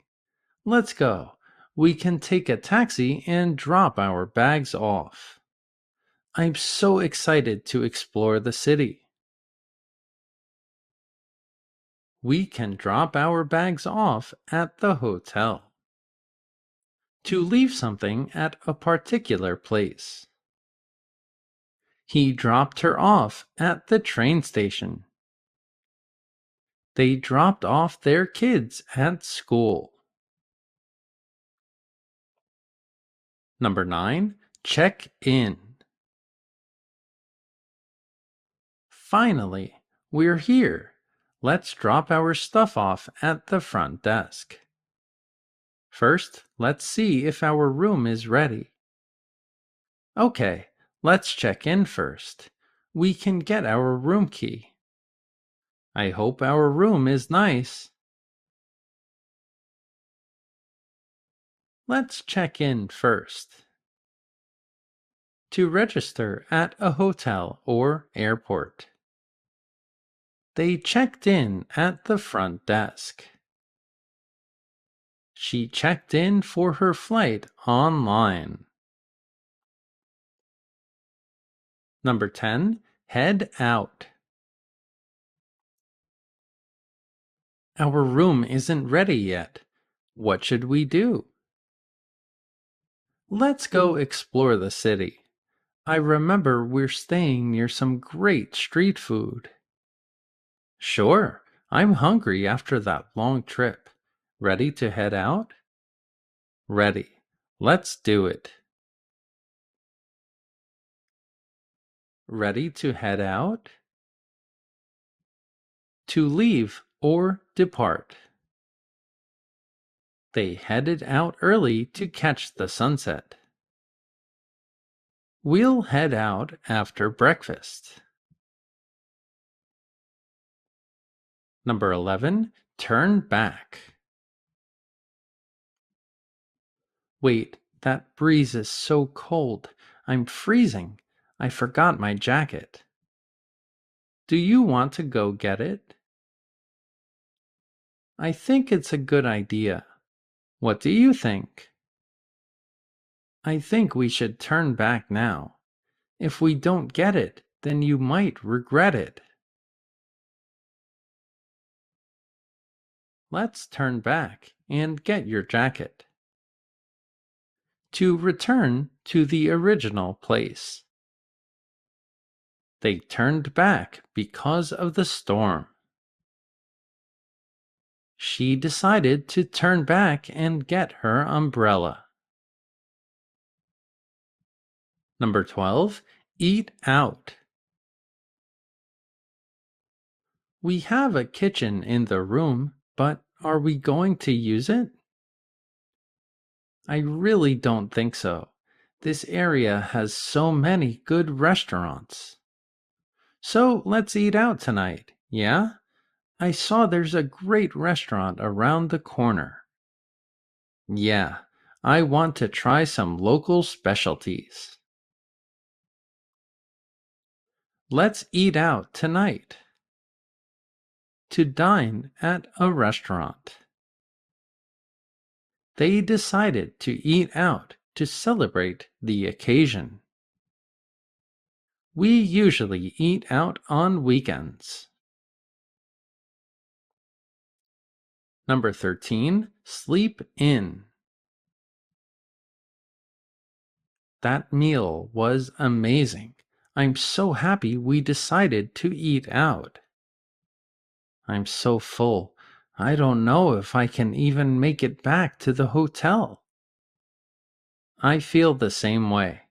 Let's go. We can take a taxi and drop our bags off. I'm so excited to explore the city. We can drop our bags off at the hotel. To leave something at a particular place. He dropped her off at the train station. They dropped off their kids at school. Number 9. Check in. Finally, we're here. Let's drop our stuff off at the front desk. First, let's see if our room is ready. Okay, let's check in first. We can get our room key. I hope our room is nice. Let's check in first. To register at a hotel or airport. They checked in at the front desk. She checked in for her flight online. Number 10. Head out. Our room isn't ready yet. What should we do? Let's go explore the city. I remember we're staying near some great street food. Sure, I'm hungry after that long trip. Ready to head out? Ready. Let's do it. Ready to head out? To leave or depart. They headed out early to catch the sunset. We'll head out after breakfast. Number 11. Turn back. Wait, that breeze is so cold. I'm freezing. I forgot my jacket. Do you want to go get it? I think it's a good idea. What do you think? I think we should turn back now. If we don't get it, then you might regret it. Let's turn back and get your jacket. To return to the original place. They turned back because of the storm. She decided to turn back and get her umbrella. Number 12. Eat out. We have a kitchen in the room, but are we going to use it? I really don't think so. This area has so many good restaurants. So let's eat out tonight, yeah? I saw there's a great restaurant around the corner. Yeah, I want to try some local specialties. Let's eat out tonight. To dine at a restaurant. They decided to eat out to celebrate the occasion. We usually eat out on weekends. Number 13. Sleep in. That meal was amazing. I'm so happy we decided to eat out. I'm so full. I don't know if I can even make it back to the hotel. I feel the same way.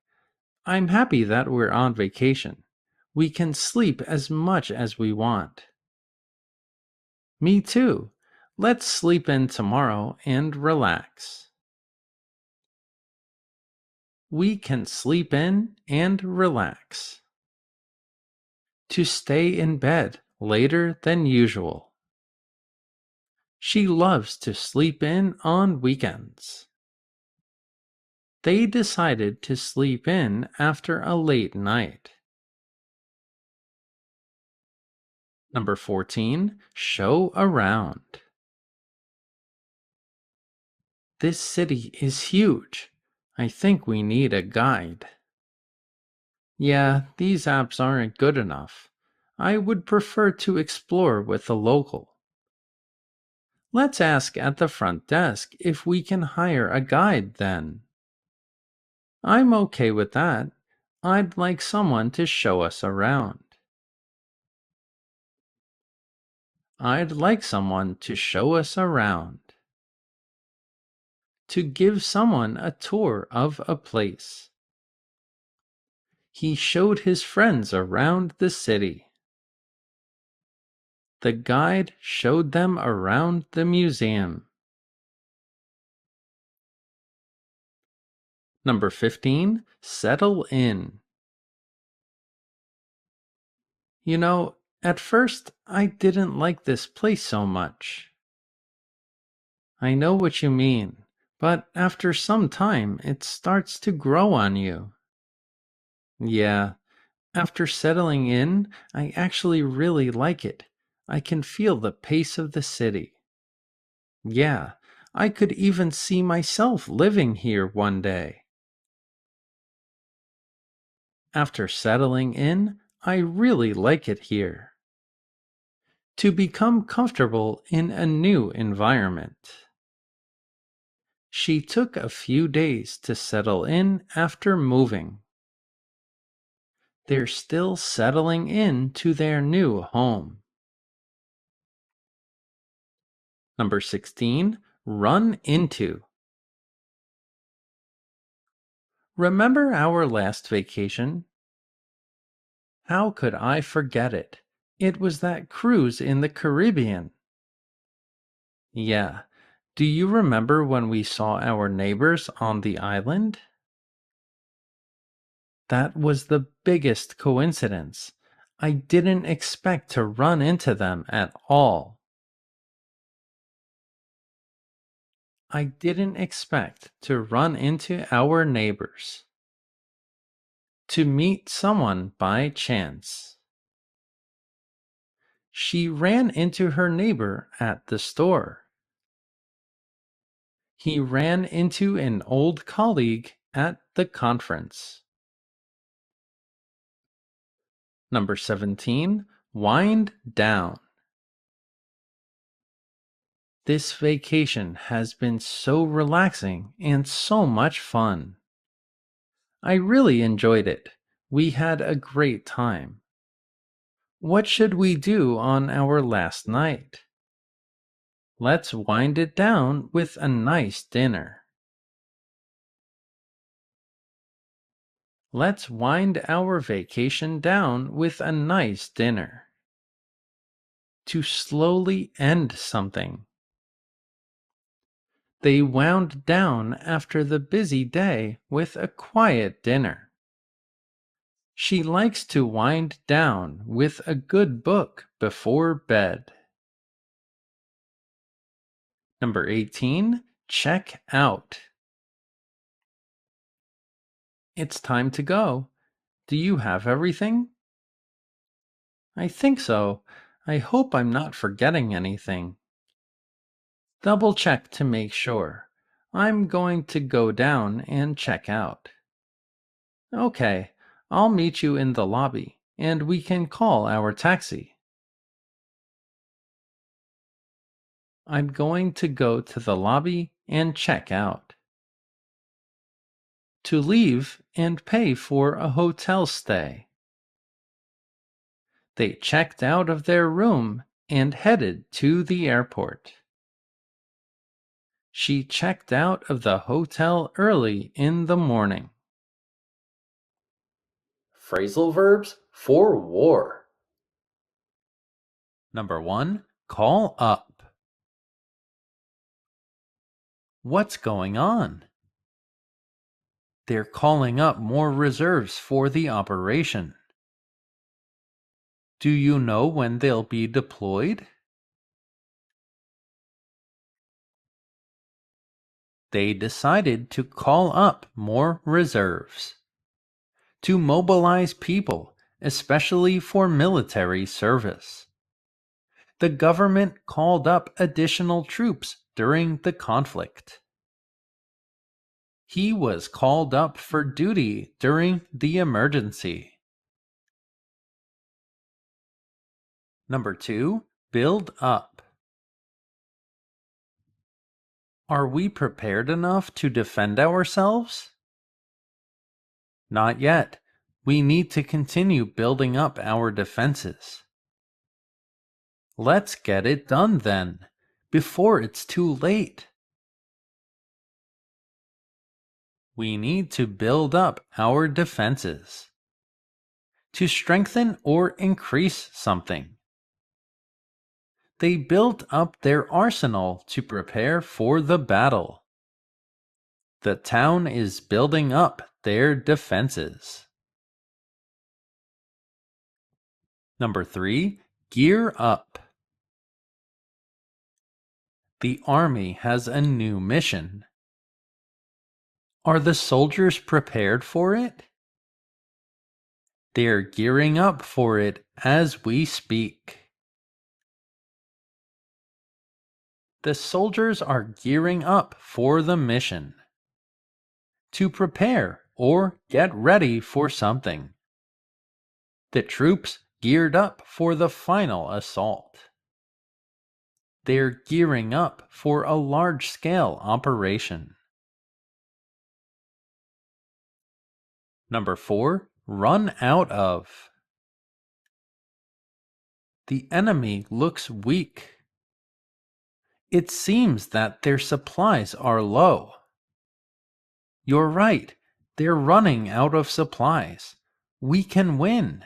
I'm happy that we're on vacation. We can sleep as much as we want. Me too. Let's sleep in tomorrow and relax. We can sleep in and relax. To stay in bed later than usual. She loves to sleep in on weekends. They decided to sleep in after a late night. Number 14. Show around. This city is huge. I think we need a guide. Yeah, these apps aren't good enough. I would prefer to explore with a local. Let's ask at the front desk if we can hire a guide then. I'm okay with that. I'd like someone to show us around. I'd like someone to show us around. To give someone a tour of a place. He showed his friends around the city. The guide showed them around the museum. Number 15. Settle in. You know, at first I didn't like this place so much. I know what you mean, but after some time it starts to grow on you. Yeah, after settling in, I actually really like it. I can feel the pace of the city. Yeah, I could even see myself living here one day. After settling in, I really like it here. To become comfortable in a new environment. She took a few days to settle in after moving. They're still settling in to their new home. Number 16. Run into. Remember our last vacation? How could I forget it? It was that cruise in the Caribbean. Yeah. Do you remember when we saw our neighbors on the island? That was the biggest coincidence. I didn't expect to run into them at all. I didn't expect to run into our neighbors. To meet someone by chance. She ran into her neighbor at the store. He ran into an old colleague at the conference. Number 17. Wind down. This vacation has been so relaxing and so much fun. I really enjoyed it. We had a great time. What should we do on our last night? Let's wind it down with a nice dinner. Let's wind our vacation down with a nice dinner. To slowly end something. They wound down after the busy day with a quiet dinner. She likes to wind down with a good book before bed. Number 18. Check out. It's time to go. Do you have everything? I think so. I hope I'm not forgetting anything. Double check to make sure. I'm going to go down and check out. Okay, I'll meet you in the lobby, and we can call our taxi. I'm going to go to the lobby and check out. To leave and pay for a hotel stay. They checked out of their room and headed to the airport. She checked out of the hotel early in the morning. Phrasal verbs for war. Number 1. Call up. What's going on? They're calling up more reserves for the operation. Do you know when they'll be deployed? They decided to call up more reserves. To mobilize people, especially for military service. The government called up additional troops during the conflict. He was called up for duty during the emergency. Number 2. Build up. Are we prepared enough to defend ourselves? Not yet. We need to continue building up our defenses. Let's get it done then, before it's too late. We need to build up our defenses. To strengthen or increase something. They built up their arsenal to prepare for the battle. The town is building up their defenses. Number 3. Gear up. The army has a new mission. Are the soldiers prepared for it? They're gearing up for it as we speak. The soldiers are gearing up for the mission. To prepare or get ready for something. The troops geared up for the final assault. They're gearing up for a large-scale operation. Number 4. Run out of. The enemy looks weak. It seems that their supplies are low. You're right, they're running out of supplies. We can win.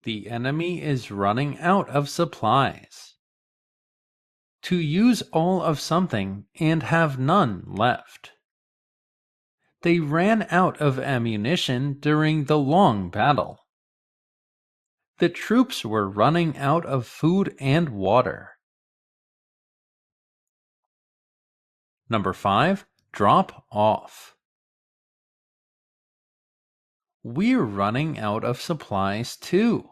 The enemy is running out of supplies. To use all of something and have none left. They ran out of ammunition during the long battle. The troops were running out of food and water. Number 5. Drop off. We're running out of supplies too.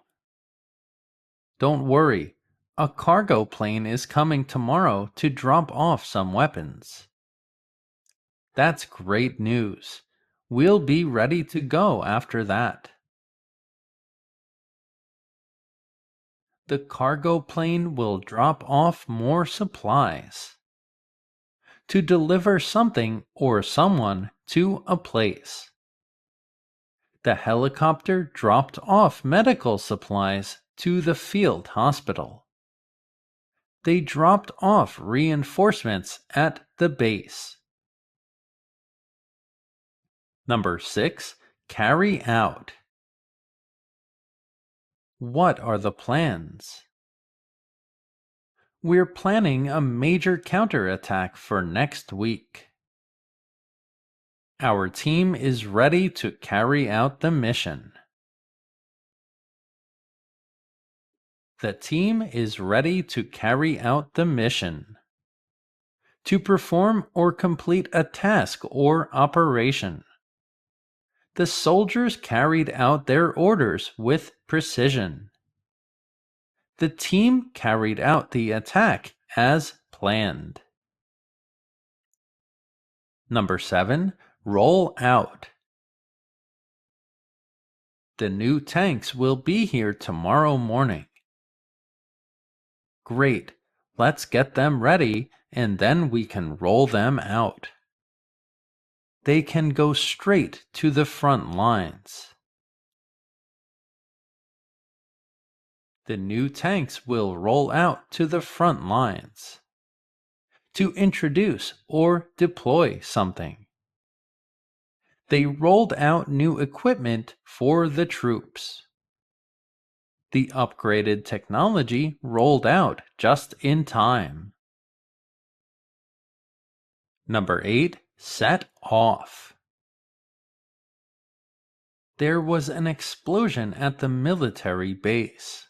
Don't worry, a cargo plane is coming tomorrow to drop off some weapons. That's great news. We'll be ready to go after that. The cargo plane will drop off more supplies. To deliver something or someone to a place. The helicopter dropped off medical supplies to the field hospital. They dropped off reinforcements at the base. Number 6. Carry out. What are the plans? We're planning a major counterattack for next week. Our team is ready to carry out the mission. The team is ready to carry out the mission. To perform or complete a task or operation. The soldiers carried out their orders with precision. The team carried out the attack as planned. Number 7. Roll out. The new tanks will be here tomorrow morning. Great, let's get them ready and then we can roll them out. They can go straight to the front lines. The new tanks will roll out to the front lines. To introduce or deploy something. They rolled out new equipment for the troops. The upgraded technology rolled out just in time. Number 8. Set off. There was an explosion at the military base.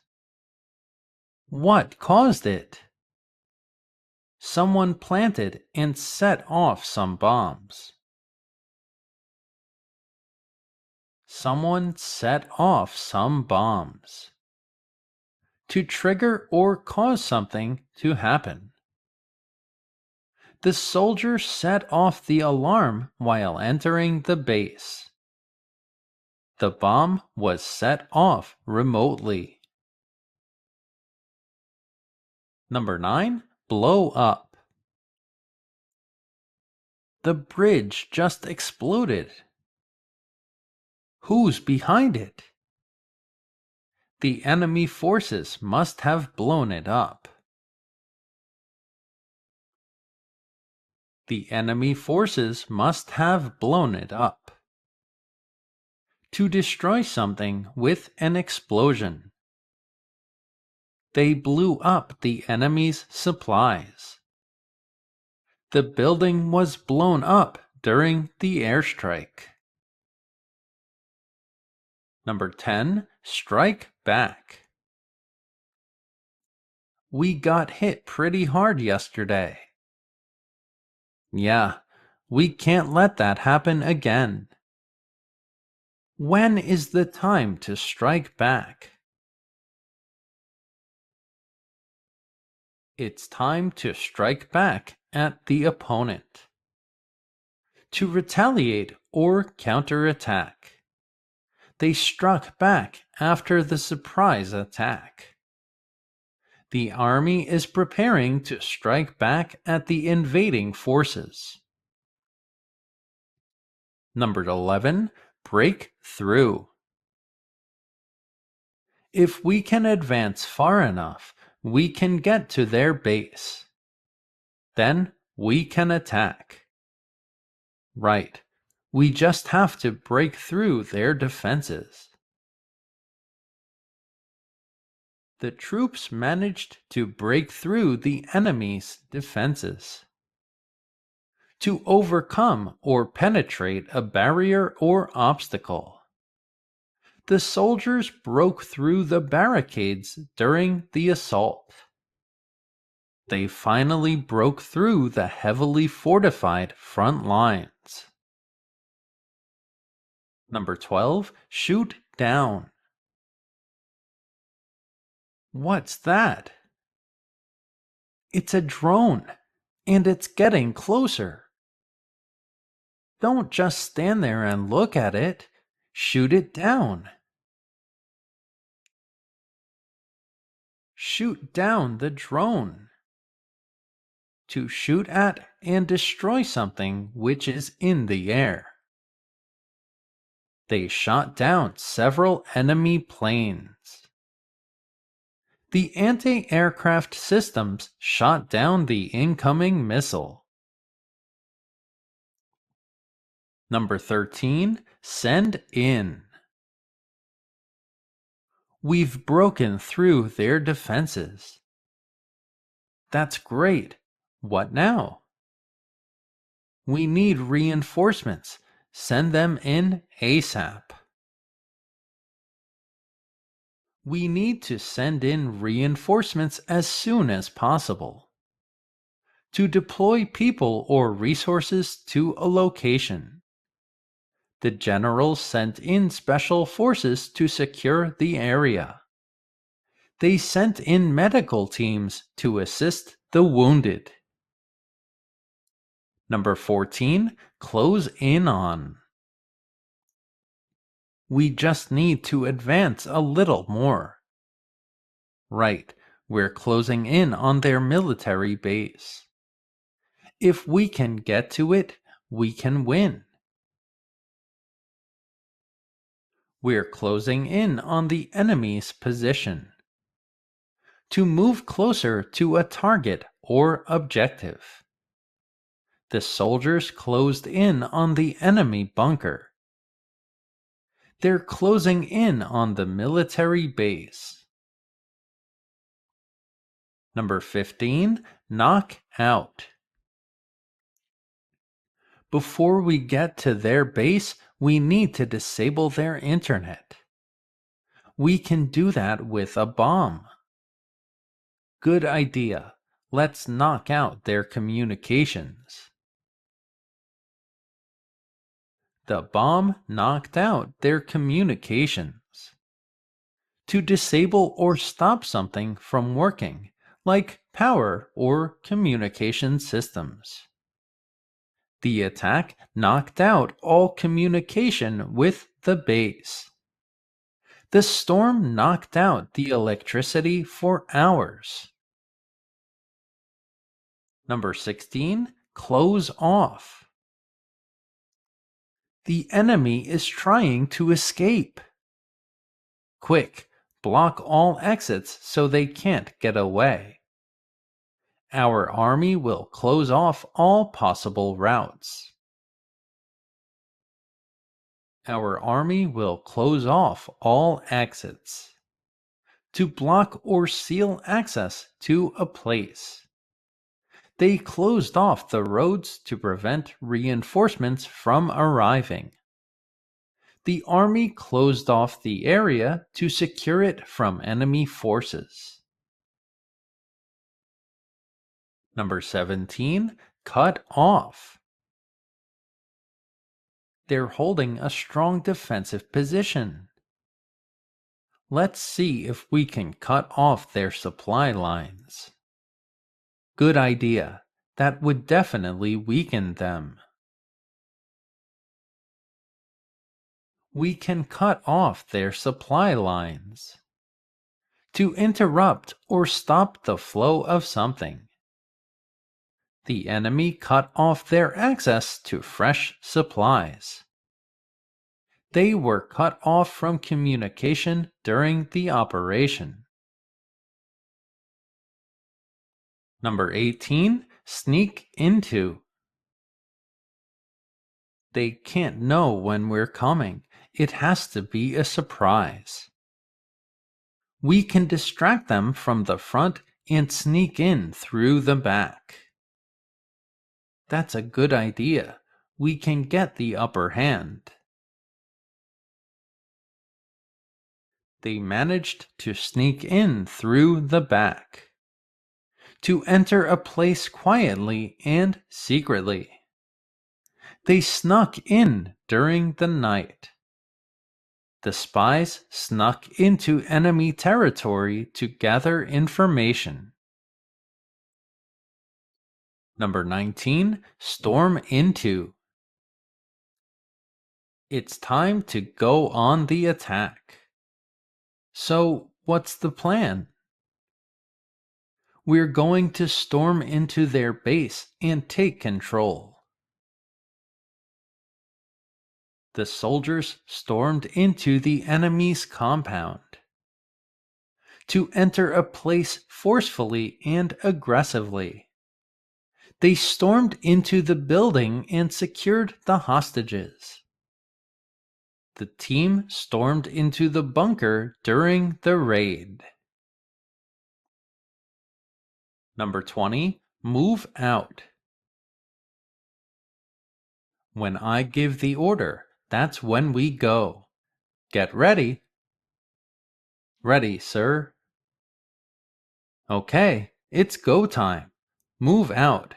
What caused it? Someone planted and set off some bombs. Someone set off some bombs. To trigger or cause something to happen. The soldier set off the alarm while entering the base. The bomb was set off remotely. Number 9. Blow up. The bridge just exploded. Who's behind it? The enemy forces must have blown it up. The enemy forces must have blown it up. To destroy something with an explosion. They blew up the enemy's supplies. The building was blown up during the airstrike. Number 10. Strike back. We got hit pretty hard yesterday. Yeah, we can't let that happen again. When is the time to strike back? It's time to strike back at the opponent. To retaliate or counterattack. They struck back after the surprise attack. The army is preparing to strike back at the invading forces. Number 11. Break through. If we can advance far enough, we can get to their base. Then we can attack. Right, we just have to break through their defenses. The troops managed to break through the enemy's defenses. To overcome or penetrate a barrier or obstacle. The soldiers broke through the barricades during the assault. They finally broke through the heavily fortified front lines. Number 12. Shoot down. What's that? It's a drone, and it's getting closer. Don't just stand there and look at it. Shoot it down. Shoot down the drone. To shoot at and destroy something which is in the air. They shot down several enemy planes. The anti-aircraft systems shot down the incoming missile. Number 13. Send in. We've broken through their defenses. That's great. What now? We need reinforcements. Send them in ASAP. We need to send in reinforcements as soon as possible. To deploy people or resources to a location. The generals sent in special forces to secure the area. They sent in medical teams to assist the wounded. Number 14. Close in on. We just need to advance a little more. Right, we're closing in on their military base. If we can get to it, we can win. We're closing in on the enemy's position. To move closer to a target or objective. The soldiers closed in on the enemy bunker. They're closing in on the military base. Number 15. Knock out. Before we get to their base, we need to disable their internet. We can do that with a bomb. Good idea. Let's knock out their communications. The bomb knocked out their communications. To disable or stop something from working, like power or communication systems. The attack knocked out all communication with the base. The storm knocked out the electricity for hours. Number 16. Close off. The enemy is trying to escape. Quick, block all exits so they can't get away. Our army will close off all possible routes. Our army will close off all exits. To block or seal access to a place. They closed off the roads to prevent reinforcements from arriving. The army closed off the area to secure it from enemy forces. Number 17. Cut off. They're holding a strong defensive position. Let's see if we can cut off their supply lines. Good idea. That would definitely weaken them. We can cut off their supply lines. To interrupt or stop the flow of something. The enemy cut off their access to fresh supplies. They were cut off from communication during the operation. Number 18. Sneak into. They can't know when we're coming. It has to be a surprise. We can distract them from the front and sneak in through the back. That's a good idea. We can get the upper hand. They managed to sneak in through the back. To enter a place quietly and secretly. They snuck in during the night. The spies snuck into enemy territory to gather information. Number 19. Storm into. It's time to go on the attack. So, what's the plan? We're going to storm into their base and take control. The soldiers stormed into the enemy's compound. To enter a place forcefully and aggressively. They stormed into the building and secured the hostages. The team stormed into the bunker during the raid. Number 20. Move out. When I give the order, that's when we go. Get ready. Ready, sir. Okay, it's go time. Move out.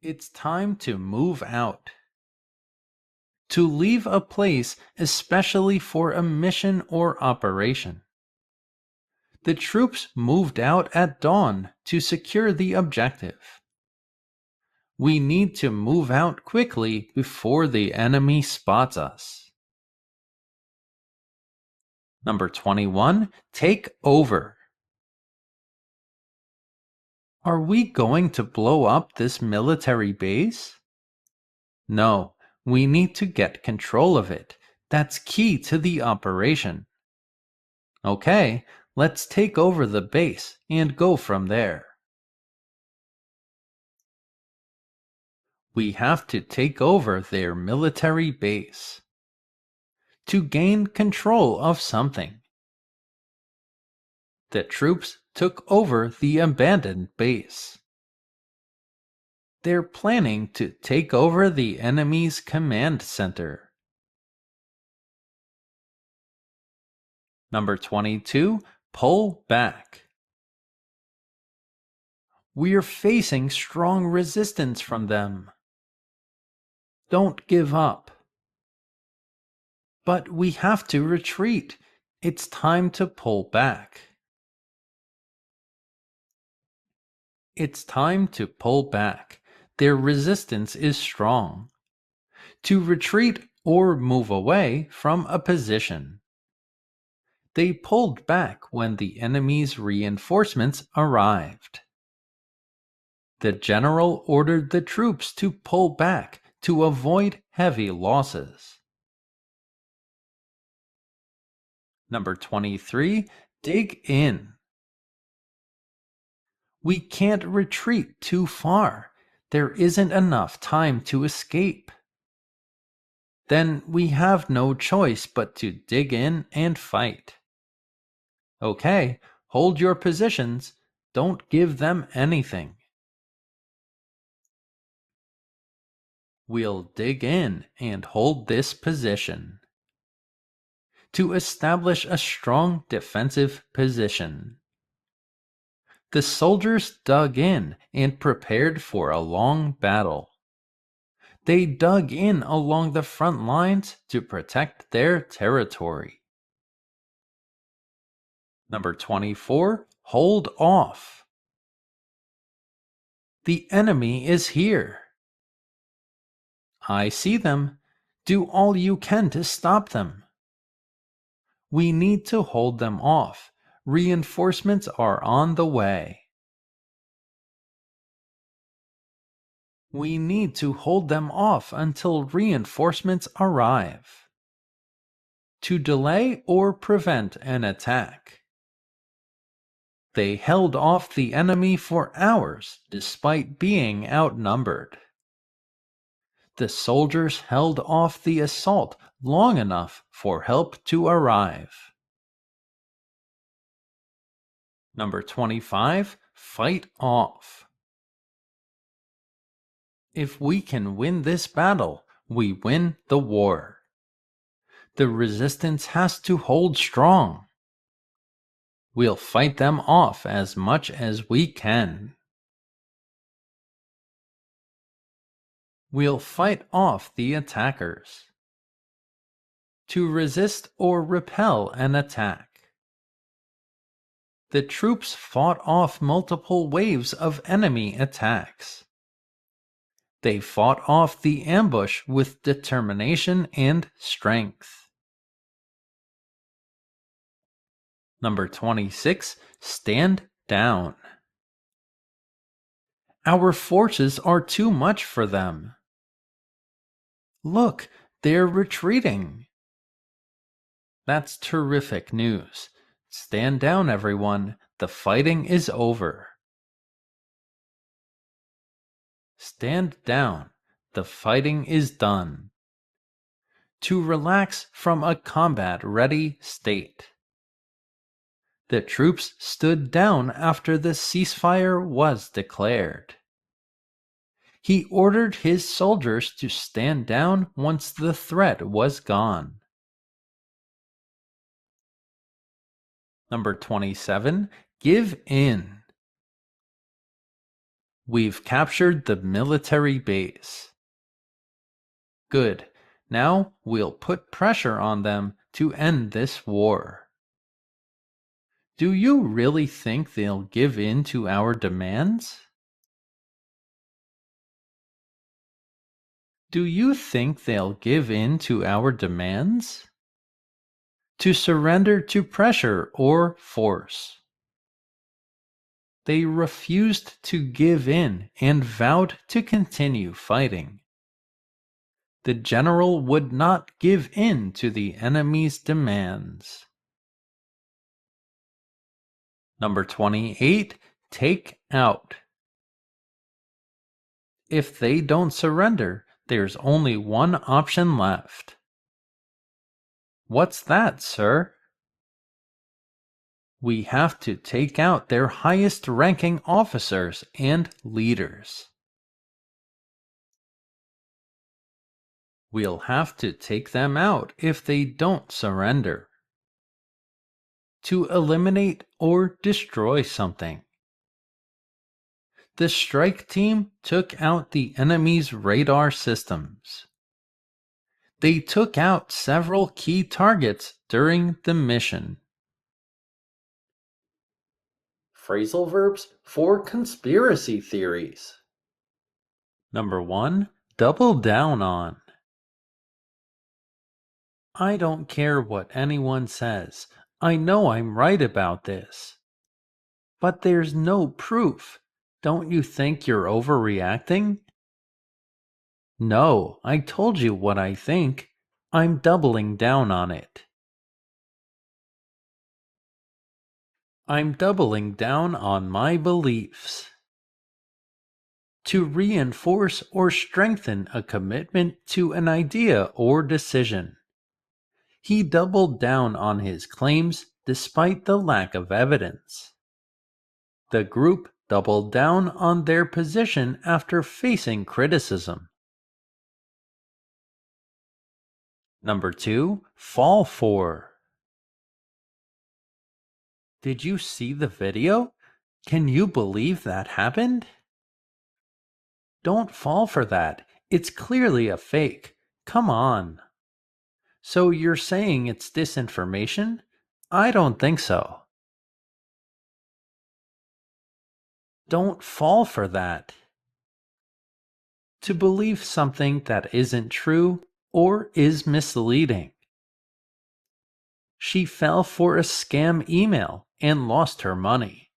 It's time to move out. To leave a place, especially for a mission or operation. The troops moved out at dawn to secure the objective. We need to move out quickly before the enemy spots us. Number 21. Take over. Are we going to blow up this military base? No, we need to get control of it. That's key to the operation. Okay, let's take over the base and go from there. We have to take over their military base. To gain control of something. The troops took over the abandoned base. They're planning to take over the enemy's command center. Number 22. Pull back. We're facing strong resistance from them. Don't give up. But we have to retreat. It's time to pull back. It's time to pull back. Their resistance is strong. To retreat or move away from a position. They pulled back when the enemy's reinforcements arrived. The general ordered the troops to pull back to avoid heavy losses. Number 23. Dig in. We can't retreat too far. There isn't enough time to escape. Then we have no choice but to dig in and fight. Okay, hold your positions. Don't give them anything. We'll dig in and hold this position. To establish a strong defensive position. The soldiers dug in and prepared for a long battle. They dug in along the front lines to protect their territory. Number 24. Hold off. The enemy is here. I see them. Do all you can to stop them. We need to hold them off. Reinforcements are on the way. We need to hold them off until reinforcements arrive. To delay or prevent an attack. They held off the enemy for hours despite being outnumbered. The soldiers held off the assault long enough for help to arrive. Number 25. Fight off. If we can win this battle, we win the war. The resistance has to hold strong. We'll fight them off as much as we can. We'll fight off the attackers. to resist or repel an attack. The troops fought off multiple waves of enemy attacks. They fought off the ambush with determination and strength. Number 26, stand down. Our forces are too much for them. Look, they're retreating. That's terrific news. Stand down, everyone. The fighting is over. Stand down. The fighting is done. To relax from a combat-ready state. The troops stood down after the ceasefire was declared. He ordered his soldiers to stand down once the threat was gone. Number 27, give in. We've captured the military base. Good. Now we'll put pressure on them to end this war. Do you really think they'll give in to our demands? Do you think they'll give in to our demands? To surrender to pressure or force. They refused to give in and vowed to continue fighting. The general would not give in to the enemy's demands. Number 28, take out. If they don't surrender, there's only one option left. What's that, sir? We have to take out their highest-ranking officers and leaders. We'll have to take them out if they don't surrender. To eliminate or destroy something. The strike team took out the enemy's radar systems. They took out several key targets during the mission. Phrasal verbs for conspiracy theories. Number 1, double down on. I don't care what anyone says. I know I'm right about this. But there's no proof. Don't you think you're overreacting? No, I told you what I think. I'm doubling down on it. I'm doubling down on my beliefs. To reinforce or strengthen a commitment to an idea or decision. He doubled down on his claims despite the lack of evidence. The group doubled down on their position after facing criticism. Number 2, fall for. Did you see the video? Can you believe that happened? Don't fall for that. It's clearly a fake. Come on. So you're saying it's disinformation? I don't think so. Don't fall for that. To believe something that isn't true or is misleading. She fell for a scam email and lost her money.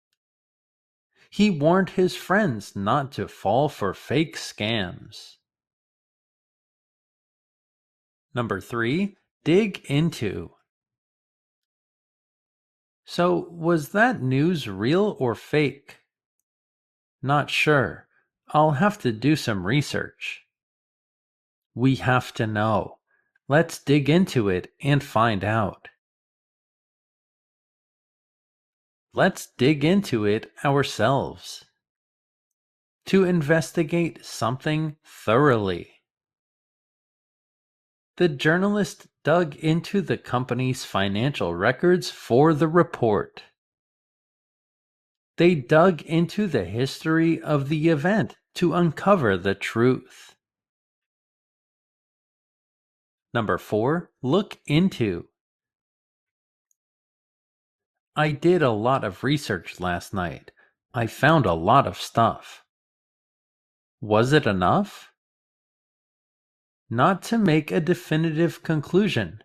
He warned his friends not to fall for fake scams. Number 3, dig into. So, was that news real or fake? Not sure. I'll have to do some research. We have to know. Let's dig into it and find out. Let's dig into it ourselves. To investigate something thoroughly. The journalist dug into the company's financial records for the report. They dug into the history of the event to uncover the truth. Number 4. Look into. I did a lot of research last night. I found a lot of stuff. Was it enough? Not to make a definitive conclusion.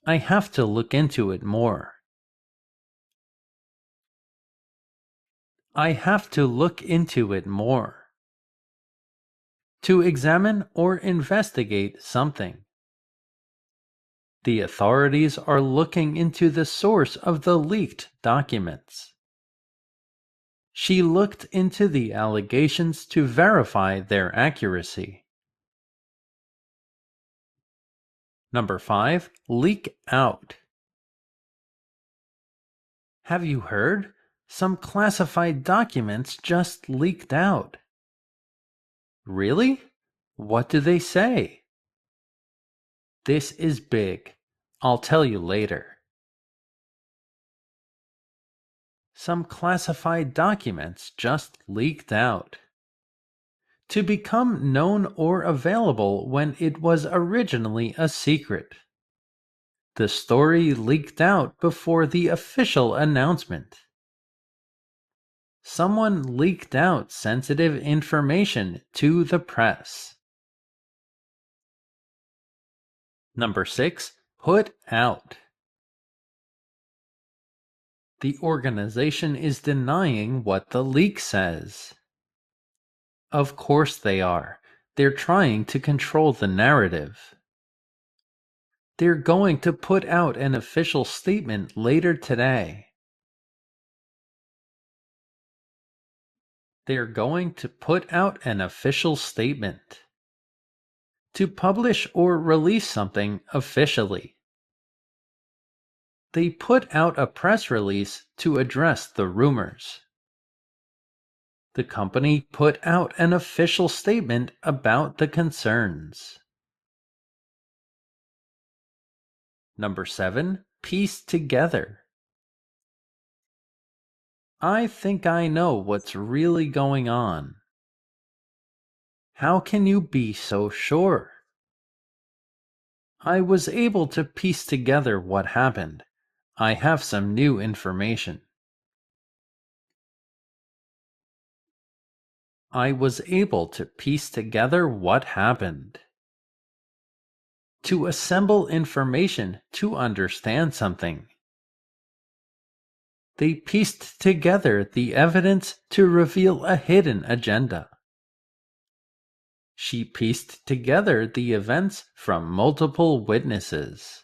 I have to look into it more. I have to look into it more. To examine or investigate something. The authorities are looking into the source of the leaked documents. She looked into the allegations to verify their accuracy. Number 5. Leak out. Have you heard? Some classified documents just leaked out. Really? What do they say? This is big. I'll tell you later. Some classified documents just leaked out. To become known or available when it was originally a secret. The story leaked out before the official announcement. Someone leaked out sensitive information to the press. Number 6. Put out. The organization is denying what the leak says. Of course they are. They're trying to control the narrative. They're going to put out an official statement later today. They're going to put out an official statement. To publish or release something officially. They put out a press release to address the rumors. The company put out an official statement about the concerns. Number 7. Piece together. I think I know what's really going on. How can you be so sure? I was able to piece together what happened. I have some new information. I was able to piece together what happened. To assemble information to understand something. They pieced together the evidence to reveal a hidden agenda. She pieced together the events from multiple witnesses.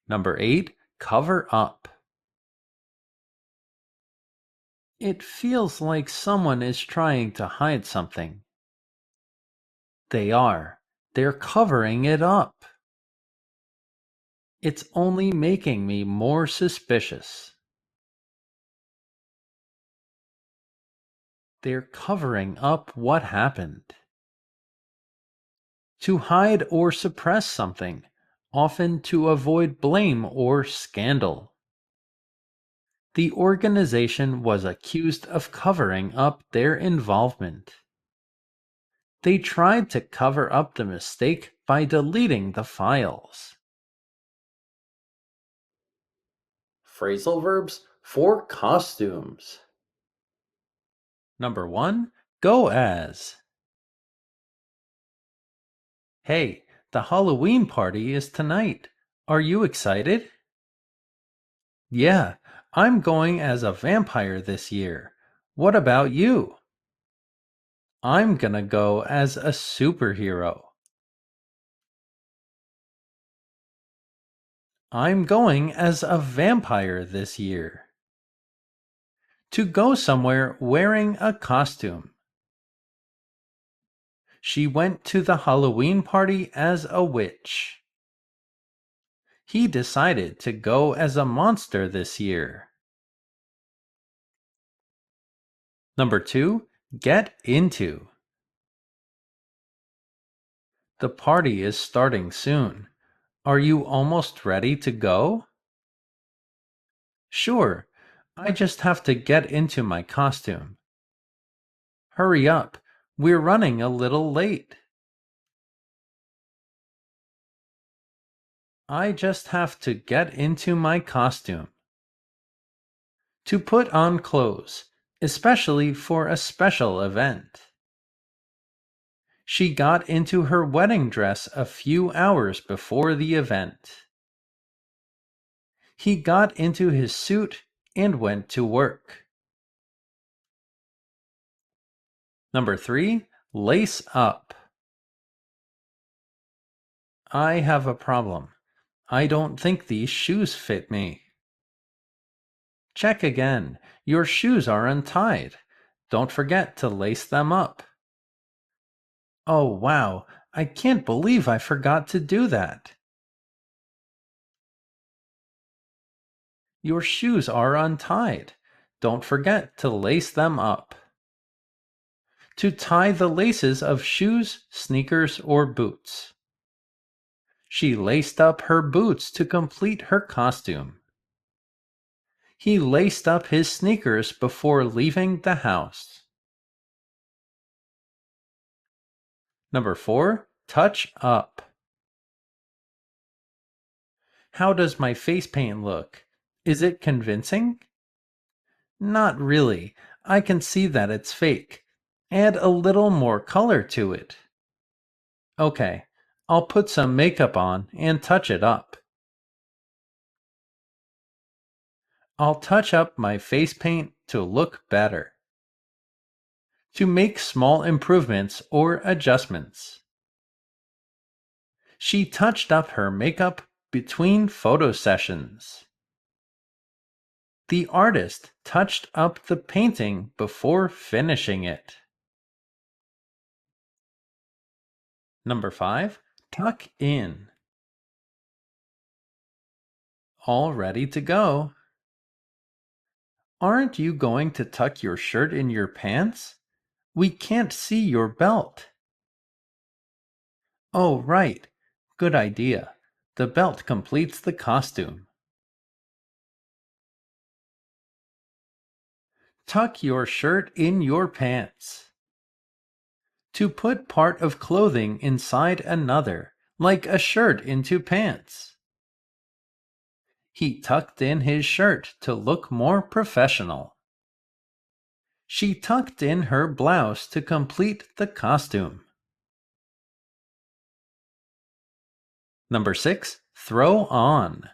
Number 8. Cover up. It feels like someone is trying to hide something. They are. They're covering it up. It's only making me more suspicious. They're covering up what happened. To hide or suppress something, often to avoid blame or scandal. The organization was accused of covering up their involvement. They tried to cover up the mistake by deleting the files. Phrasal verbs for costumes. Number 1. Go as. Hey, the Halloween party is tonight. Are you excited? Yeah, I'm going as a vampire this year. What about you? I'm gonna go as a superhero. I'm going as a vampire this year. To go somewhere wearing a costume. She went to the Halloween party as a witch. He decided to go as a monster this year. Number 2. Get into. The party is starting soon. Are you almost ready to go? Sure, I just have to get into my costume. Hurry up, we're running a little late. I just have to get into my costume. To put on clothes, especially for a special event. She got into her wedding dress a few hours before the event. He got into his suit and went to work. Number 3, lace up. I have a problem. I don't think these shoes fit me. Check again. Your shoes are untied. Don't forget to lace them up. Oh, wow. I can't believe I forgot to do that. Your shoes are untied. Don't forget to lace them up. To tie the laces of shoes, sneakers, or boots. She laced up her boots to complete her costume. He laced up his sneakers before leaving the house. Number 4, touch up. How does my face paint look? Is it convincing? Not really. I can see that it's fake. Add a little more color to it. Okay, I'll put some makeup on and touch it up. I'll touch up my face paint to look better. To make small improvements or adjustments. She touched up her makeup between photo sessions. The artist touched up the painting before finishing it. Number 5, tuck in. All ready to go. Aren't you going to tuck your shirt in your pants? We can't see your belt. Oh, right. Good idea. The belt completes the costume. Tuck your shirt in your pants. To put part of clothing inside another, like a shirt into pants. He tucked in his shirt to look more professional. She tucked in her blouse to complete the costume. Number 6, throw on.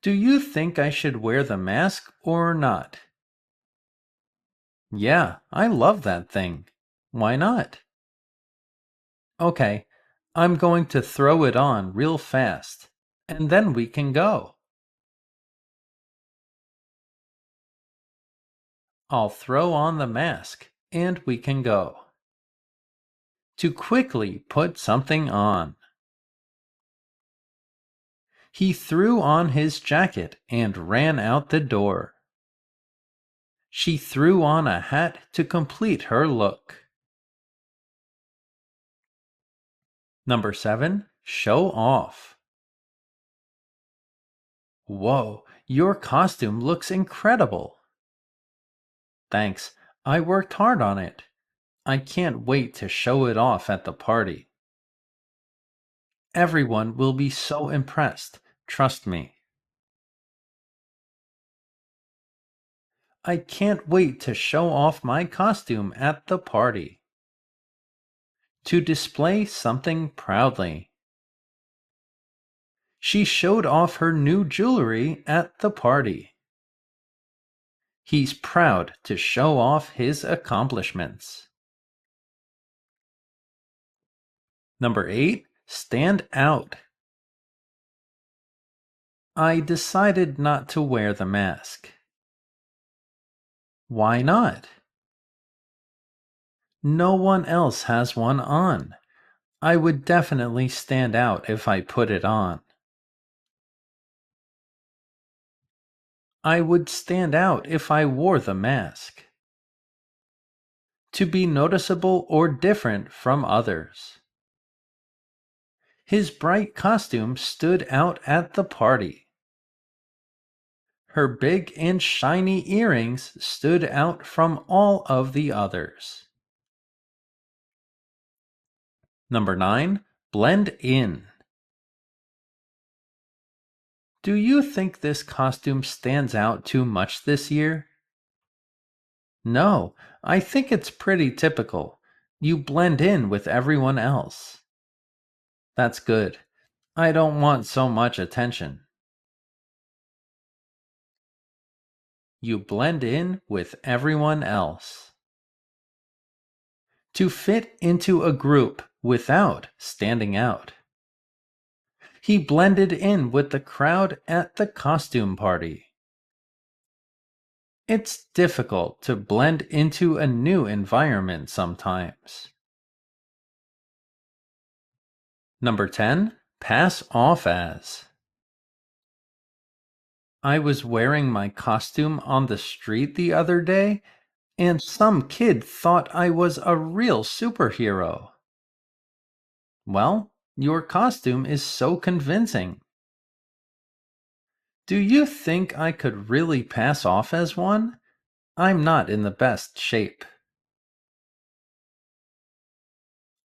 Do you think I should wear the mask or not? Yeah, I love that thing. Why not? Okay, I'm going to throw it on real fast, and then we can go. I'll throw on the mask, and we can go. To quickly put something on. He threw on his jacket and ran out the door. She threw on a hat to complete her look. Number 7, show off. Whoa, your costume looks incredible. Thanks, I worked hard on it. I can't wait to show it off at the party. Everyone will be so impressed, trust me. I can't wait to show off my costume at the party. To display something proudly. She showed off her new jewelry at the party. He's proud to show off his accomplishments. Number 8, stand out. I decided not to wear the mask. Why not? No one else has one on. I would definitely stand out if I put it on. I would stand out if I wore the mask. To be noticeable or different from others. His bright costume stood out at the party. Her big and shiny earrings stood out from all of the others. Number 9, Blend in. Do you think this costume stands out too much this year? No, I think it's pretty typical. You blend in with everyone else. That's good. I don't want so much attention. You blend in with everyone else. To fit into a group without standing out. He blended in with the crowd at the costume party. It's difficult to blend into a new environment sometimes. Number 10. Pass off as. I was wearing my costume on the street the other day, and some kid thought I was a real superhero. Well, your costume is so convincing. Do you think I could really pass off as one? I'm not in the best shape.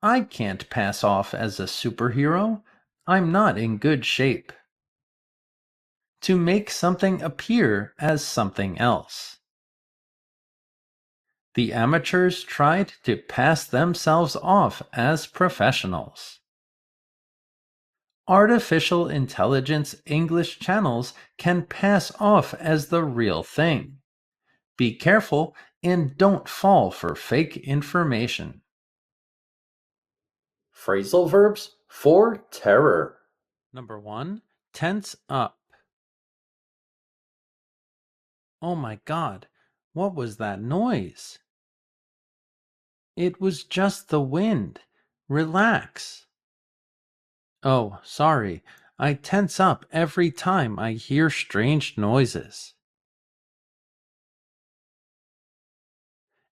I can't pass off as a superhero. I'm not in good shape. To make something appear as something else. The amateurs tried to pass themselves off as professionals. Artificial intelligence English channels can pass off as the real thing. Be careful and don't fall for fake information. Phrasal verbs for terror. Number 1. Tense up. Oh my God, what was that noise? It was just the wind. Relax. Oh, sorry. I tense up every time I hear strange noises.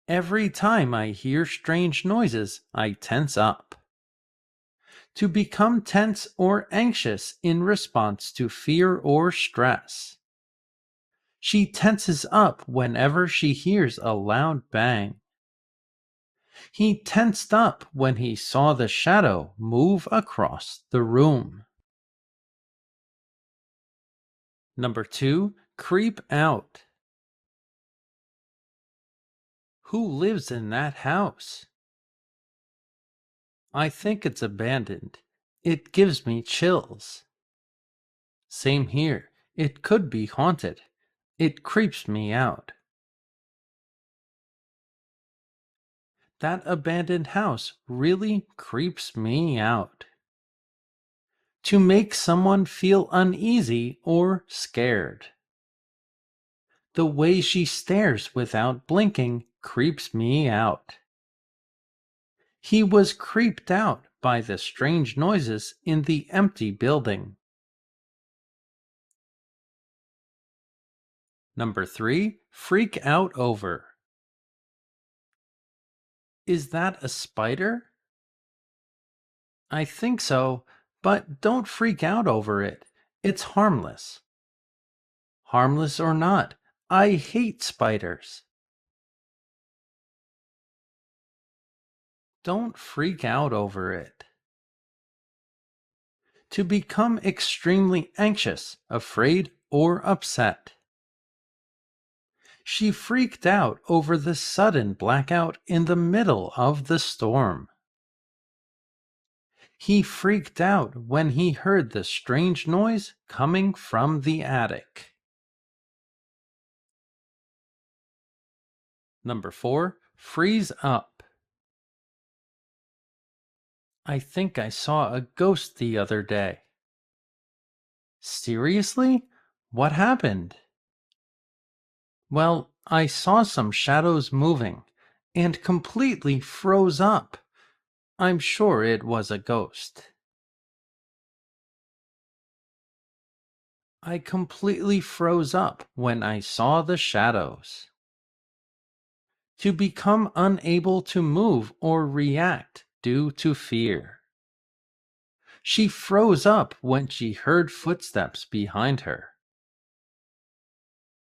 Every time I hear strange noises, I tense up. To become tense or anxious in response to fear or stress. She tenses up whenever she hears a loud bang. He tensed up when he saw the shadow move across the room. Number 2. Creep out. Who lives in that house? I think it's abandoned. It gives me chills. Same here. It could be haunted. It creeps me out. That abandoned house really creeps me out. To make someone feel uneasy or scared. The way she stares without blinking creeps me out. He was creeped out by the strange noises in the empty building. Number 3. Freak out over. Is that a spider? I think so, but don't freak out over it. It's harmless. Harmless or not, I hate spiders. Don't freak out over it. To become extremely anxious, afraid, or upset. She freaked out over the sudden blackout in the middle of the storm. He freaked out when he heard the strange noise coming from the attic. Number 4. Freeze up. I think I saw a ghost the other day. Seriously? What happened? Well, I saw some shadows moving and completely froze up. I'm sure it was a ghost. I completely froze up when I saw the shadows. To become unable to move or react due to fear. She froze up when she heard footsteps behind her.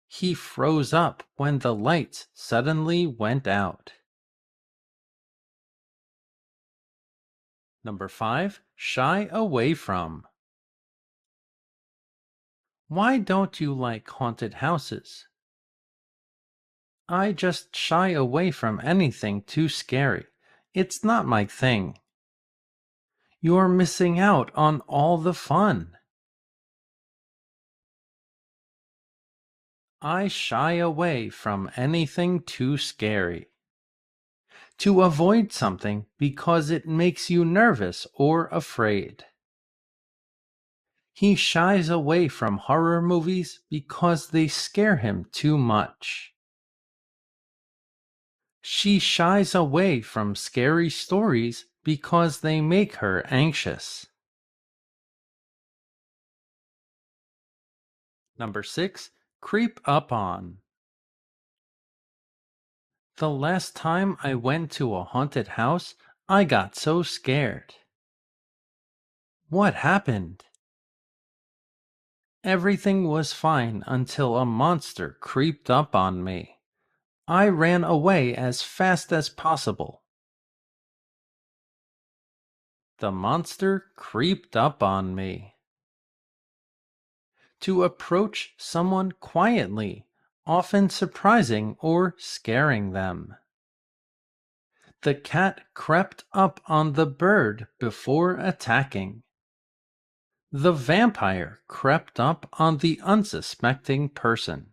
He froze up when the lights suddenly went out. Number 5. Shy away from. Why don't you like haunted houses? I just shy away from anything too scary. It's not my thing. You're missing out on all the fun. I shy away from anything too scary. To avoid something because it makes you nervous or afraid. He shies away from horror movies because they scare him too much. She shies away from scary stories because they make her anxious. Number 6. Creep up on. The last time I went to a haunted house, I got so scared. What happened? Everything was fine until a monster creeped up on me. I ran away as fast as possible. The monster creeped up on me. To approach someone quietly, often surprising or scaring them. The cat crept up on the bird before attacking. The vampire crept up on the unsuspecting person.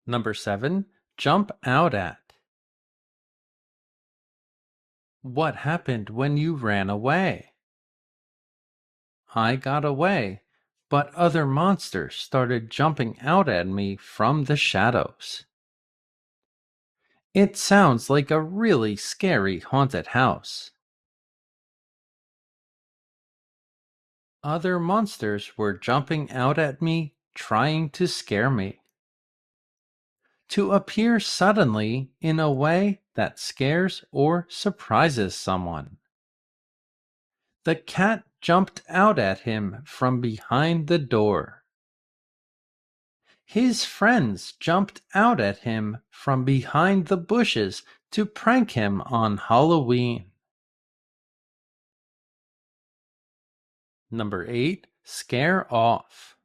Number 7. Jump out at. What happened when you ran away? I got away, but other monsters started jumping out at me from the shadows. It sounds like a really scary haunted house. Other monsters were jumping out at me, trying to scare me. To appear suddenly in a way that scares or surprises someone. The cat jumped out at him from behind the door. His friends jumped out at him from behind the bushes to prank him on Halloween. Number 8. Scare off.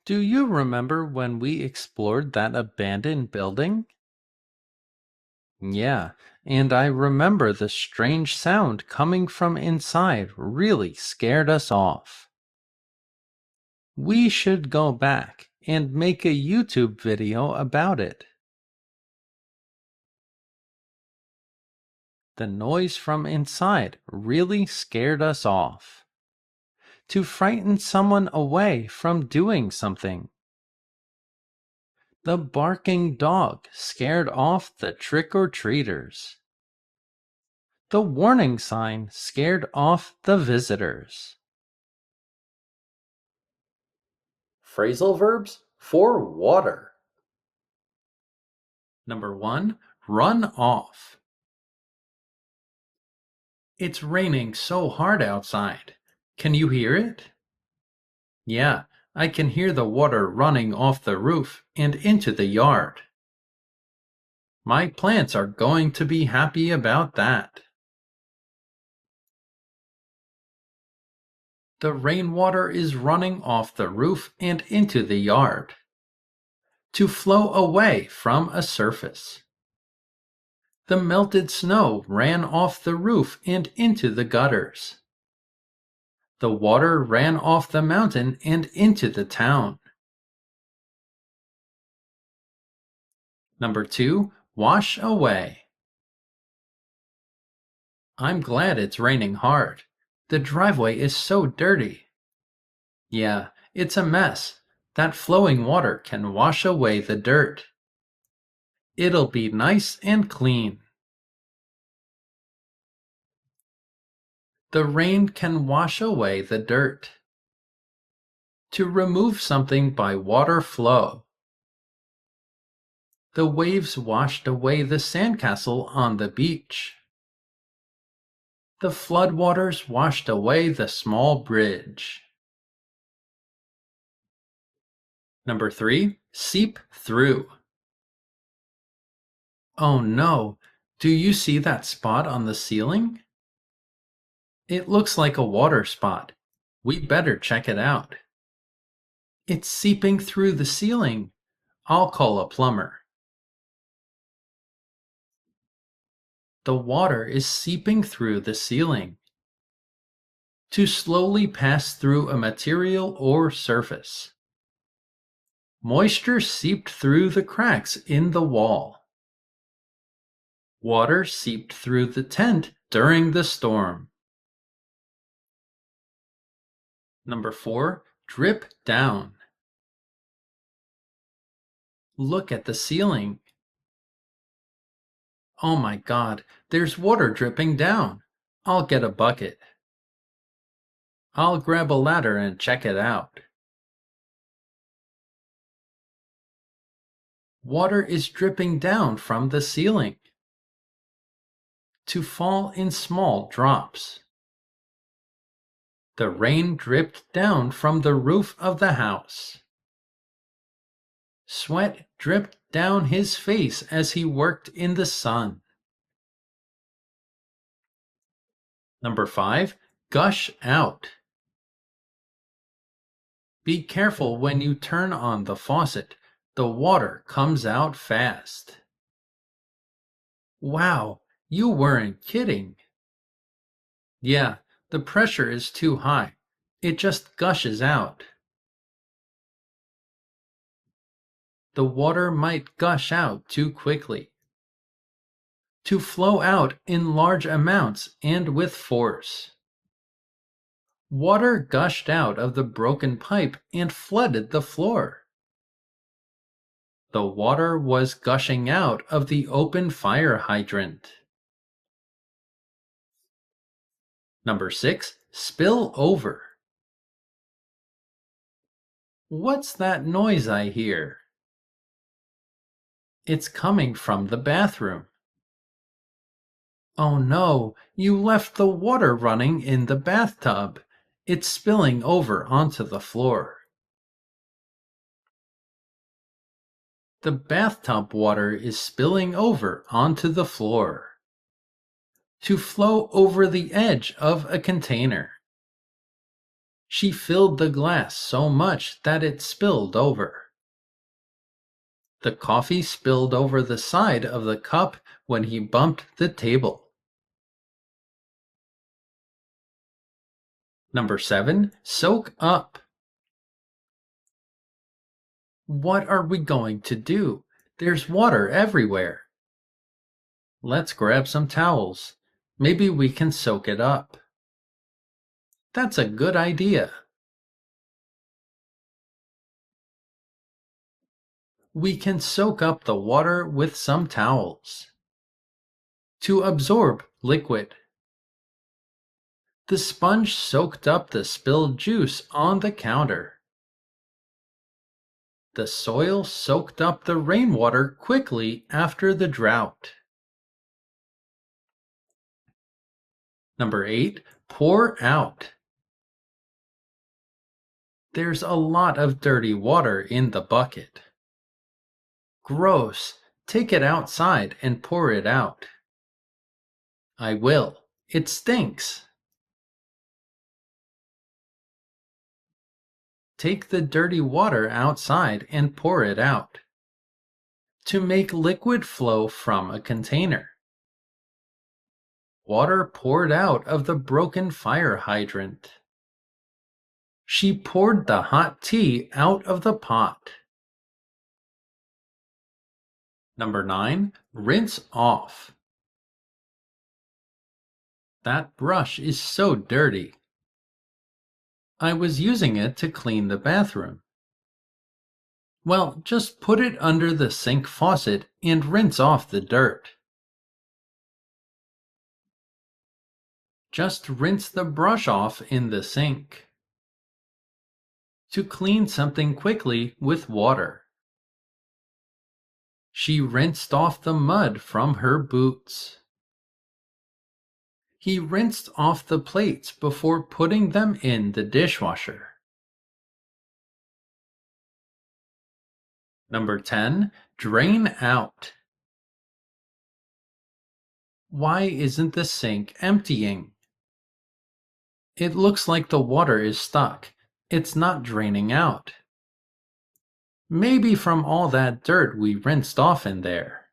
Do you remember when we explored that abandoned building? Yeah, and I remember the strange sound coming from inside really scared us off. We should go back and make a YouTube video about it. The noise from inside really scared us off. To frighten someone away from doing something. The barking dog scared off the trick-or-treaters. The warning sign scared off the visitors. Phrasal verbs for water. Number 1. Run off. It's raining so hard outside. Can you hear it? Yeah, I can hear the water running off the roof and into the yard. My plants are going to be happy about that. The rainwater is running off the roof and into the yard. To flow away from a surface. The melted snow ran off the roof and into the gutters. The water ran off the mountain and into the town. Number 2. Wash away. I'm glad it's raining hard. The driveway is so dirty. Yeah, it's a mess. That flowing water can wash away the dirt. It'll be nice and clean. The rain can wash away the dirt. To remove something by water flow. The waves washed away the sandcastle on the beach. The floodwaters washed away the small bridge. Number 3. Seep through. Oh no, Do you see that spot on the ceiling? It looks like a water spot. We'd better check it out. It's seeping through the ceiling. I'll call a plumber. The water is seeping through the ceiling. To slowly pass through a material or surface. Moisture seeped through the cracks in the wall. Water seeped through the tent during the storm. Number 4. Drip down. Look at the ceiling. Oh my God, there's water dripping down. I'll get a bucket. I'll grab a ladder and check it out. Water is dripping down from the ceiling. To fall in small drops. The rain dripped down from the roof of the house. Sweat dripped down his face as he worked in the sun. Number 5. Gush out. Be careful when you turn on the faucet. The water comes out fast. Wow, you weren't kidding. Yeah, the pressure is too high. It just gushes out. The water might gush out too quickly. To flow out in large amounts and with force. Water gushed out of the broken pipe and flooded the floor. The water was gushing out of the open fire hydrant. Number 6. Spill over. What's that noise I hear? It's coming from the bathroom. Oh no, you left the water running in the bathtub. It's spilling over onto the floor. The bathtub water is spilling over onto the floor. To flow over the edge of a container. She filled the glass so much that it spilled over. The coffee spilled over the side of the cup when he bumped the table. Number 7. Soak up. What are we going to do? There's water everywhere. Let's grab some towels. Maybe we can soak it up. That's a good idea. We can soak up the water with some towels. To absorb liquid. The sponge soaked up the spilled juice on the counter. The soil soaked up the rainwater quickly after the drought. Number 8. Pour out. There's a lot of dirty water in the bucket. Gross. Take it outside and pour it out. I will. It stinks. Take the dirty water outside and pour it out. To make liquid flow from a container. Water poured out of the broken fire hydrant. She poured the hot tea out of the pot. Number 9. Rinse off. That brush is so dirty. I was using it to clean the bathroom. Well, just put it under the sink faucet and rinse off the dirt. Just rinse the brush off in the sink. To clean something quickly with water. She rinsed off the mud from her boots. He rinsed off the plates before putting them in the dishwasher. Number 10. Drain out. Why isn't the sink emptying? It looks like the water is stuck. It's not draining out. Maybe from all that dirt we rinsed off in there.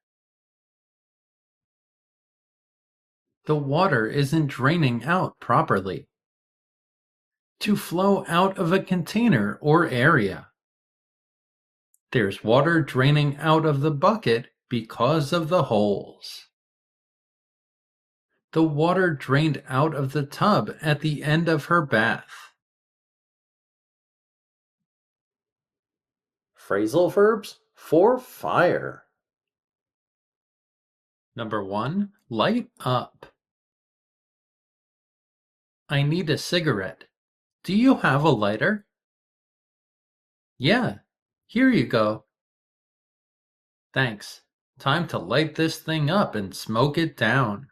The water isn't draining out properly. To flow out of a container or area. There's water draining out of the bucket because of the holes. The water drained out of the tub at the end of her bath. Phrasal verbs for fire. Number 1, light up. I need a cigarette. Do you have a lighter? Yeah, here you go. Thanks. Time to light this thing up and smoke it down.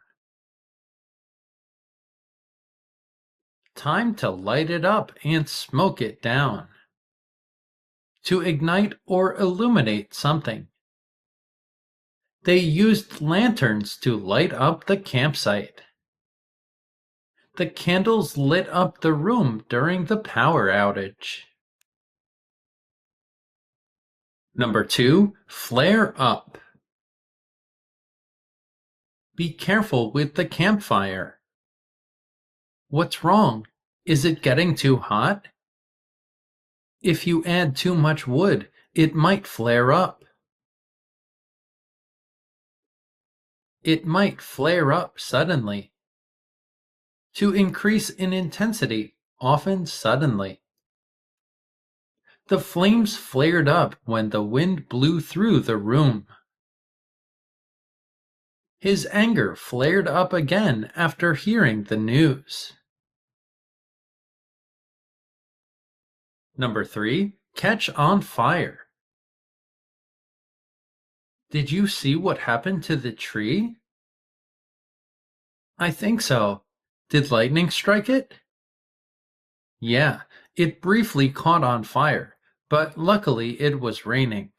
Time to light it up and smoke it down. To ignite or illuminate something. They used lanterns to light up the campsite. The candles lit up the room during the power outage. Number 2, flare up. Be careful with the campfire. What's wrong? Is it getting too hot? If you add too much wood, it might flare up. It might flare up suddenly. To increase in intensity, often suddenly. The flames flared up when the wind blew through the room. His anger flared up again after hearing the news. Number 3, catch on fire. Did you see what happened to the tree? I think so. Did lightning strike it? Yeah, it briefly caught on fire, but luckily it was raining.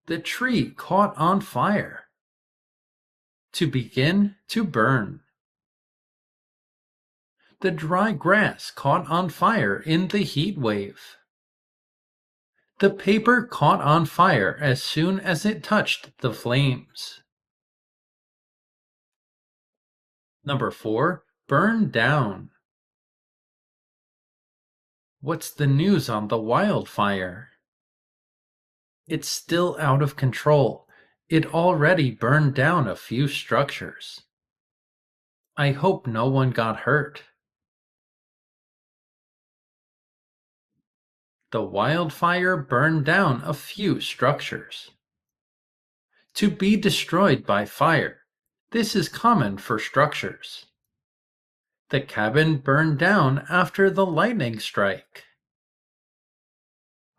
The tree caught on fire. To begin to burn. The dry grass caught on fire in the heat wave. The paper caught on fire as soon as it touched the flames. Number 4, burn down. What's the news on the wildfire? It's still out of control. It already burned down a few structures. I hope no one got hurt. The wildfire burned down a few structures. To be destroyed by fire. This is common for structures. The cabin burned down after the lightning strike.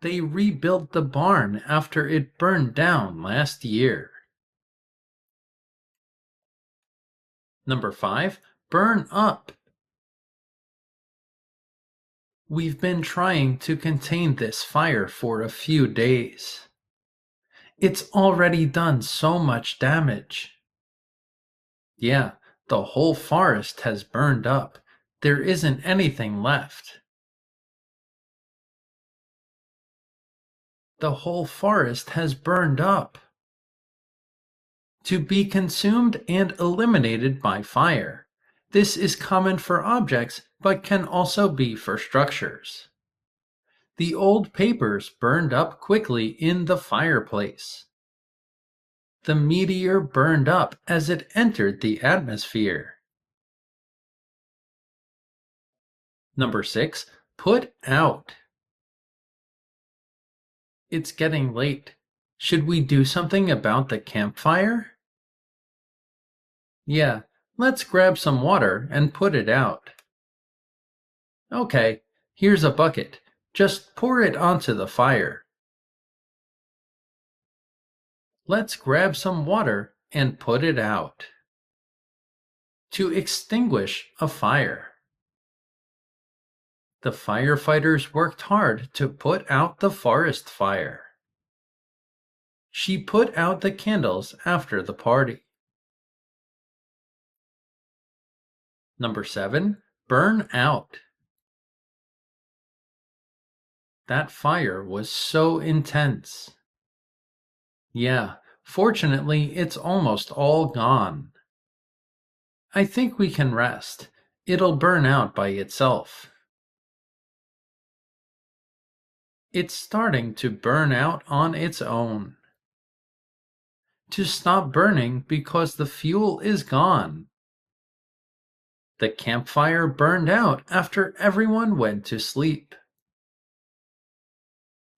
They rebuilt the barn after it burned down last year. Number 5, burn up. We've been trying to contain this fire for a few days. It's already done so much damage. Yeah, the whole forest has burned up. There isn't anything left. The whole forest has burned up. To be consumed and eliminated by fire. This is common for objects, but can also be for structures. The old papers burned up quickly in the fireplace. The meteor burned up as it entered the atmosphere. Number 6, put out. It's getting late. Should we do something about the campfire? Yeah, let's grab some water and put it out. Okay, here's a bucket. Just pour it onto the fire. Let's grab some water and put it out. To extinguish a fire. The firefighters worked hard to put out the forest fire. She put out the candles after the party. Number 7. Burn out. That fire was so intense. Yeah, fortunately, it's almost all gone. I think we can rest. It'll burn out by itself. It's starting to burn out on its own. To stop burning because the fuel is gone. The campfire burned out after everyone went to sleep.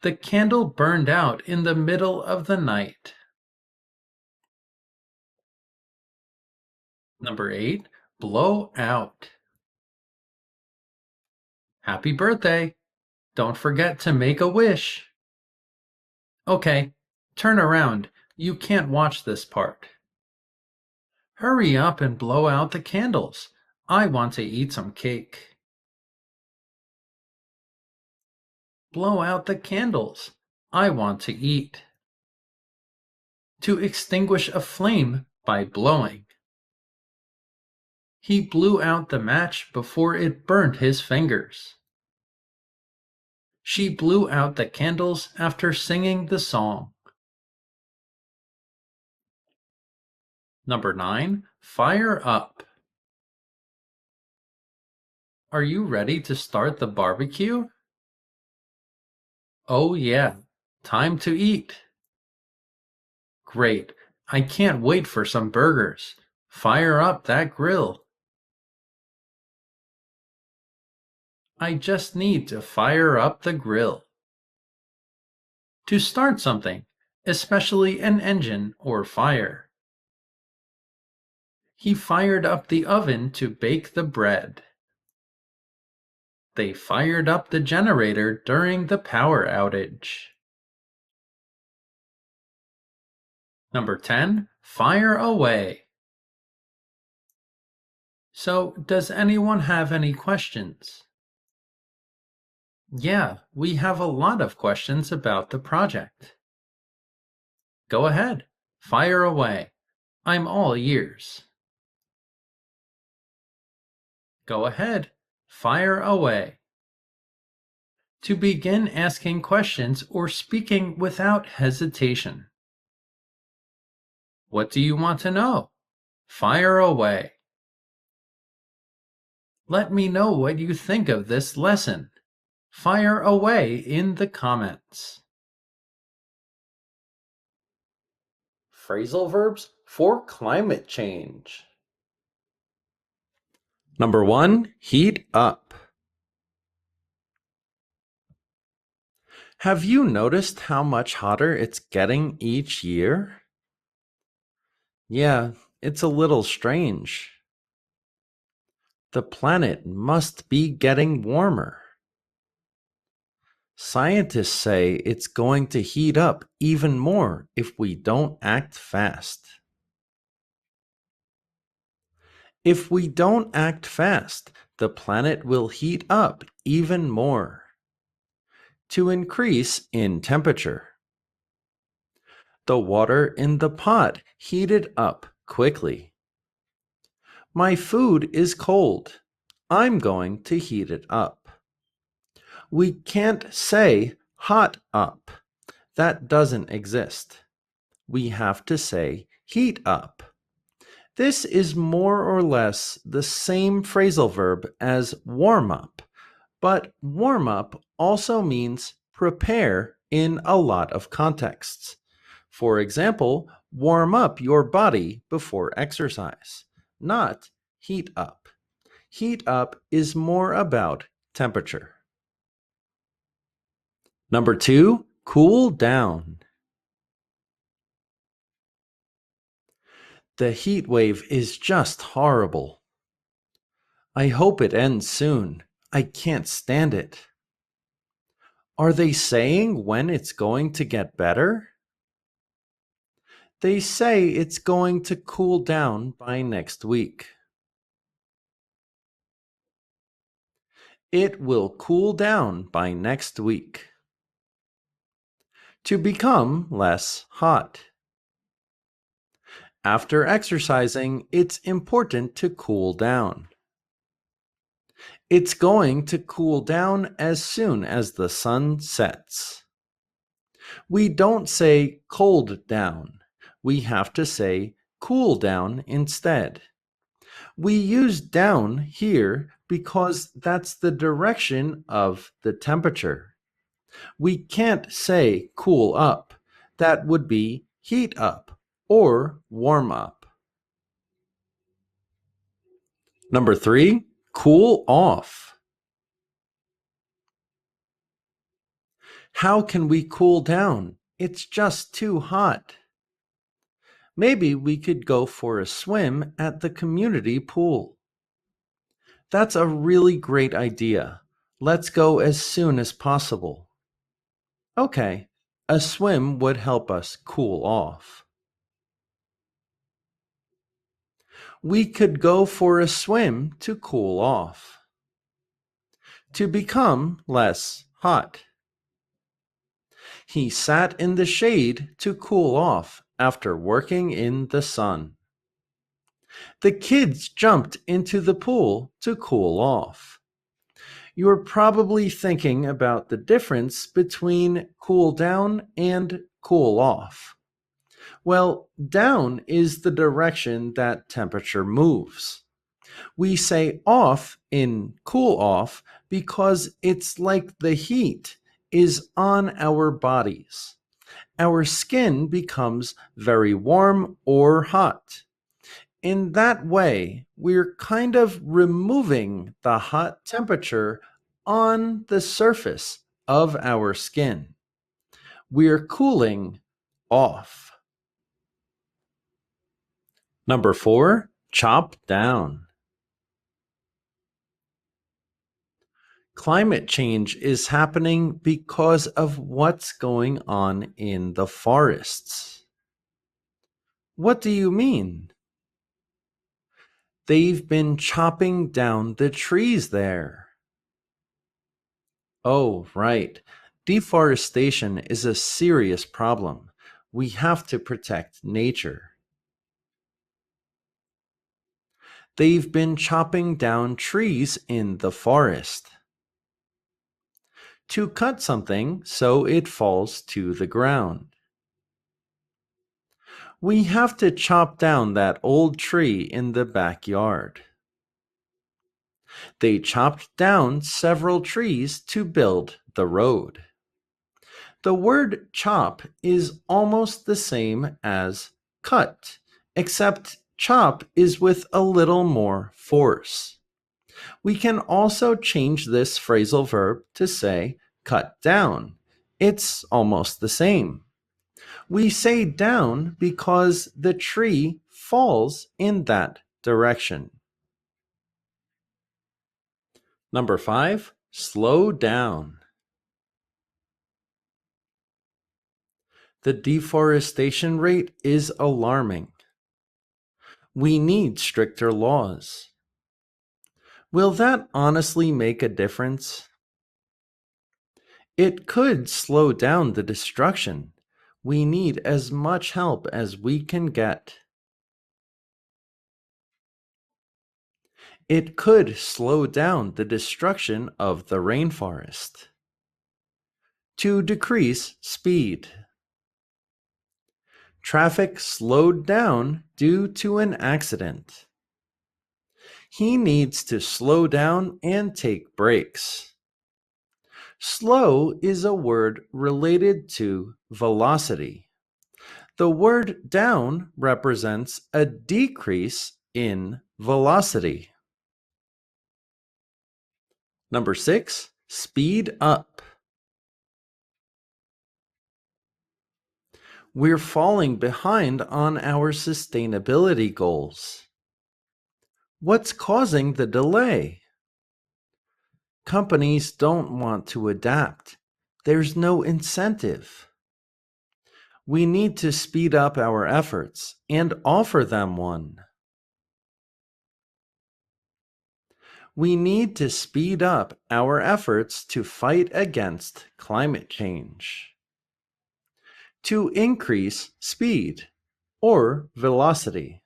The candle burned out in the middle of the night. Number 8. Blow out. Happy birthday! Don't forget to make a wish. Okay, turn around. You can't watch this part. Hurry up and blow out the candles. I want to eat some cake. Blow out the candles. I want to eat. To extinguish a flame by blowing. He blew out the match before it burned his fingers. She blew out the candles after singing the song. Number 9. Fire up. Are you ready to start the barbecue? Oh yeah, time to eat. Great, I can't wait for some burgers. Fire up that grill. I just need to fire up the grill. To start something, especially an engine or fire. He fired up the oven to bake the bread. They fired up the generator during the power outage. Number 10. Fire away. So, does anyone have any questions? Yeah, we have a lot of questions about the project. Go ahead, fire away. I'm all ears. Go ahead, fire away. To begin asking questions or speaking without hesitation. What do you want to know? Fire away. Let me know what you think of this lesson. Fire away in the comments. Phrasal verbs for climate change. Number 1, heat up. Have you noticed how much hotter it's getting each year? Yeah, it's a little strange. The planet must be getting warmer. Scientists say it's going to heat up even more if we don't act fast. If we don't act fast, the planet will heat up even more. To increase in temperature. The water in the pot heated up quickly. My food is cold. I'm going to heat it up. We can't say hot up. That doesn't exist. We have to say heat up. This is more or less the same phrasal verb as warm up, but warm up also means prepare in a lot of contexts. For example, warm up your body before exercise, not heat up. Heat up is more about temperature. Number 2, cool down. The heat wave is just horrible. I hope it ends soon. I can't stand it. Are they saying when it's going to get better? They say it's going to cool down by next week. It will cool down by next week. To become less hot. After exercising, it's important to cool down. It's going to cool down as soon as the sun sets. We don't say cold down. We have to say cool down instead. We use down here because that's the direction of the temperature. We can't say cool up. That would be heat up or warm up. Number 3, cool off. How can we cool down? It's just too hot. Maybe we could go for a swim at the community pool. That's a really great idea. Let's go as soon as possible. Okay, a swim would help us cool off. We could go for a swim to cool off. To become less hot. He sat in the shade to cool off after working in the sun. The kids jumped into the pool to cool off. You're probably thinking about the difference between cool down and cool off. Well, down is the direction that temperature moves. We say off in cool off because it's like the heat is on our bodies. Our skin becomes very warm or hot. In that way, we're kind of removing the hot temperature on the surface of our skin. We're cooling off. Number 4, chop down. Climate change is happening because of what's going on in the forests. What do you mean? They've been chopping down the trees there. Oh, right. Deforestation is a serious problem. We have to protect nature. They've been chopping down trees in the forest. To cut something so it falls to the ground. We have to chop down that old tree in the backyard. They chopped down several trees to build the road. The word chop is almost the same as cut, except chop is with a little more force. We can also change this phrasal verb to say cut down. It's almost the same. We say down because the tree falls in that direction. Number 5, slow down. The deforestation rate is alarming. We need stricter laws. Will that honestly make a difference? It could slow down the destruction. We need as much help as we can get. It could slow down the destruction of the rainforest. To decrease speed. Traffic slowed down due to an accident. He needs to slow down and take breaks. Slow is a word related to velocity. The word down represents a decrease in velocity. Number 6, speed up. We're falling behind on our sustainability goals. What's causing the delay? Companies don't want to adapt. There's no incentive. We need to speed up our efforts and offer them one. We need to speed up our efforts to fight against climate change. To increase speed or velocity.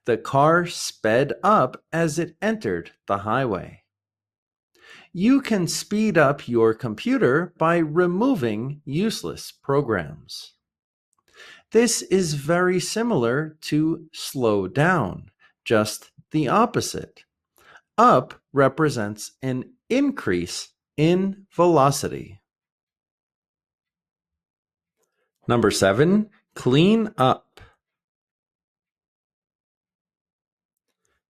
The car sped up as it entered the highway. You can speed up your computer by removing useless programs. This is very similar to slow down, just the opposite. Up represents an increase in velocity. Number 7, clean up.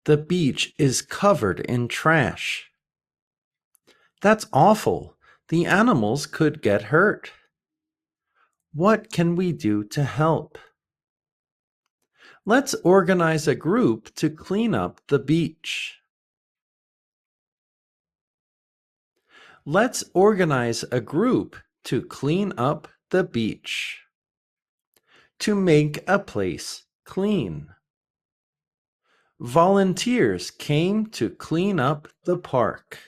The beach is covered in trash. That's awful. The animals could get hurt. What can we do to help? Let's organize a group to clean up the beach. Let's organize a group to clean up the beach. To make a place clean. Volunteers came to clean up the park.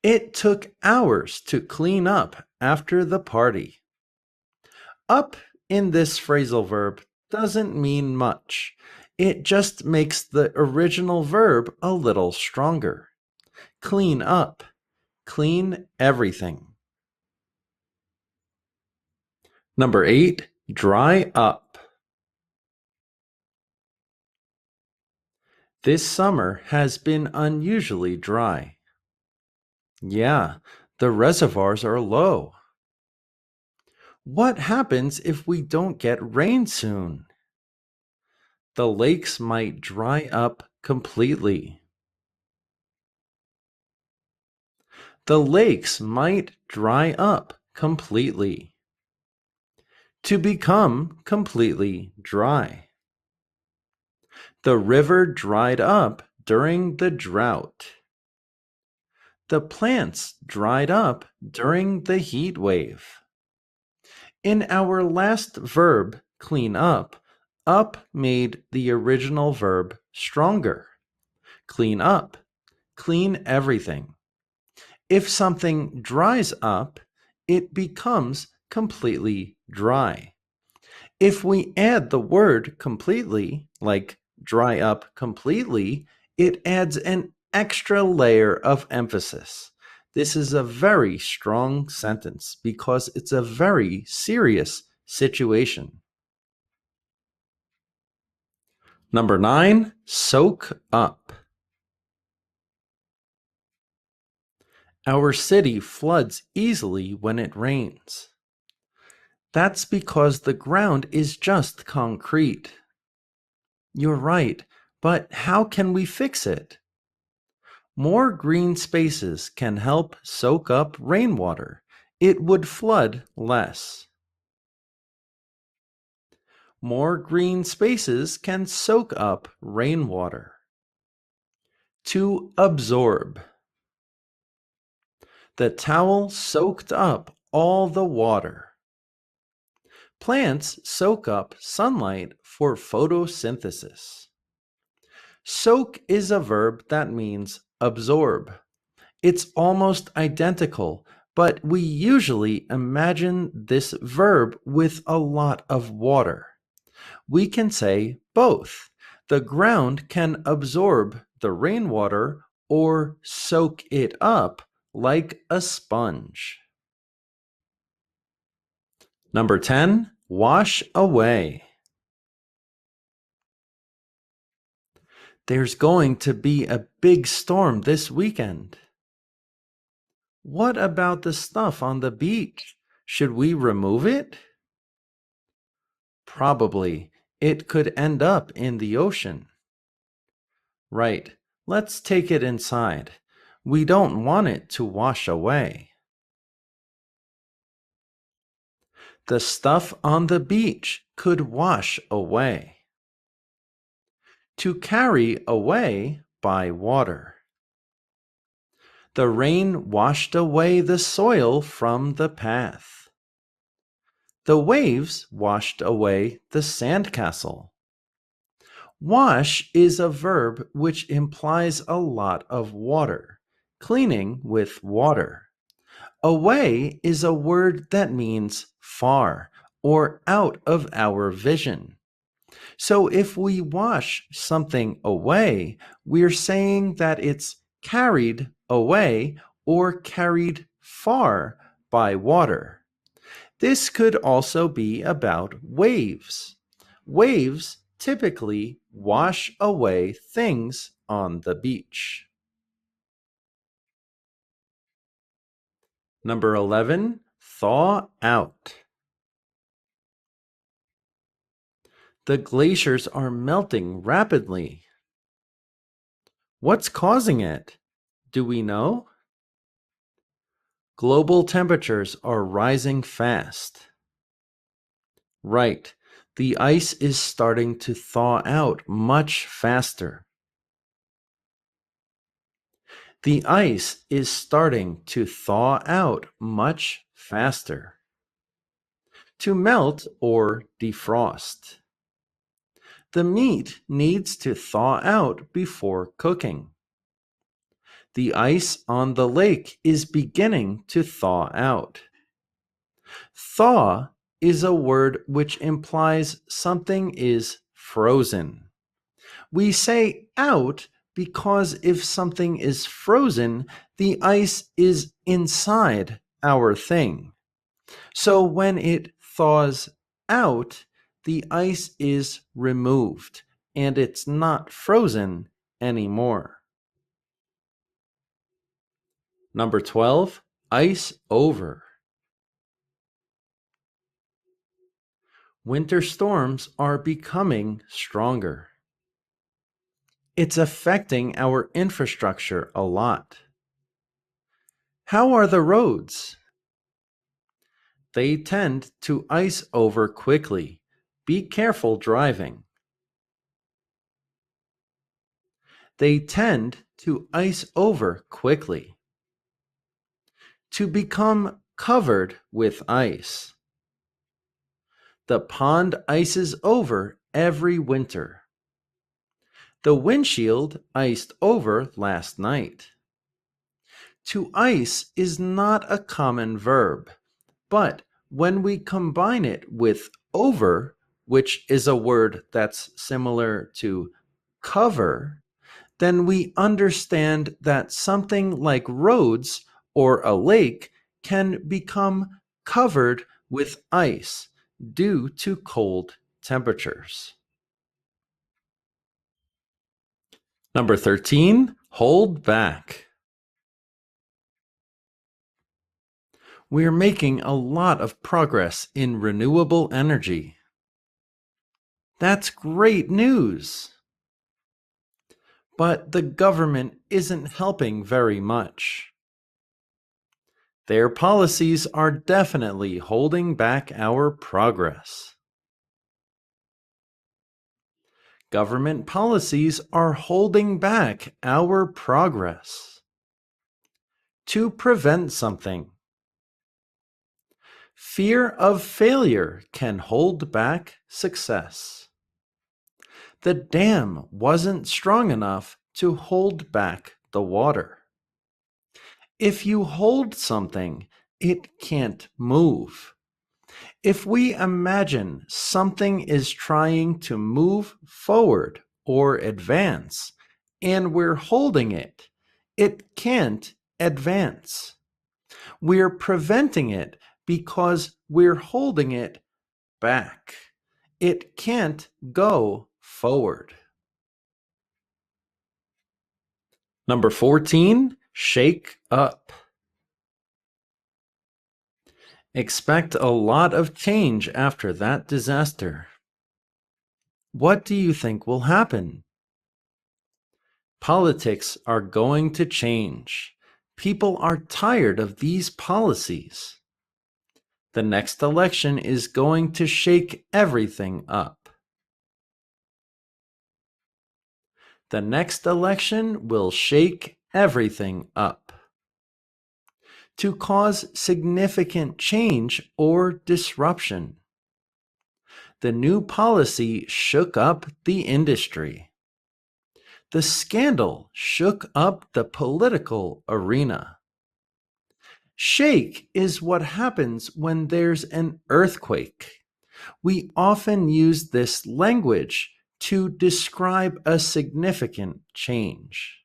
It took hours to clean up after the party. Up in this phrasal verb doesn't mean much. It just makes the original verb a little stronger. Clean up. Clean everything. Number 8, dry up. This summer has been unusually dry. Yeah, the reservoirs are low. What happens if we don't get rain soon? The lakes might dry up completely. The lakes might dry up completely. To become completely dry. The river dried up during the drought. The plants dried up during the heat wave. In our last verb, clean up made the original verb stronger. Clean up. Clean everything. If something dries up, it becomes completely dry. If we add the word completely, like dry up completely, it adds an extra layer of emphasis. This is a very strong sentence because it's a very serious situation. Number 9, soak up. Our city floods easily when it rains. That's because the ground is just concrete. You're right, but how can we fix it? More green spaces can help soak up rainwater. It would flood less. More green spaces can soak up rainwater. To absorb. The towel soaked up all the water. Plants soak up sunlight for photosynthesis. Soak is a verb that means absorb. It's almost identical, but we usually imagine this verb with a lot of water. We can say both. The ground can absorb the rainwater or soak it up like a sponge. Number 10, wash away. There's going to be a big storm this weekend. What about the stuff on the beach? Should we remove it? Probably. It could end up in the ocean. Right. Let's take it inside. We don't want it to wash away. The stuff on the beach could wash away. To carry away by water. The rain washed away the soil from the path. The waves washed away the sandcastle. Wash is a verb which implies a lot of water. Cleaning with water. Away is a word that means far or out of our vision. So if we wash something away, we're saying that it's carried away or carried far by water. This could also be about waves. Waves typically wash away things on the beach. Number 11, thaw out. The glaciers are melting rapidly. What's causing it? Do we know? Global temperatures are rising fast. Right, the ice is starting to thaw out much faster. The ice is starting to thaw out much faster. To melt or defrost. The meat needs to thaw out before cooking. The ice on the lake is beginning to thaw out. Thaw is a word which implies something is frozen. We say out because if something is frozen, the ice is inside our thing. So when it thaws out, the ice is removed and it's not frozen anymore. Number 12, ice over. Winter storms are becoming stronger. It's affecting our infrastructure a lot. How are the roads? They tend to ice over quickly. Be careful driving. They tend to ice over quickly. To become covered with ice. The pond ices over every winter. The windshield iced over last night. To ice is not a common verb, but when we combine it with over, which is a word that's similar to cover, then we understand that something like roads or a lake can become covered with ice due to cold temperatures. Number 13, hold back. We're making a lot of progress in renewable energy. That's great news. But the government isn't helping very much. Their policies are definitely holding back our progress. Government policies are holding back our progress. To prevent something. Fear of failure can hold back success. The dam wasn't strong enough to hold back the water. If you hold something, it can't move. If we imagine something is trying to move forward or advance, and we're holding it, it can't advance. We're preventing it because we're holding it back. It can't go forward. Number 14, shake up. Expect a lot of change after that disaster. What do you think will happen? Politics are going to change. People are tired of these policies. The next election is going to shake everything up. The next election will shake everything up. To cause significant change or disruption. The new policy shook up the industry. The scandal shook up the political arena. Shake is what happens when there's an earthquake. We often use this language to describe a significant change.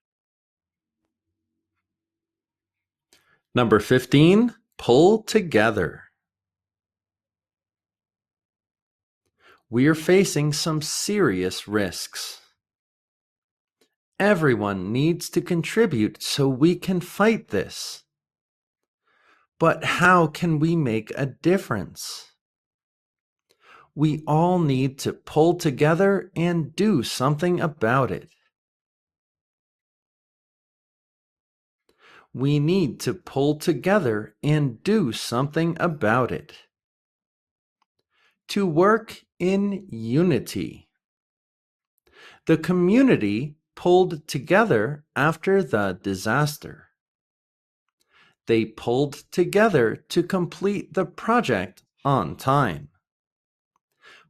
Number 15, pull together. We're facing some serious risks. Everyone needs to contribute so we can fight this. But how can we make a difference? We all need to pull together and do something about it. We need to pull together and do something about it. To work in unity. The community pulled together after the disaster. They pulled together to complete the project on time.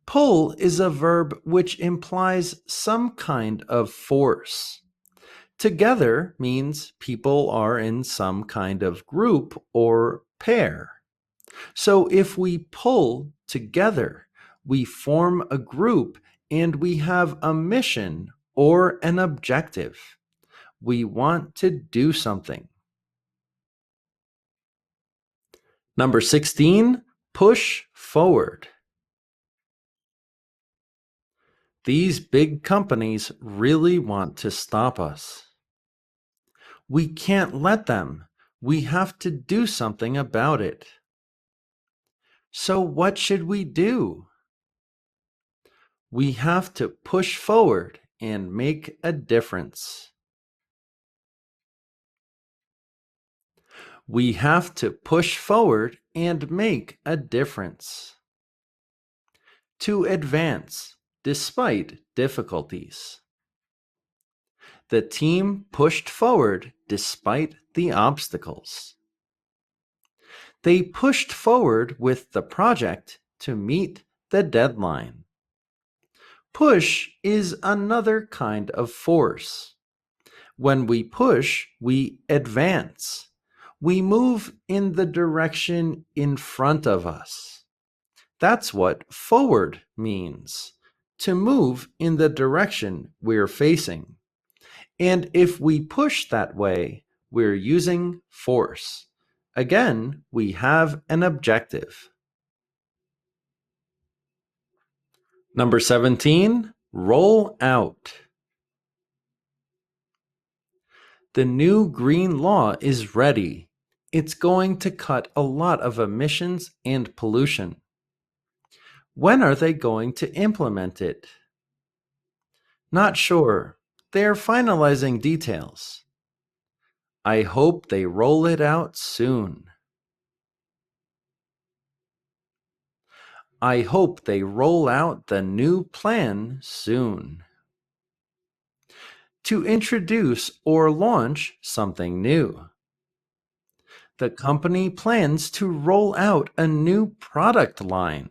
Pull is a verb which implies some kind of force. Together means people are in some kind of group or pair. So if we pull together, we form a group and we have a mission or an objective. We want to do something. Number 16, push forward. These big companies really want to stop us. We can't let them. We have to do something about it. So what should we do? We have to push forward and make a difference. We have to push forward and make a difference. To advance despite difficulties. The team pushed forward despite the obstacles. They pushed forward with the project to meet the deadline. Push is another kind of force. When we push, we advance. We move in the direction in front of us. That's what forward means, to move in the direction we're facing. And if we push that way, we're using force. Again, we have an objective. Number 17, roll out. The new green law is ready. It's going to cut a lot of emissions and pollution. When are they going to implement it? Not sure. They're finalizing details. I hope they roll it out soon. I hope they roll out the new plan soon. To introduce or launch something new. The company plans to roll out a new product line.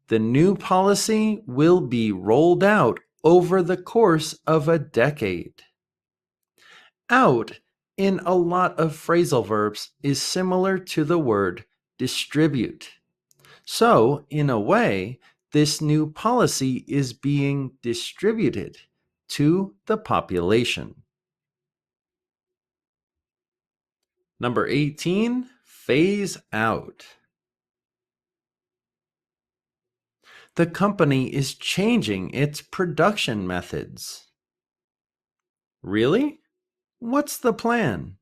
The new policy will be rolled out over the course of a decade. Out in a lot of phrasal verbs is similar to the word distribute. So, in a way, this new policy is being distributed to the population. Number 18, phase out. The company is changing its production methods. Really? What's the plan?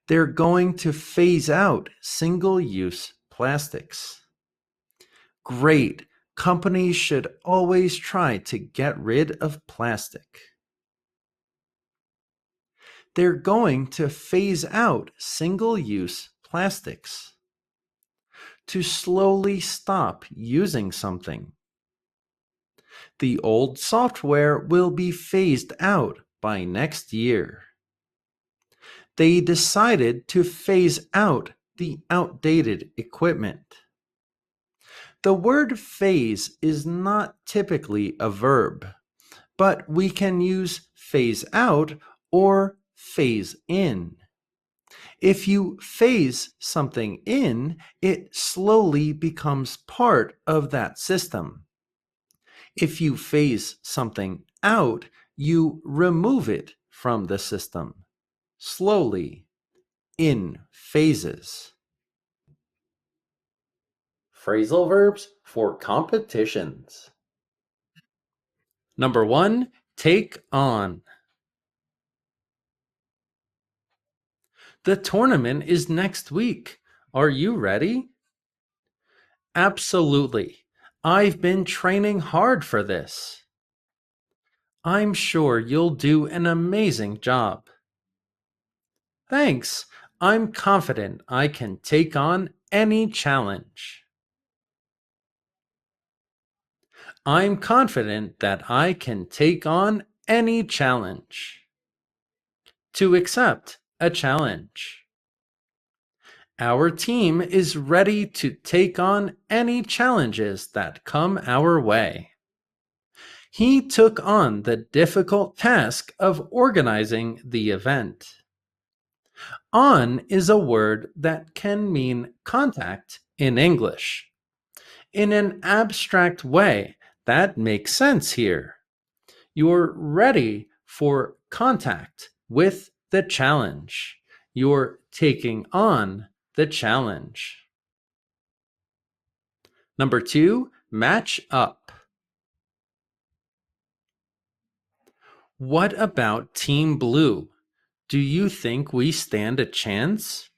They're going to phase out single-use plastics. Great. Companies should always try to get rid of plastic. They're going to phase out single-use plastics. To slowly stop using something. The old software will be phased out by next year. They decided to phase out the outdated equipment. The word phase is not typically a verb, but we can use phase out or phase in. If you phase something in, it slowly becomes part of that system. If you phase something out, you remove it from the system. Slowly, in phases. Phrasal verbs for competitions. Number 1, take on. The tournament is next week. Are you ready? Absolutely. I've been training hard for this. I'm sure you'll do an amazing job. Thanks. I'm confident I can take on any challenge. I'm confident that I can take on any challenge. To accept a challenge. Our team is ready to take on any challenges that come our way. He took on the difficult task of organizing the event. On is a word that can mean contact in English. In an abstract way, that makes sense here. You're ready for contact with the challenge. You're taking on the challenge. Number 2, match up. What about Team Blue? Do you think we stand a chance?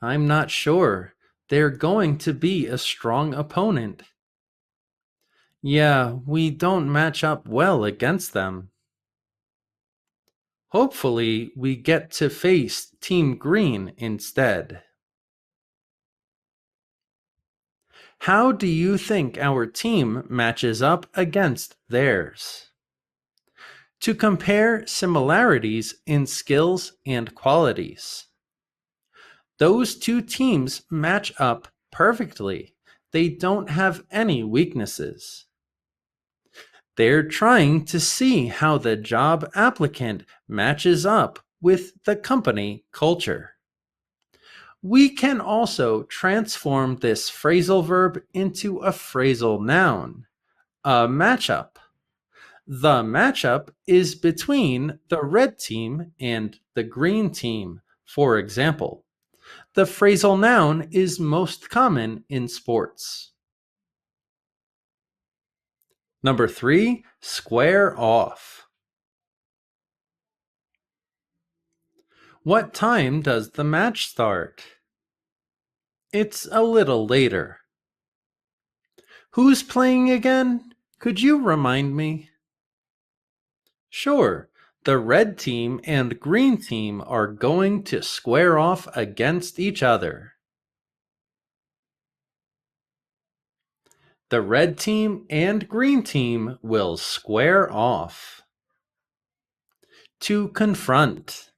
I'm not sure. They're going to be a strong opponent. Yeah, we don't match up well against them. Hopefully, we get to face Team Green instead. How do you think our team matches up against theirs? To compare similarities in skills and qualities. Those two teams match up perfectly. They don't have any weaknesses. They're trying to see how the job applicant matches up with the company culture. We can also transform this phrasal verb into a phrasal noun, a matchup. The matchup is between the red team and the green team, for example. The phrasal noun is most common in sports. Number 3, square off. What time does the match start? It's a little later. Who's playing again? Could you remind me? Sure, the red team and green team are going to square off against each other. The red team and green team will square off. To confront.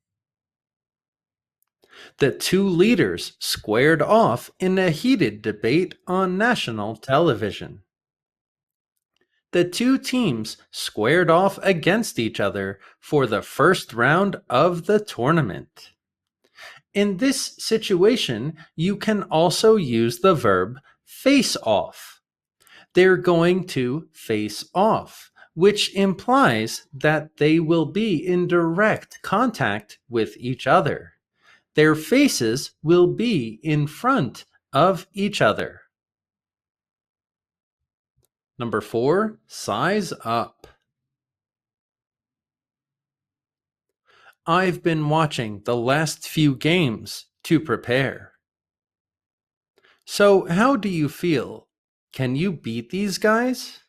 The two leaders squared off in a heated debate on national television. The two teams squared off against each other for the first round of the tournament. In this situation, you can also use the verb face off. They're going to face off, which implies that they will be in direct contact with each other. Their faces will be in front of each other. Number 4, size up. I've been watching the last few games to prepare. So, how do you feel? Can you beat these guys?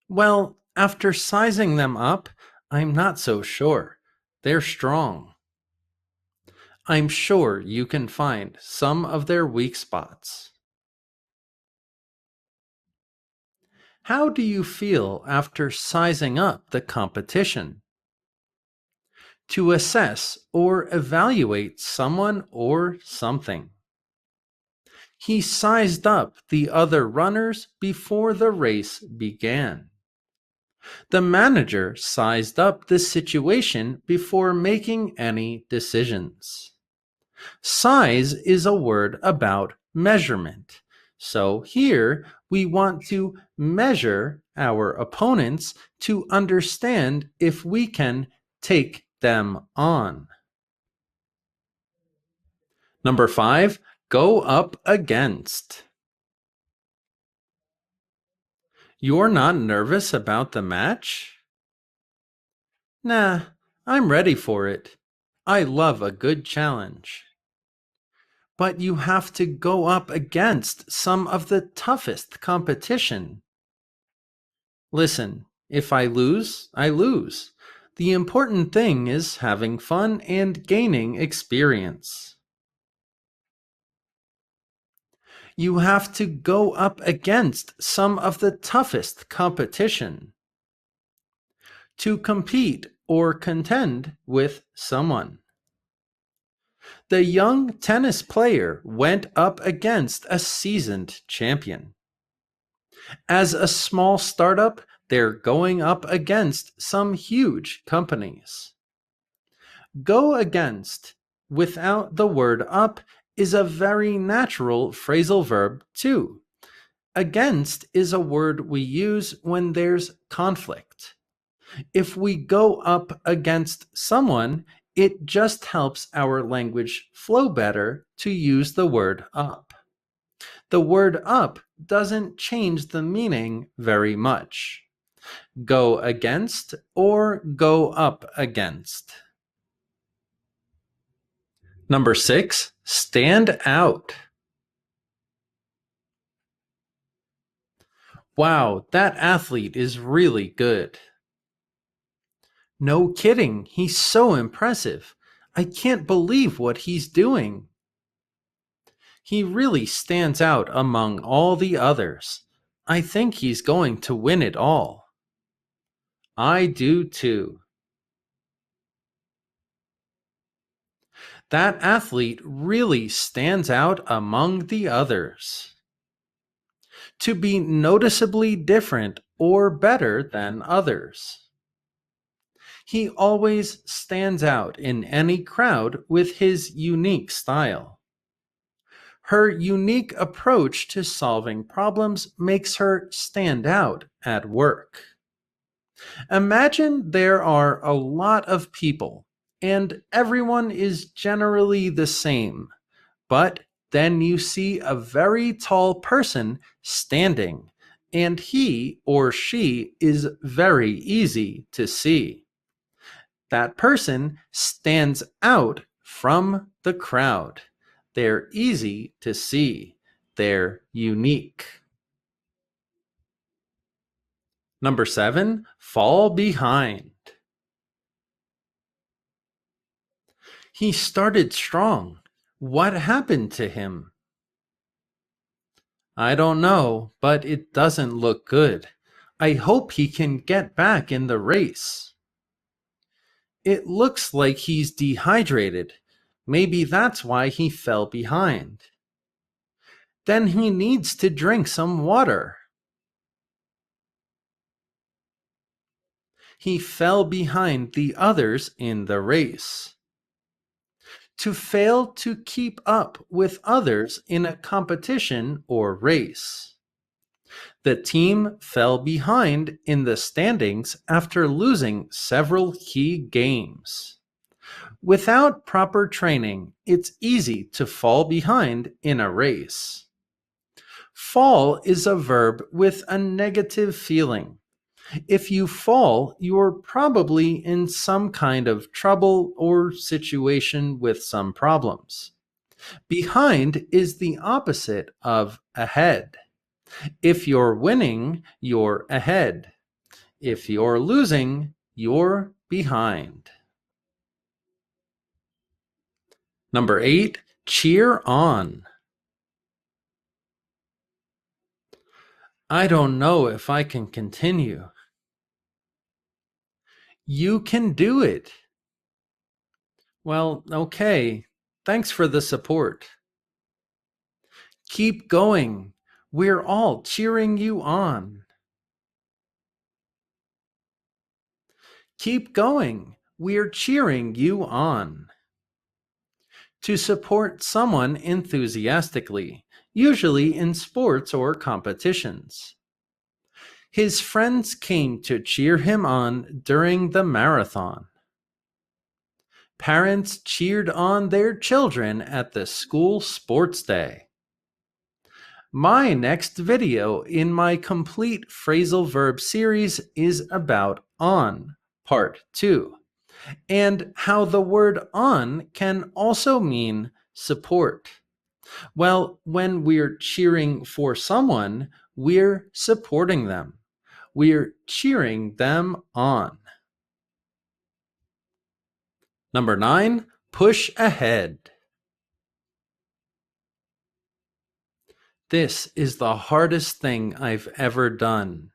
Well, after sizing them up, I'm not so sure. They're strong. I'm sure you can find some of their weak spots. How do you feel after sizing up the competition? To assess or evaluate someone or something. He sized up the other runners before the race began. The manager sized up the situation before making any decisions. Size is a word about measurement. So here we want to measure our opponents to understand if we can take them on. Number 5, go up against. You're not nervous about the match? Nah, I'm ready for it. I love a good challenge. But you have to go up against some of the toughest competition. Listen, if I lose, I lose. The important thing is having fun and gaining experience. You have to go up against some of the toughest competition. To compete or contend with someone. The young tennis player went up against a seasoned champion. As a small startup, they're going up against some huge companies. Go against without the word up is a very natural phrasal verb too. Against is a word we use when there's conflict. If we go up against someone, it just helps our language flow better to use the word up. The word up doesn't change the meaning very much. Go against or go up against. Number 6, stand out. Wow, that athlete is really good. No kidding, he's so impressive. I can't believe what he's doing. He really stands out among all the others. I think he's going to win it all. I do too. That athlete really stands out among the others. To be noticeably different or better than others. He always stands out in any crowd with his unique style. Her unique approach to solving problems makes her stand out at work. Imagine there are a lot of people, and everyone is generally the same, but then you see a very tall person standing, and he or she is very easy to see. That person stands out from the crowd. They're easy to see. They're unique. Number 7, fall behind. He started strong. What happened to him? I don't know, but it doesn't look good. I hope he can get back in the race. It looks like he's dehydrated. Maybe that's why he fell behind. Then he needs to drink some water. He fell behind the others in the race. To fail to keep up with others in a competition or race. The team fell behind in the standings after losing several key games. Without proper training, it's easy to fall behind in a race. Fall is a verb with a negative feeling. If you fall, you're probably in some kind of trouble or situation with some problems. Behind is the opposite of ahead. If you're winning, you're ahead. If you're losing, you're behind. Number 8, cheer on. I don't know if I can continue. You can do it. Well, okay. Thanks for the support. Keep going. We're all cheering you on. Keep going. We're cheering you on. To support someone enthusiastically, usually in sports or competitions. His friends came to cheer him on during the marathon. Parents cheered on their children at the school sports day. My next video in my complete phrasal verb series is about on, part 2, and how the word on can also mean support. Well, when we're cheering for someone, we're supporting them. We're cheering them on. Number 9, push ahead. This is the hardest thing I've ever done.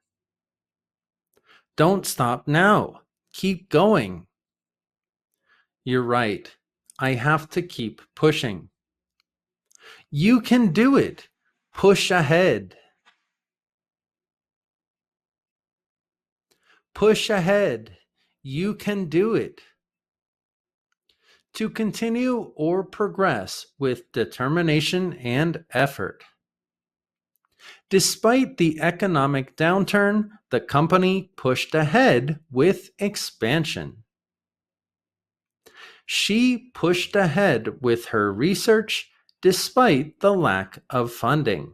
Don't stop now. Keep going. You're right. I have to keep pushing. You can do it. Push ahead. Push ahead. You can do it. To continue or progress with determination and effort. Despite the economic downturn, the company pushed ahead with expansion. She pushed ahead with her research despite the lack of funding.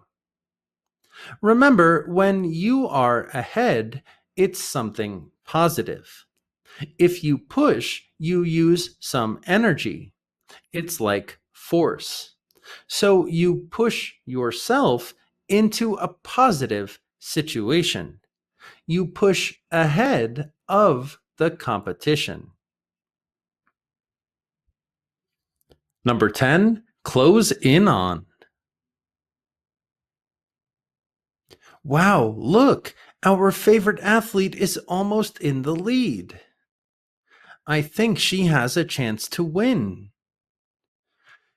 Remember, when you are ahead, it's something positive. If you push, you use some energy. It's like force. So you push yourself into a positive situation. You push ahead of the competition. Number 10, close in on. Wow, look, our favorite athlete is almost in the lead. I think she has a chance to win.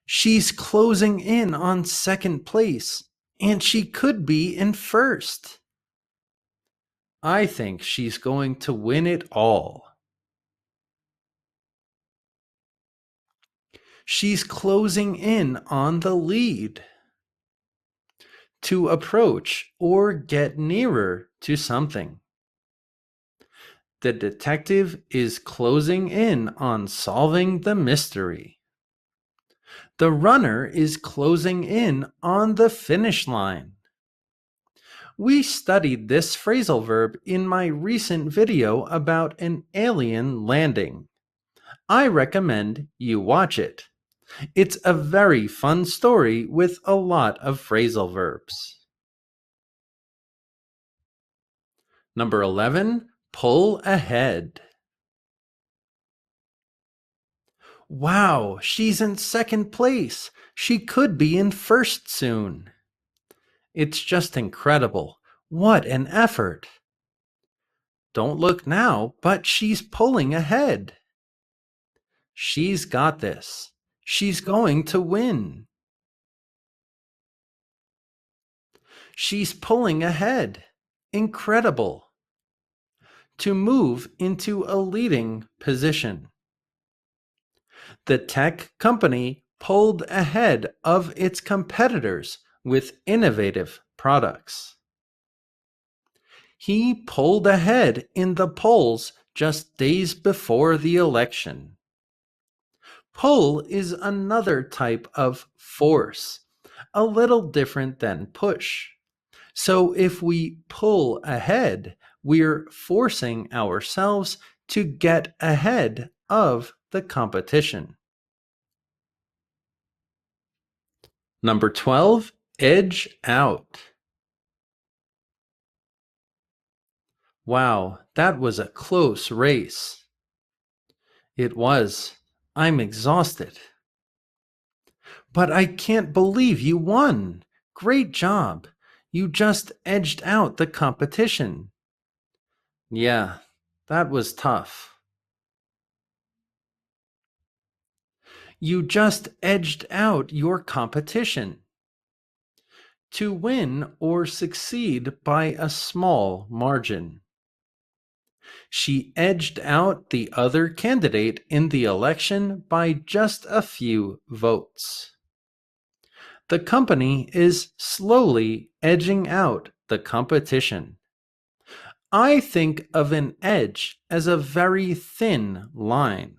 She's closing in on second place, and she could be in first. I think she's going to win it all. She's closing in on the lead. To approach or get nearer to something. The detective is closing in on solving the mystery. The runner is closing in on the finish line. We studied this phrasal verb in my recent video about an alien landing. I recommend you watch it. It's a very fun story with a lot of phrasal verbs. Number 11, pull ahead. Wow, she's in second place. She could be in first soon. It's just incredible. What an effort. Don't look now, but she's pulling ahead. She's got this. She's going to win. She's pulling ahead. Incredible. To move into a leading position. The tech company pulled ahead of its competitors with innovative products. He pulled ahead in the polls just days before the election. Pull is another type of force, a little different than push. So if we pull ahead, we're forcing ourselves to get ahead of the competition. Number 12, edge out. Wow, that was a close race. It was. I'm exhausted. But I can't believe you won. Great job. You just edged out the competition. Yeah, that was tough. You just edged out your competition. To win or succeed by a small margin. She edged out the other candidate in the election by just a few votes. The company is slowly edging out the competition. I think of an edge as a very thin line.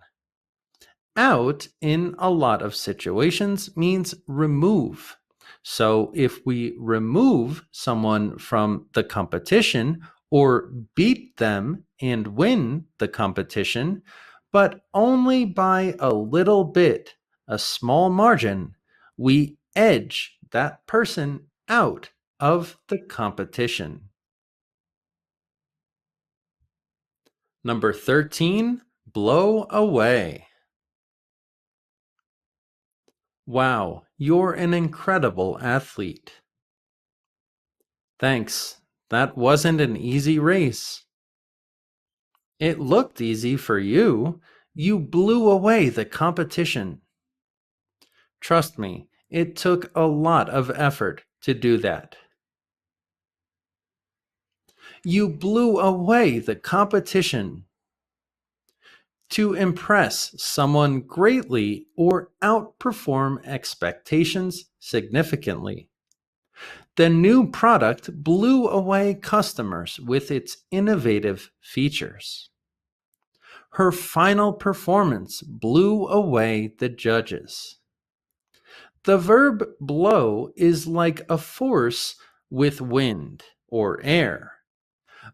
Out in a lot of situations means remove. So if we remove someone from the competition or beat them and win the competition, but only by a little bit, a small margin, we edge that person out of the competition. Number 13, blow away. Wow, you're an incredible athlete. Thanks. That wasn't an easy race. It looked easy for you. You blew away the competition. Trust me, it took a lot of effort to do that. You blew away the competition. To impress someone greatly or outperform expectations significantly. The new product blew away customers with its innovative features. Her final performance blew away the judges. The verb blow is like a force with wind or air.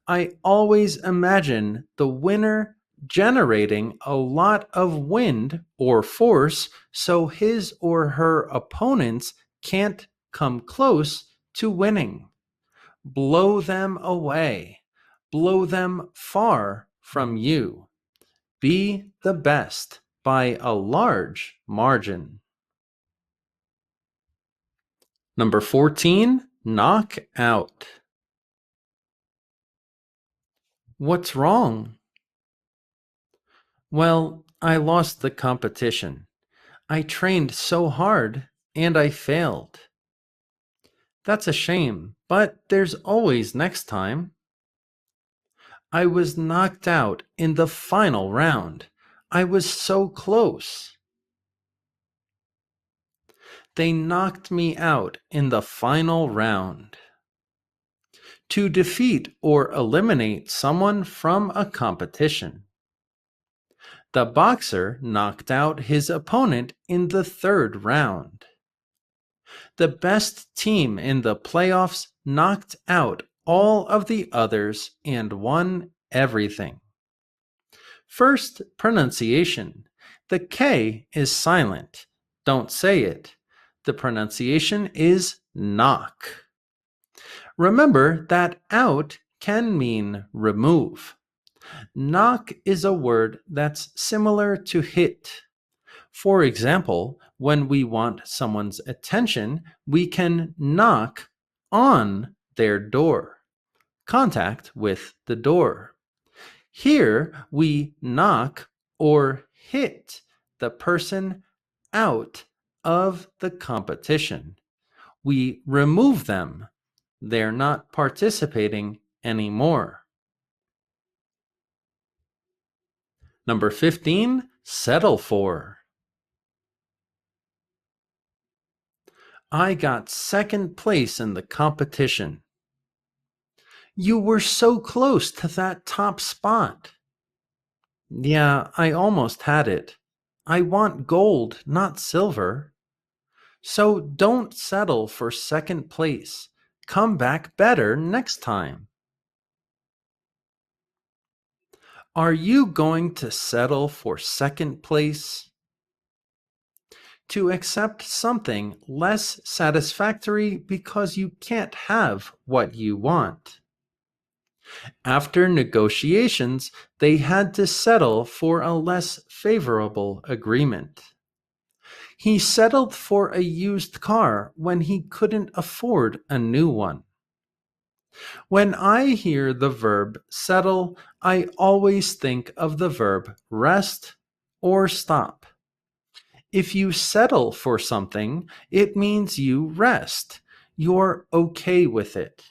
I always imagine the winner generating a lot of wind or force so his or her opponents can't come close to winning. Blow them away. Blow them far from you. Be the best by a large margin. Number 14, knock out. What's wrong? Well, I lost the competition. I trained so hard and I failed. That's a shame, but there's always next time. I was knocked out in the final round. I was so close. They knocked me out in the final round. To defeat or eliminate someone from a competition. The boxer knocked out his opponent in the third round. The best team in the playoffs knocked out all of the others and won everything. First, pronunciation. The K is silent. Don't say it. The pronunciation is knock. Remember that out can mean remove. Knock is a word that's similar to hit. For example, when we want someone's attention, we can knock on their door. Contact with the door. Here we knock or hit the person out of the competition. We remove them. They're not participating anymore. Number 15, settle for. I got second place in the competition. You were so close to that top spot. Yeah, I almost had it. I want gold, not silver. So don't settle for second place. Come back better next time. Are you going to settle for second place? To accept something less satisfactory because you can't have what you want. After negotiations, they had to settle for a less favorable agreement. He settled for a used car when he couldn't afford a new one. When I hear the verb settle, I always think of the verb rest or stop. If you settle for something, it means you rest. You're okay with it.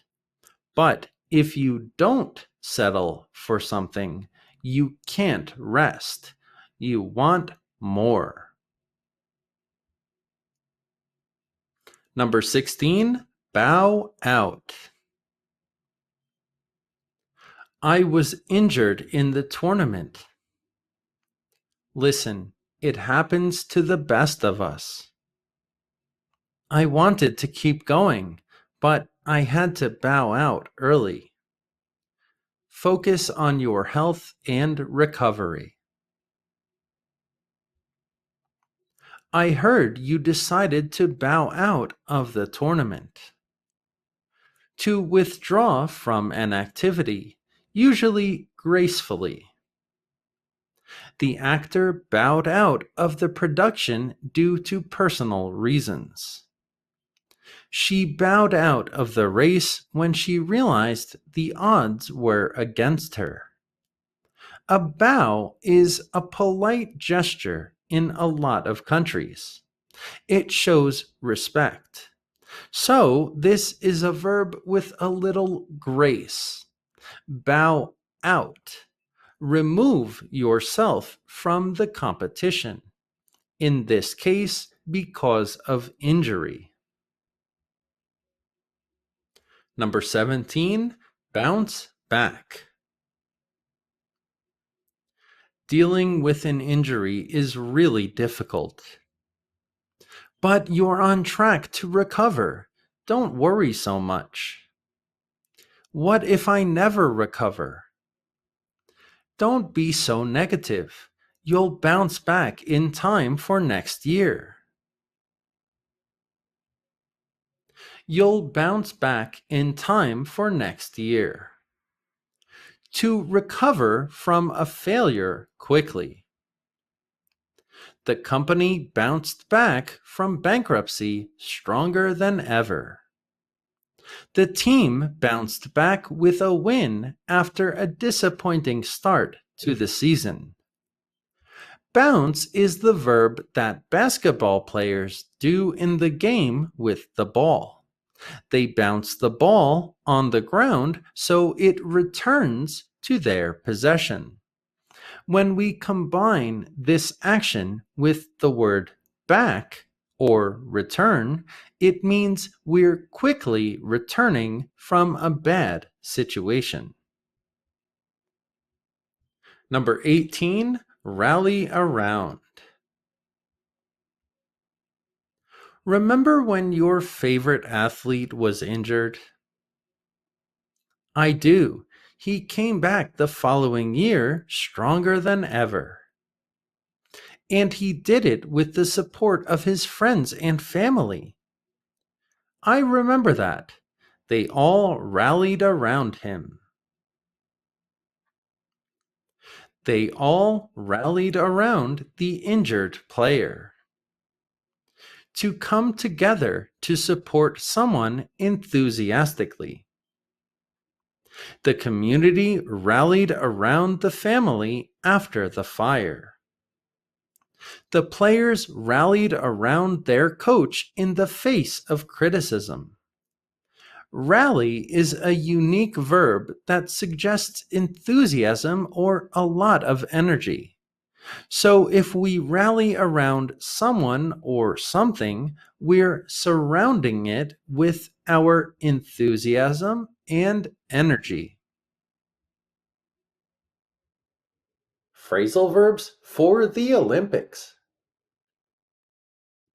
But if you don't settle for something. You can't rest. You want more. Number 16, bow out. I was injured in the tournament. Listen, it happens to the best of us. I wanted to keep going, but I had to bow out early. Focus on your health and recovery. I heard you decided to bow out of the tournament. To withdraw from an activity, usually gracefully. The actor bowed out of the production due to personal reasons. She bowed out of the race when she realized the odds were against her. A bow is a polite gesture in a lot of countries. It shows respect. So, this is a verb with a little grace. Bow out. Remove yourself from the competition. In this case, because of injury. Number 17, bounce back. Dealing with an injury is really difficult. But you're on track to recover. Don't worry so much. What if I never recover? Don't be so negative. You'll bounce back in time for next year. You'll bounce back in time for next year. To recover from a failure quickly. The company bounced back from bankruptcy stronger than ever. The team bounced back with a win after a disappointing start to the season. Bounce is the verb that basketball players do in the game with the ball. They bounce the ball on the ground so it returns to their possession. When we combine this action with the word back or return, it means we're quickly returning from a bad situation. Number 18, rally around. Remember when your favorite athlete was injured? I do. He came back the following year stronger than ever. And he did it with the support of his friends and family. I remember that. They all rallied around him. They all rallied around the injured player. To come together to support someone enthusiastically. The community rallied around the family after the fire. The players rallied around their coach in the face of criticism. Rally is a unique verb that suggests enthusiasm or a lot of energy. So if we rally around someone or something, we're surrounding it with our enthusiasm and energy. Phrasal verbs for the Olympics.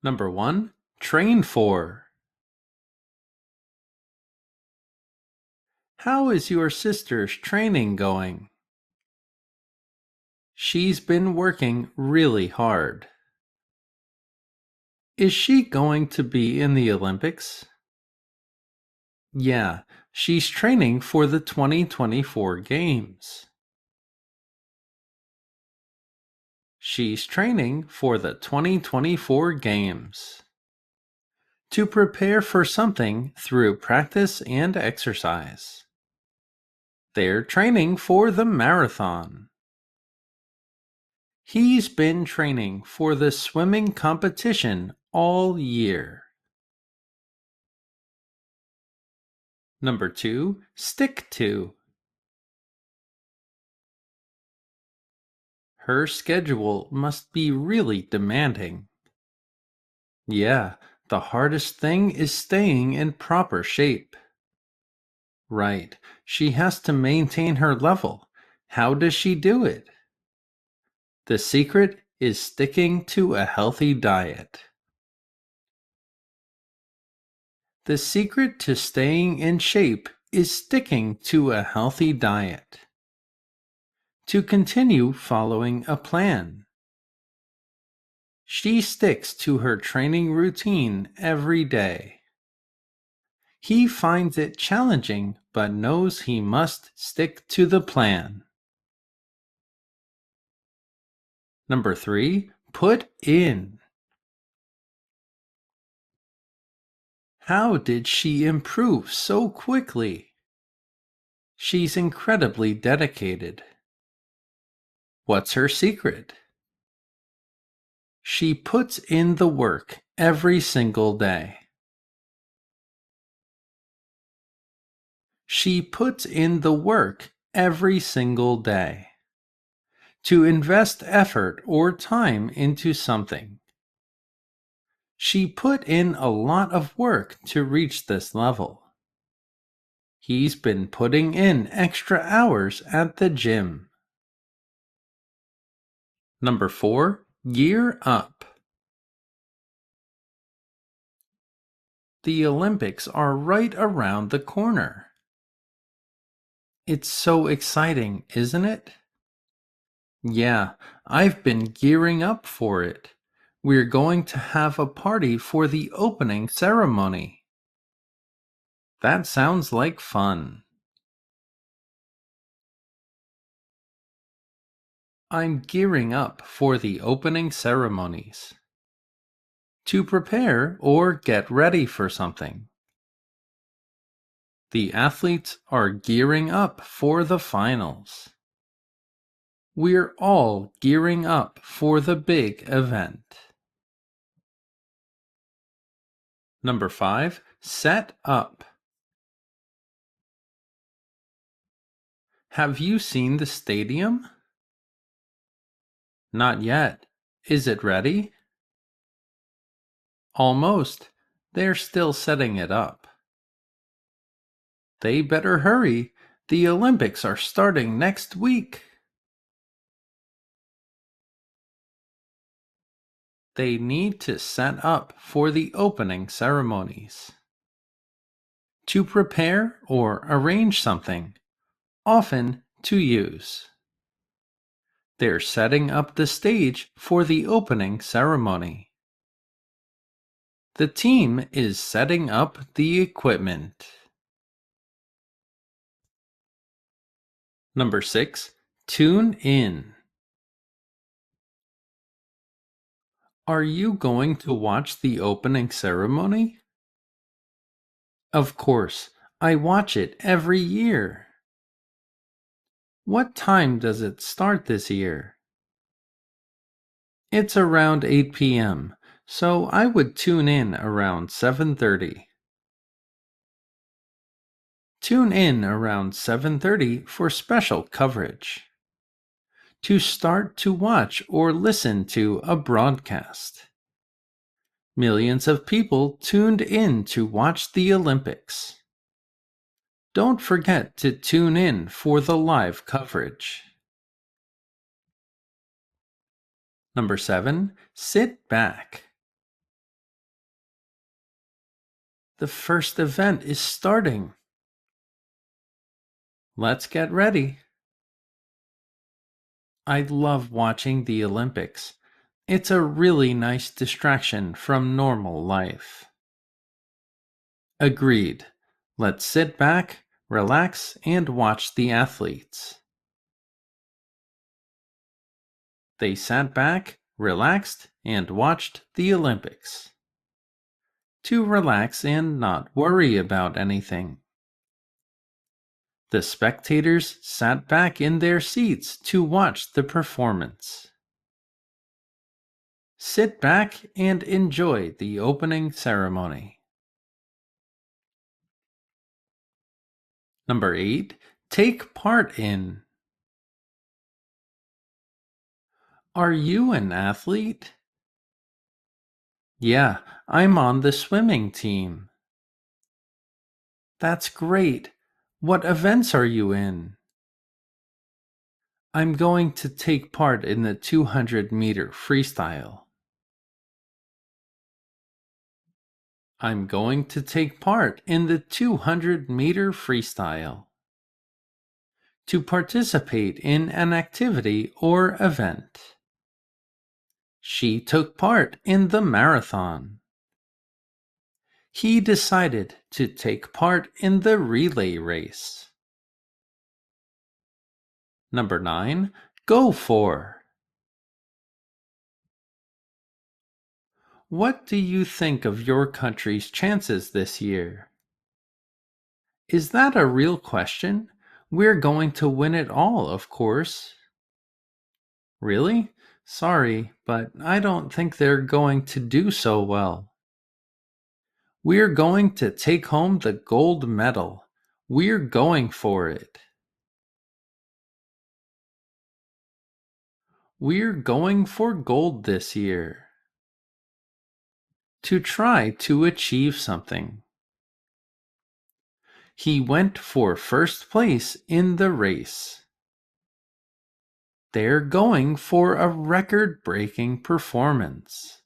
Number 1, train for. How is your sister's training going? She's been working really hard. Is she going to be in the Olympics? Yeah, she's training for the 2024 games. She's training for the 2024 games. To prepare for something through practice and exercise. They're training for the marathon. He's been training for the swimming competition all year. Number 2, stick to. Her schedule must be really demanding. Yeah, the hardest thing is staying in proper shape. Right, she has to maintain her level. How does she do it? The secret is sticking to a healthy diet. The secret to staying in shape is sticking to a healthy diet. To continue following a plan. She sticks to her training routine every day. He finds it challenging but knows he must stick to the plan. Number 3, put in. How did she improve so quickly? She's incredibly dedicated. What's her secret? She puts in the work every single day. She puts in the work every single day. To invest effort or time into something. She put in a lot of work to reach this level. He's been putting in extra hours at the gym. Number 4, gear up. The Olympics are right around the corner. It's so exciting, isn't it? Yeah, I've been gearing up for it. We're going to have a party for the opening ceremony. That sounds like fun. I'm gearing up for the opening ceremonies. To prepare or get ready for something. The athletes are gearing up for the finals. We're all gearing up for the big event. Number 5, set up. Have you seen the stadium? Not yet. Is it ready? Almost. They're still setting it up. They better hurry. The Olympics are starting next week. They need to set up for the opening ceremonies. To prepare or arrange something, often to use. They're setting up the stage for the opening ceremony. The team is setting up the equipment. Number 6, tune in. Are you going to watch the opening ceremony? Of course, I watch it every year. What time does it start this year? It's around 8 p.m., so I would tune in around 7:30. Tune in around 7:30 for special coverage. To start to watch or listen to a broadcast. Millions of people tuned in to watch the Olympics. Don't forget to tune in for the live coverage. Number 7, sit back. The first event is starting. Let's get ready. I love watching the Olympics. It's a really nice distraction from normal life. Agreed. Let's sit back, relax, and watch the athletes. They sat back, relaxed, and watched the Olympics. To relax and not worry about anything. The spectators sat back in their seats to watch the performance. Sit back and enjoy the opening ceremony. Number 8, take part in. Are you an athlete? Yeah, I'm on the swimming team. That's great. What events are you in? I'm going to take part in the 200-meter freestyle. I'm going to take part in the 200-meter freestyle. To participate in an activity or event. She took part in the marathon. He decided to take part in the relay race. Number 9. Go for. What do you think of your country's chances this year? Is that a real question? We're going to win it all, of course. Really? Sorry, but I don't think they're going to do so well. We're going to take home the gold medal. We're going for it. We're going for gold this year. To try to achieve something. He went for first place in the race. They're going for a record-breaking performance.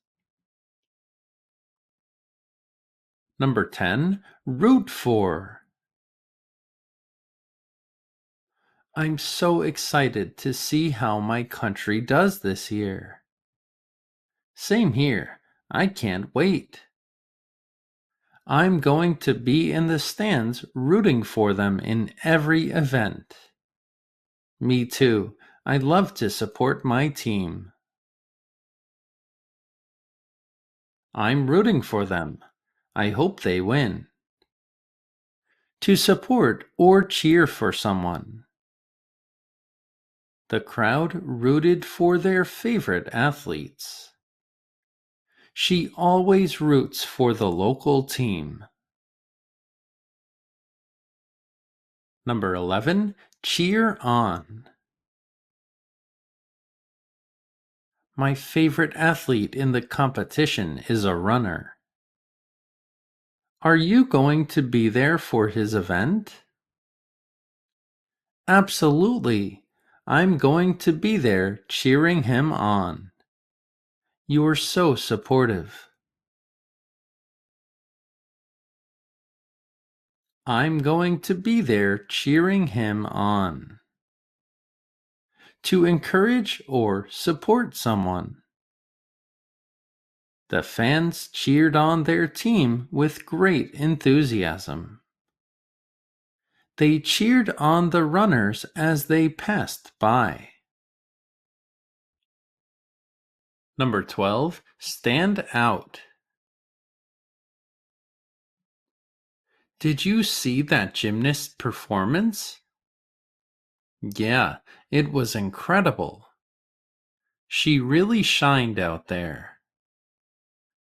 Number 10. Root for. I'm so excited to see how my country does this year. Same here. I can't wait. I'm going to be in the stands rooting for them in every event. Me too. I love to support my team. I'm rooting for them. I hope they win. To support or cheer for someone. The crowd rooted for their favorite athletes. She always roots for the local team. Number 11. Cheer on. My favorite athlete in the competition is a runner. Are you going to be there for his event? Absolutely. I'm going to be there cheering him on. You're so supportive. I'm going to be there cheering him on. To encourage or support someone. The fans cheered on their team with great enthusiasm. They cheered on the runners as they passed by. Number 12. Stand out. Did you see that gymnast performance? Yeah, it was incredible. She really shined out there.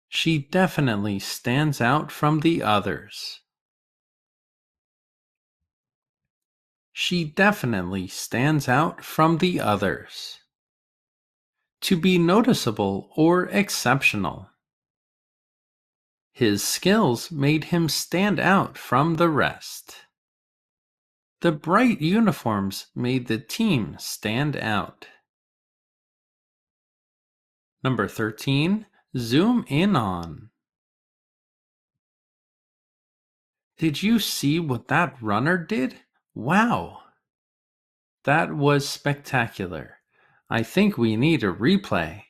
She definitely stands out from the others. She definitely stands out from the others. To be noticeable or exceptional. His skills made him stand out from the rest. The bright uniforms made the team stand out. Number 13. Zoom in on. Did you see what that runner did? Wow! That was spectacular. I think we need a replay.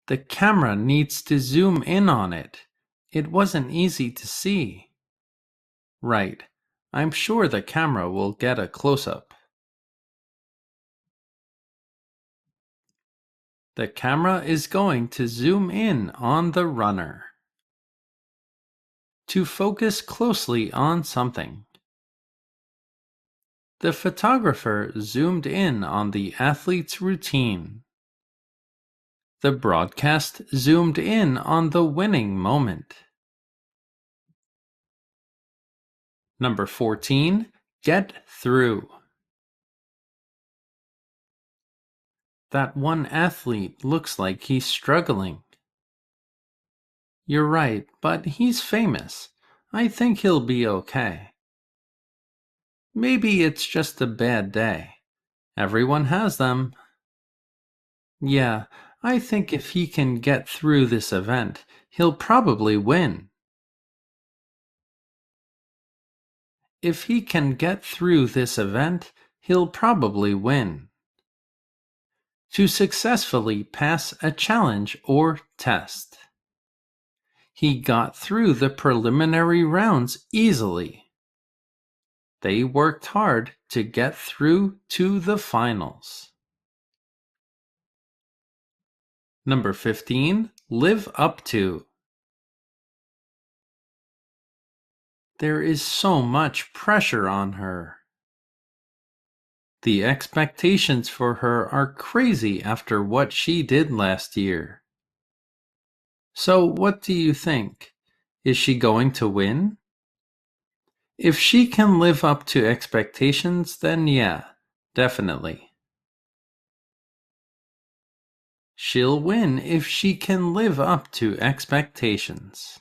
The camera needs to zoom in on it. It wasn't easy to see. Right. I'm sure the camera will get a close-up. The camera is going to zoom in on the runner. To focus closely on something. The photographer zoomed in on the athlete's routine. The broadcast zoomed in on the winning moment. Number 14. Get through. That one athlete looks like he's struggling. You're right, but he's famous. I think he'll be okay. Maybe it's just a bad day. Everyone has them. Yeah, I think if he can get through this event, he'll probably win. If he can get through this event, he'll probably win. To successfully pass a challenge or test. He got through the preliminary rounds easily. They worked hard to get through to the finals. Number 15. Live up to. There is so much pressure on her. The expectations for her are crazy after what she did last year. So, what do you think? Is she going to win? If she can live up to expectations, then yeah, definitely. She'll win if she can live up to expectations.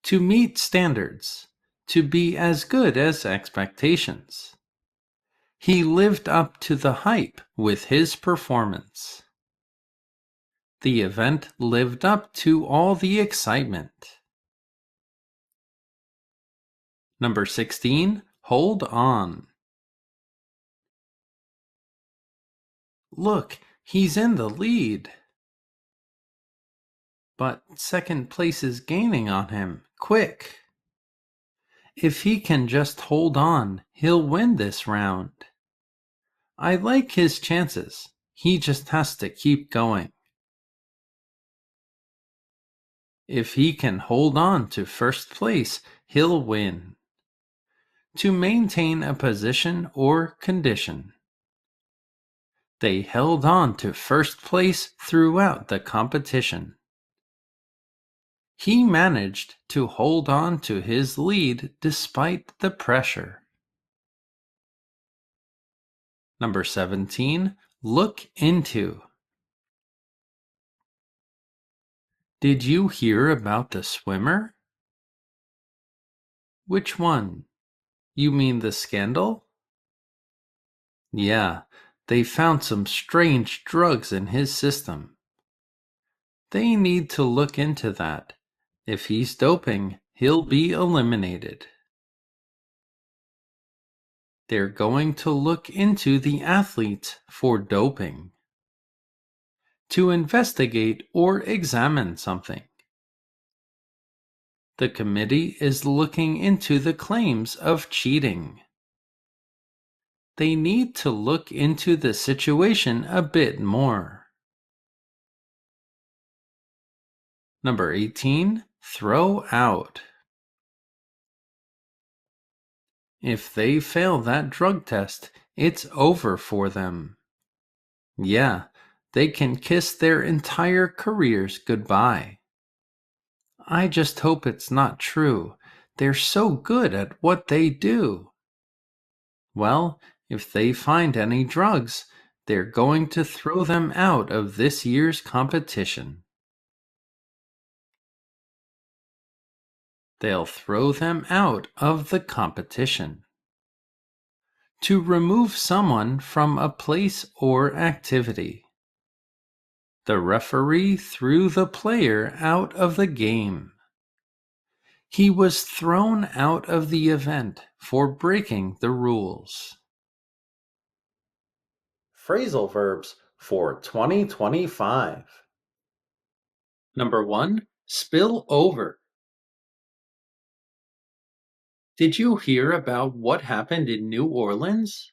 To meet standards. To be as good as expectations. He lived up to the hype with his performance. The event lived up to all the excitement. Number 16. Hold on. Look, he's in the lead. But second place is gaining on him. Quick! If he can just hold on, he'll win this round. I like his chances. He just has to keep going. If he can hold on to first place, he'll win. To maintain a position or condition. They held on to first place throughout the competition. He managed to hold on to his lead despite the pressure. Number 17. Look into. Did you hear about the swimmer? Which one? You mean the scandal? Yeah, they found some strange drugs in his system. They need to look into that. If he's doping, he'll be eliminated. They're going to look into the athletes for doping. To investigate or examine something. The committee is looking into the claims of cheating. They need to look into the situation a bit more. Number 18. Throw out. If they fail that drug test, it's over for them. Yeah, they can kiss their entire careers goodbye. I just hope it's not true. They're so good at what they do. Well, if they find any drugs, they're going to throw them out of this year's competition. They'll throw them out of the competition. To remove someone from a place or activity. The referee threw the player out of the game. He was thrown out of the event for breaking the rules. Phrasal verbs for 2025. Number 1. Spill over. Did you hear about what happened in New Orleans?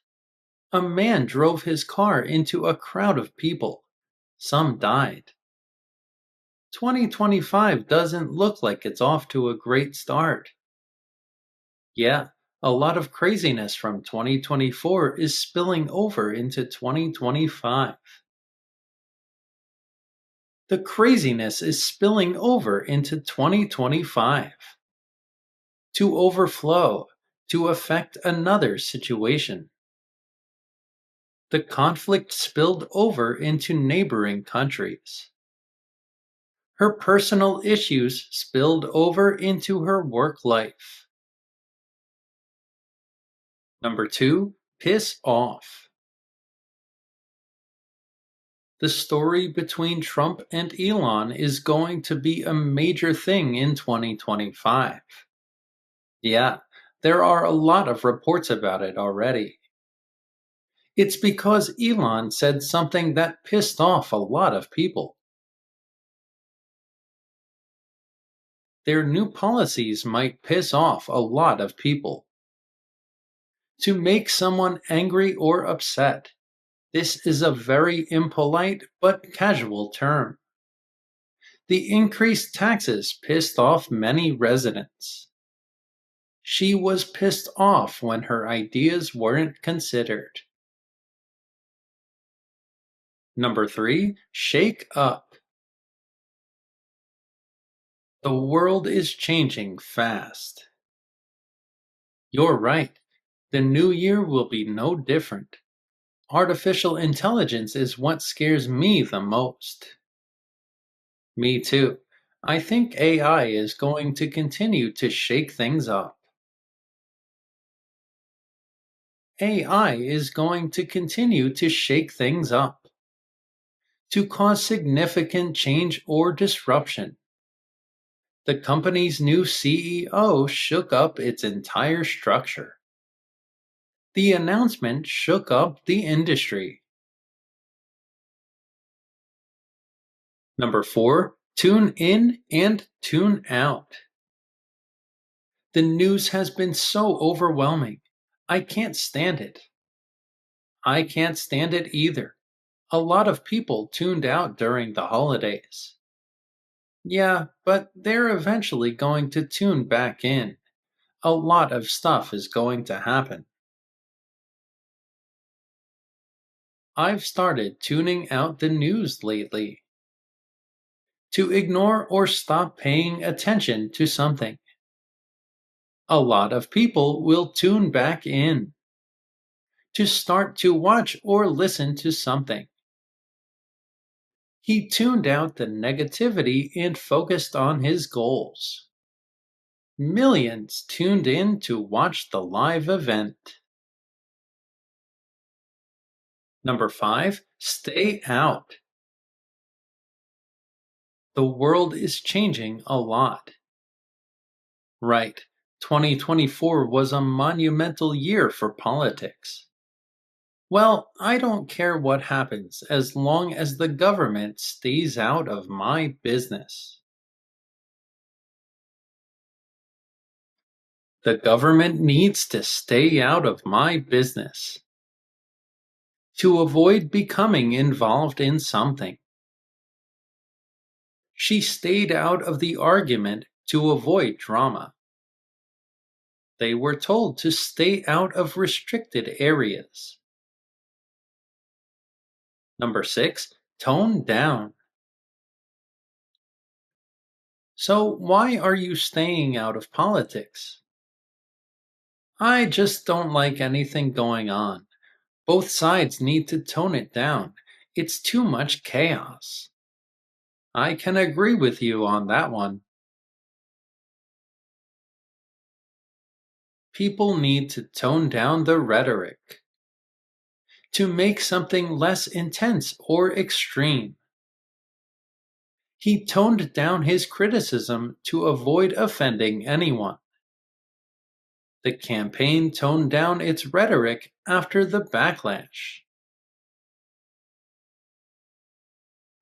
A man drove his car into a crowd of people. Some died. 2025 doesn't look like it's off to a great start. Yeah, a lot of craziness from 2024 is spilling over into 2025. The craziness is spilling over into 2025. To overflow, to affect another situation. The conflict spilled over into neighboring countries. Her personal issues spilled over into her work life. Number 2, piss off. The story between Trump and Elon is going to be a major thing in 2025. Yeah, there are a lot of reports about it already. It's because Elon said something that pissed off a lot of people. Their new policies might piss off a lot of people. To make someone angry or upset, this is a very impolite but casual term. The increased taxes pissed off many residents. She was pissed off when her ideas weren't considered. Number 3, shake up. The world is changing fast. You're right. The new year will be no different. Artificial intelligence is what scares me the most. Me too. I think AI is going to continue to shake things up. AI is going to continue to shake things up, to cause significant change or disruption. The company's new CEO shook up its entire structure. The announcement shook up the industry. Number 4, tune in and tune out. The news has been so overwhelming. I can't stand it. I can't stand it either. A lot of people tuned out during the holidays. Yeah, but they're eventually going to tune back in. A lot of stuff is going to happen. I've started tuning out the news lately. To ignore or stop paying attention to something. A lot of people will tune back in. To start to watch or listen to something. He tuned out the negativity and focused on his goals. Millions tuned in to watch the live event. Number 5, stay out. The world is changing a lot. Right, 2024 was a monumental year for politics. Well, I don't care what happens as long as the government stays out of my business. The government needs to stay out of my business. To avoid becoming involved in something. She stayed out of the argument to avoid drama. They were told to stay out of restricted areas. Number 6, tone down. So, why are you staying out of politics? I just don't like anything going on. Both sides need to tone it down. It's too much chaos. I can agree with you on that one. People need to tone down the rhetoric. To make something less intense or extreme. He toned down his criticism to avoid offending anyone. The campaign toned down its rhetoric after the backlash.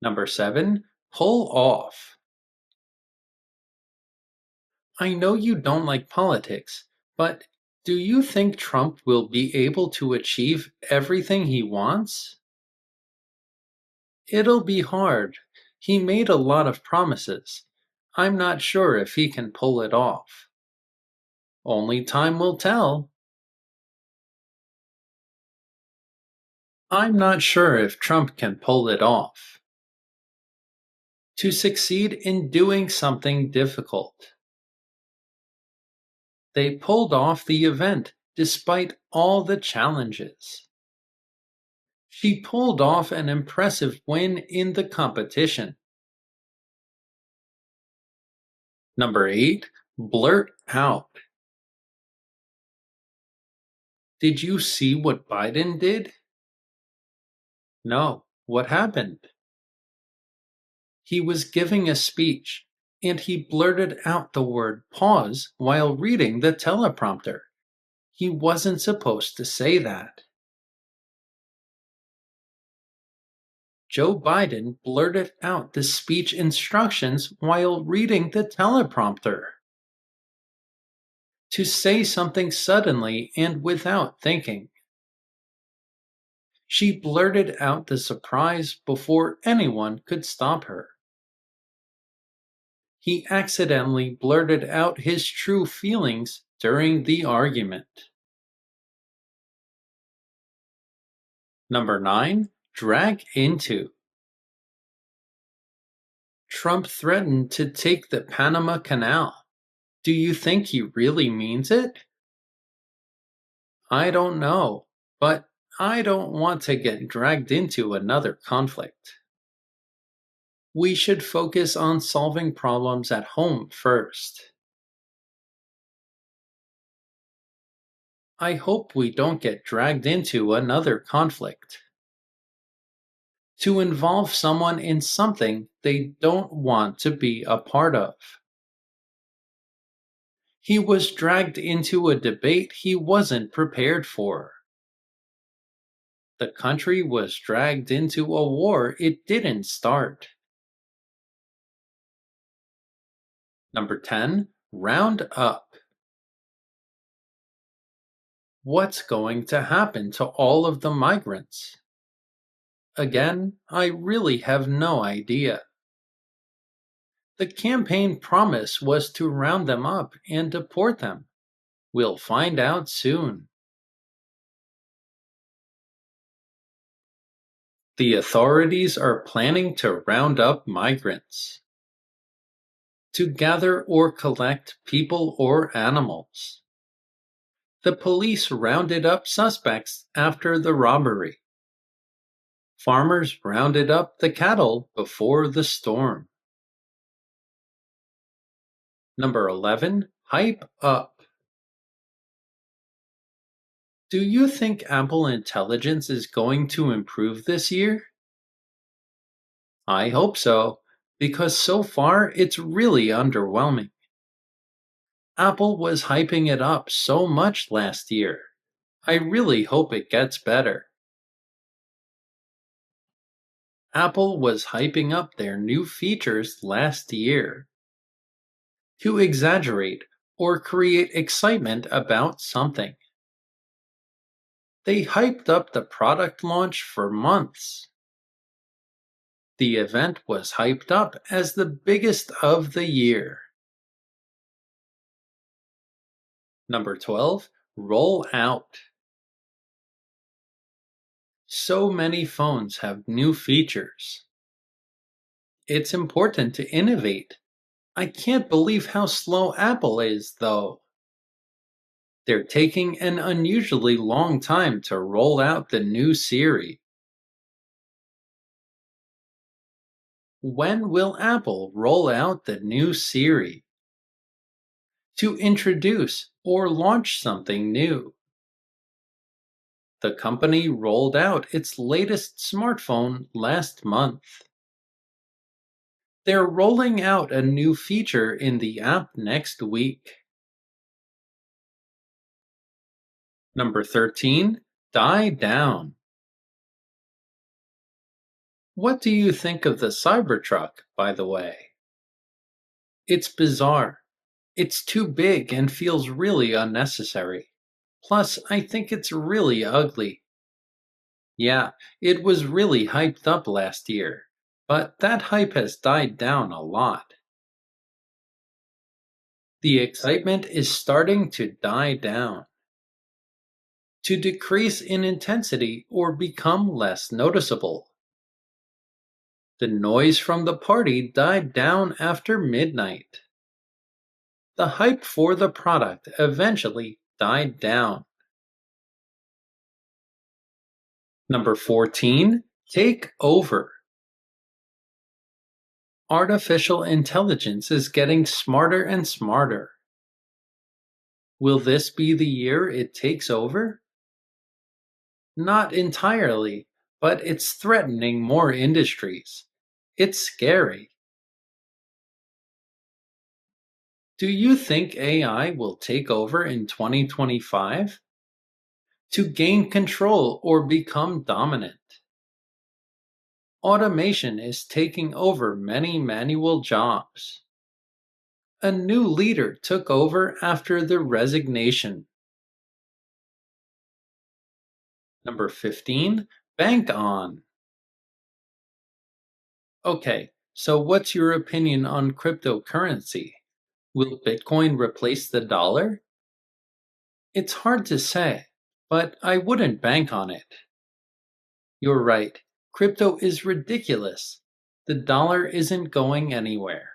Number 7, pull off. I know you don't like politics, but do you think Trump will be able to achieve everything he wants? It'll be hard. He made a lot of promises. I'm not sure if he can pull it off. Only time will tell. I'm not sure if Trump can pull it off. To succeed in doing something difficult. They pulled off the event despite all the challenges. She pulled off an impressive win in the competition. Number 8. Blurt out. Did you see what Biden did? No. What happened? He was giving a speech, and he blurted out the word pause while reading the teleprompter. He wasn't supposed to say that. Joe Biden blurted out the speech instructions while reading the teleprompter. To say something suddenly and without thinking. She blurted out the surprise before anyone could stop her. He accidentally blurted out his true feelings during the argument. Number 9. Drag into. Trump threatened to take the Panama Canal. Do you think he really means it? I don't know, but I don't want to get dragged into another conflict. We should focus on solving problems at home first. I hope we don't get dragged into another conflict. To involve someone in something they don't want to be a part of. He was dragged into a debate he wasn't prepared for. The country was dragged into a war it didn't start. Number 10. Round up. What's going to happen to all of the migrants? Again, I really have no idea. The campaign promise was to round them up and deport them. We'll find out soon. The authorities are planning to round up migrants. To gather or collect people or animals. The police rounded up suspects after the robbery. Farmers rounded up the cattle before the storm. Number 11. Hype up. Do you think Apple Intelligence is going to improve this year? I hope so, because so far it's really underwhelming. Apple was hyping it up so much last year. I really hope it gets better. Apple was hyping up their new features last year. To exaggerate or create excitement about something. They hyped up the product launch for months. The event was hyped up as the biggest of the year. Number 12. Roll out. So many phones have new features. It's important to innovate. I can't believe how slow Apple is, though. They're taking an unusually long time to roll out the new Siri. When will Apple roll out the new Siri? To introduce or launch something new. The company rolled out its latest smartphone last month. They're rolling out a new feature in the app next week. Number 13. Die down. What do you think of the Cybertruck, by the way? It's bizarre. It's too big and feels really unnecessary. Plus, I think it's really ugly. Yeah, it was really hyped up last year, but that hype has died down a lot. The excitement is starting to die down. To decrease in intensity or become less noticeable. The noise from the party died down after midnight. The hype for the product eventually died down. Number 14, take over. Artificial intelligence is getting smarter and smarter. Will this be the year it takes over? Not entirely, but it's threatening more industries. It's scary. Do you think AI will take over in 2025? To gain control or become dominant. Automation is taking over many manual jobs. A new leader took over after the resignation. Number 15, bank on. Okay, so what's your opinion on cryptocurrency? Will Bitcoin replace the dollar? It's hard to say, but I wouldn't bank on it. You're right, crypto is ridiculous. The dollar isn't going anywhere.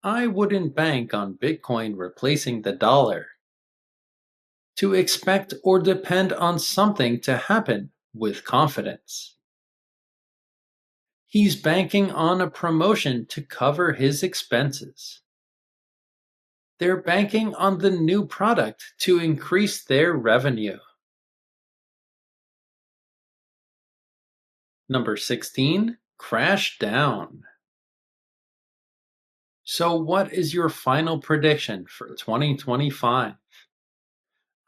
I wouldn't bank on Bitcoin replacing the dollar. To expect or depend on something to happen with confidence. He's banking on a promotion to cover his expenses. They're banking on the new product to increase their revenue. Number 16, crash down. So, what is your final prediction for 2025?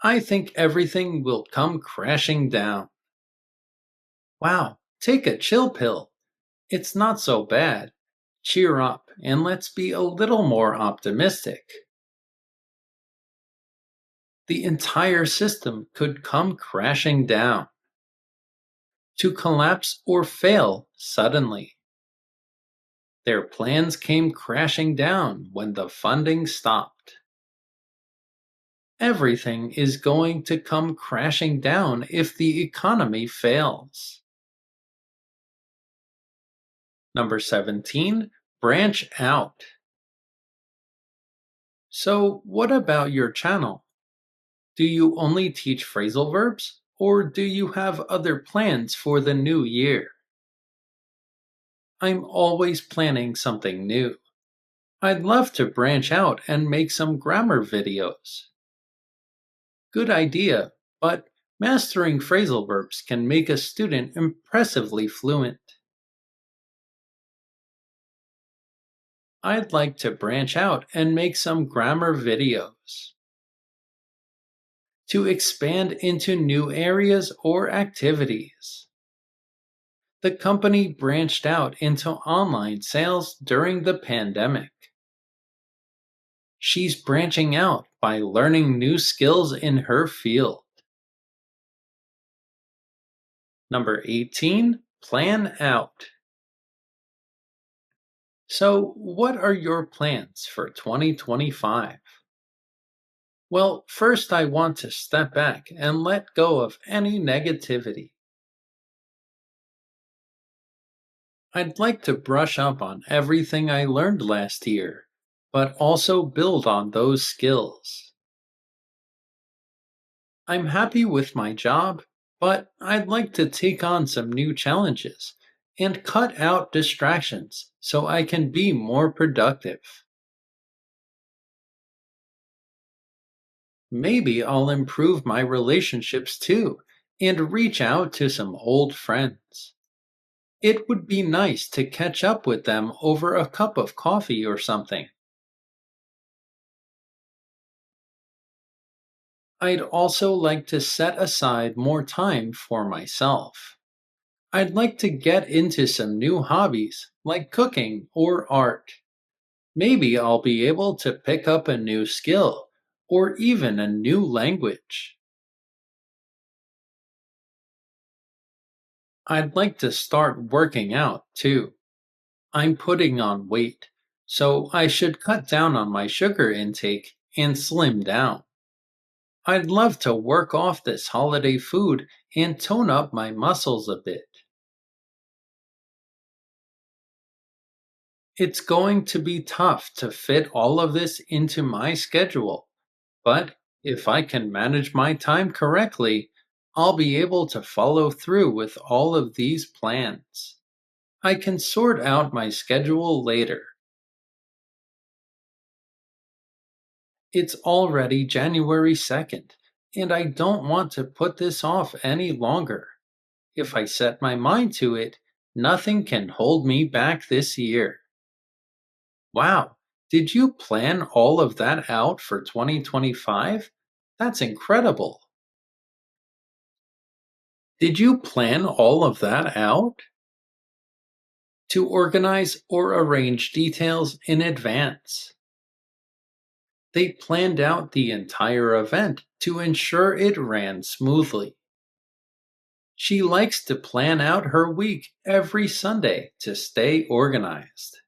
I think everything will come crashing down. Wow, take a chill pill. It's not so bad. Cheer up and let's be a little more optimistic. The entire system could come crashing down. To collapse or fail suddenly. Their plans came crashing down when the funding stopped. Everything is going to come crashing down if the economy fails. Number 17, branch out. So, what about your channel? Do you only teach phrasal verbs, or do you have other plans for the new year? I'm always planning something new. I'd love to branch out and make some grammar videos. Good idea, but mastering phrasal verbs can make a student impressively fluent. I'd like to branch out and make some grammar videos. To expand into new areas or activities. The company branched out into online sales during the pandemic. She's branching out by learning new skills in her field. Number 18, plan out. So, what are your plans for 2025? Well, first I want to step back and let go of any negativity. I'd like to brush up on everything I learned last year, but also build on those skills. I'm happy with my job, but I'd like to take on some new challenges and cut out distractions so I can be more productive. Maybe I'll improve my relationships too and reach out to some old friends. It would be nice to catch up with them over a cup of coffee or something. I'd also like to set aside more time for myself. I'd like to get into some new hobbies like cooking or art. Maybe I'll be able to pick up a new skill or even a new language. I'd like to start working out too. I'm putting on weight, so I should cut down on my sugar intake and slim down. I'd love to work off this holiday food and tone up my muscles a bit. It's going to be tough to fit all of this into my schedule, but if I can manage my time correctly, I'll be able to follow through with all of these plans. I can sort out my schedule later. It's already January 2nd, and I don't want to put this off any longer. If I set my mind to it, nothing can hold me back this year. Wow, did you plan all of that out for 2025? That's incredible. Did you plan all of that out? To organize or arrange details in advance. They planned out the entire event to ensure it ran smoothly. She likes to plan out her week every Sunday to stay organized.